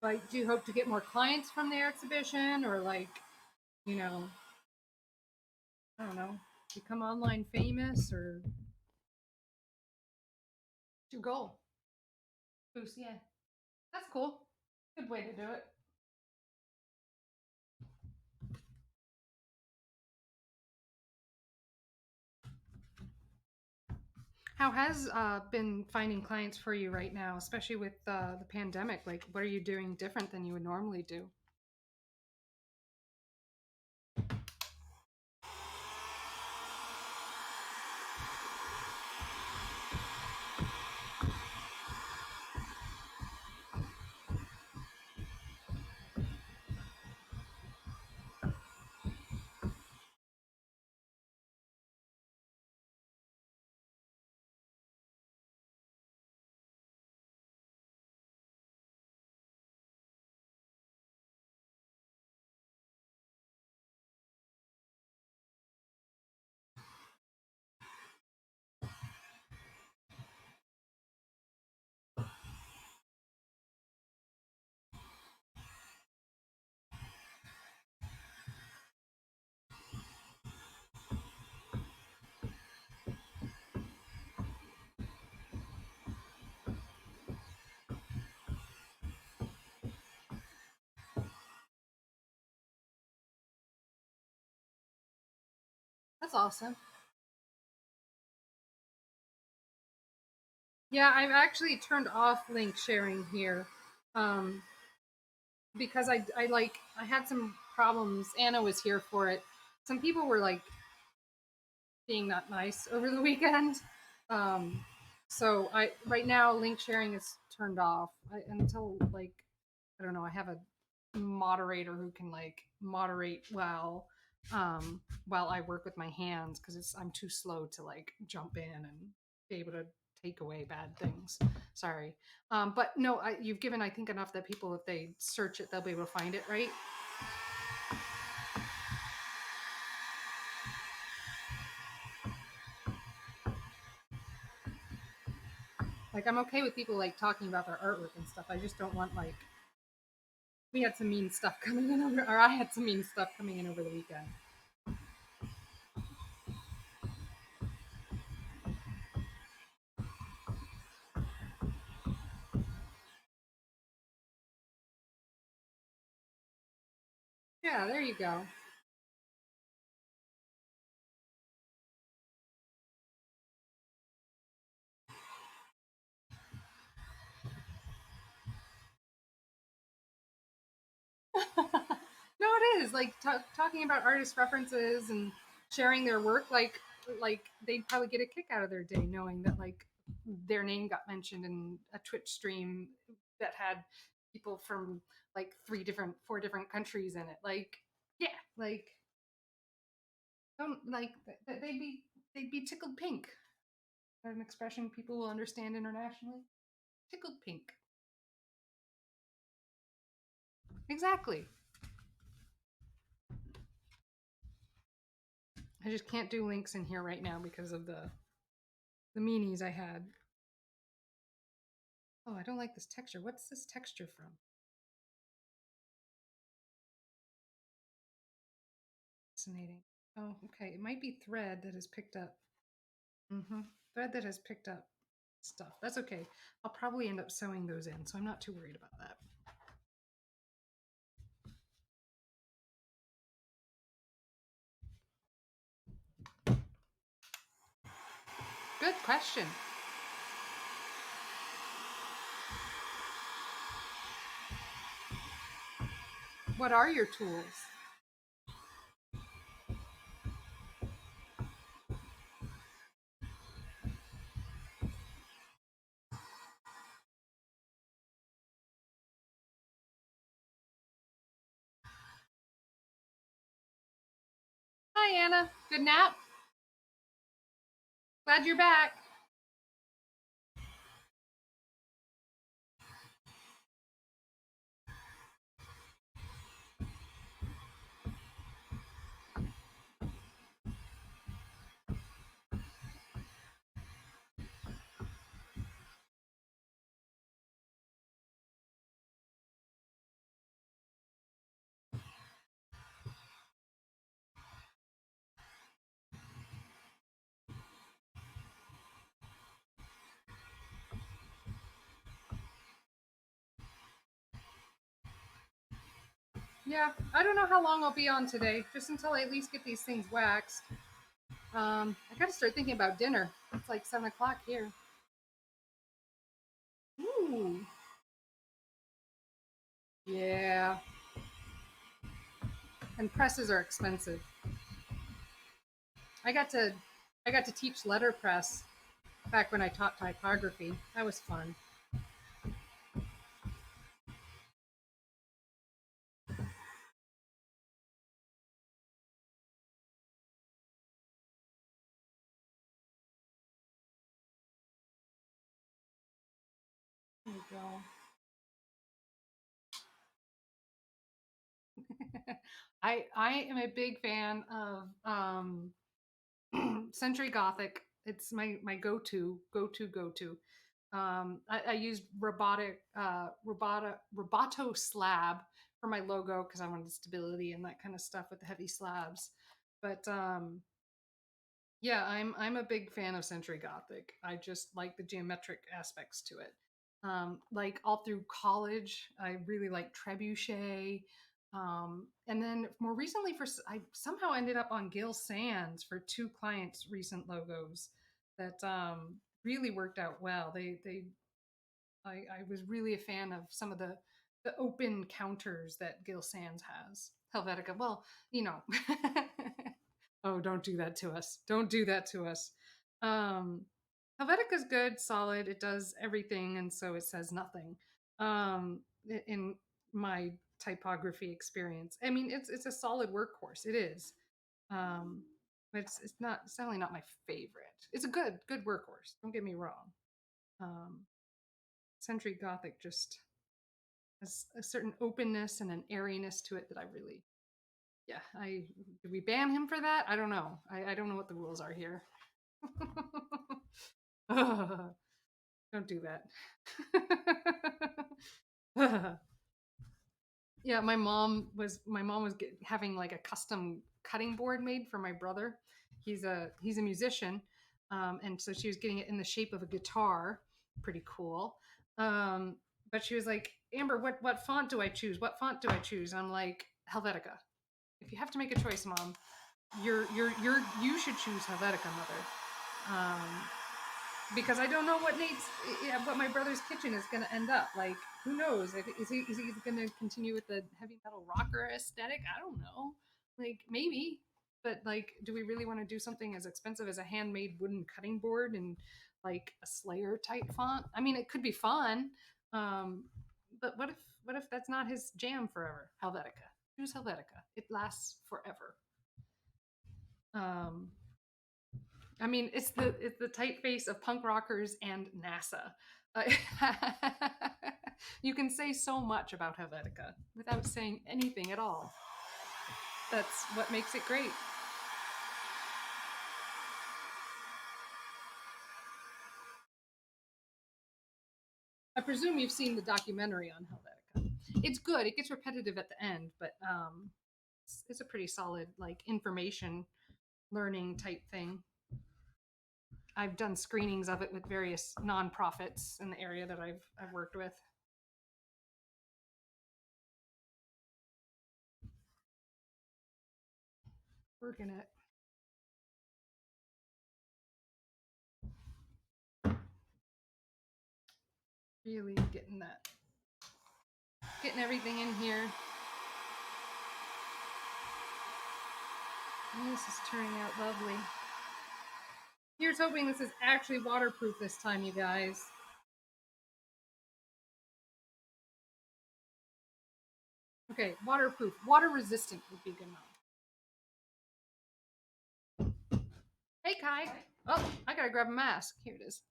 Like, do you hope to get more clients from the exhibition, or like, you know, I don't know, become online famous, or what's your goal? Boost, yeah, that's cool. Good way to do it. How has been finding clients for you right now, especially with the pandemic? Like, what are you doing different than you would normally do? That's awesome. Yeah, I've actually turned off link sharing here um, because I had some problems. Anna was here for it. Some people were like being not nice over the weekend. Um, so I right now link sharing is turned off until like I don't know. I have a moderator who can like moderate while I work with my hands because it's I'm too slow to like jump in and be able to take away bad things. Sorry, but no, you've given I think enough that people if they search it they'll be able to find it, right? Like I'm okay with people like talking about their artwork and stuff. I just don't want like we had some mean stuff coming in over, or I had some mean stuff coming in over the weekend. Yeah, there you go. No, it is like talking about artist references and sharing their work. Like they'd probably get a kick out of their day knowing that like their name got mentioned in a Twitch stream that had people from like four different countries in it. Like, yeah, like don't like they'd be tickled pink. An expression people will understand internationally. Tickled pink. Exactly. I just can't do links in here right now because of the meanies I had. Oh, I don't like this texture. What's this texture from? Fascinating. Oh, okay. It might be thread that has picked up. Thread that has picked up stuff. That's okay. I'll probably end up sewing those in, so I'm not too worried about that. Good question. What are your tools? Hi, Anna. Good nap. Glad you're back. Yeah, I don't know how long I'll be on today, just until I at least get these things waxed. I gotta start thinking about dinner. It's like 7 o'clock here. Ooh. Yeah. And presses are expensive. I got to I got to teach letterpress back when I taught typography. That was fun. There you go. I am a big fan of Century Gothic. It's my go to. I use Roboto slab for my logo because I wanted stability and that kind of stuff with the heavy slabs. But yeah, I'm a big fan of Century Gothic. I just like the geometric aspects to it. Like all through college, I really like Trebuchet. And then more recently, I somehow ended up on Gil Sans for two clients' recent logos that really worked out well. I was really a fan of some of the open counters that Gil Sans has. Helvetica, well, you know. Oh, don't do that to us. Don't do that to us. Um, Helvetica's good, solid. It does everything, and so it says nothing. In my typography experience, I mean, it's a solid workhorse. It is, um, but it's definitely not my favorite. It's a good workhorse. Don't get me wrong. Um, Century Gothic just has a certain openness and an airiness to it that I really, yeah. I Did we ban him for that? I don't know. I don't know what the rules are here. Ugh, don't do that. Yeah, my mom was having like a custom cutting board made for my brother. He's a musician, and so she was getting it in the shape of a guitar. Pretty cool. Um, but she was like, Amber, what font do I choose? What font do I choose? And I'm like, Helvetica. If you have to make a choice, Mom, you should choose Helvetica, Mother. Um, because I don't know what my brother's kitchen is going to end up like. Who knows? Is he going to continue with the heavy metal rocker aesthetic? I don't know. Like maybe, but like, do we really want to do something as expensive as a handmade wooden cutting board and like a Slayer type font? I mean, it could be fun, um, but what if that's not his jam forever? Helvetica. Choose Helvetica. It lasts forever. Um, I mean, it's the typeface of punk rockers and NASA. You can say so much about Helvetica without saying anything at all. That's what makes it great. I presume you've seen the documentary on Helvetica. It's good. It gets repetitive at the end, but it's a pretty solid like information learning type thing. I've done screenings of it with various nonprofits in the area that I've worked with. Working it. Really getting everything in here. And this is turning out lovely. Here's hoping this is actually waterproof this time, you guys. Okay, waterproof. Water resistant would be good enough. Hey, Kai. Oh, I gotta grab a mask. Here it is.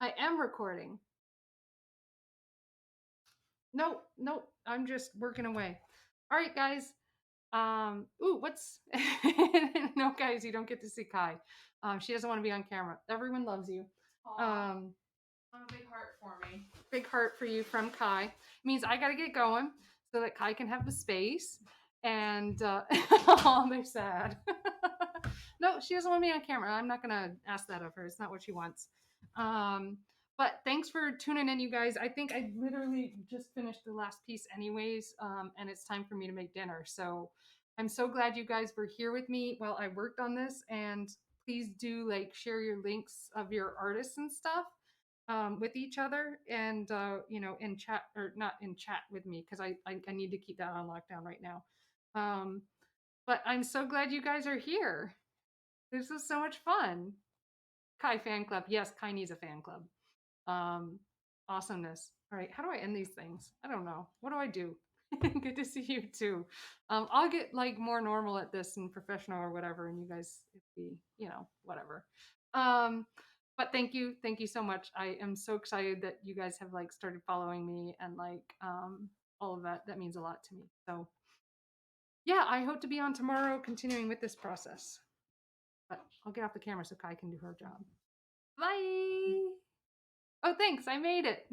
I am recording. No, I'm just working away. All right, guys. Ooh, what's no, guys, you don't get to see Kai. She doesn't want to be on camera. Everyone loves you. Um, a big heart for me. Big heart for you from Kai. It means I gotta get going so that Kai can have the space. And oh, they're sad. No, she doesn't want me on camera. I'm not gonna ask that of her. It's not what she wants. But thanks for tuning in, you guys. I think I literally just finished the last piece, anyways, and it's time for me to make dinner. So I'm so glad you guys were here with me while I worked on this. And please do like share your links of your artists and stuff with each other, and in chat, or not in chat with me, because I need to keep that on lockdown right now. But I'm so glad you guys are here. This was so much fun. Kai fan club. Yes, Kai needs a fan club. Um, Awesomeness. All right, how do I end these things? I don't know. What do I do? Good to see you too. I'll get like more normal at this and professional or whatever, and you guys be, whatever. Um, but thank you so much. I am so excited that you guys have like started following me, and like all of that. That means a lot to me. So yeah, I hope to be on tomorrow continuing with this process. But I'll get off the camera so Kai can do her job. Bye. Oh, thanks. I made it.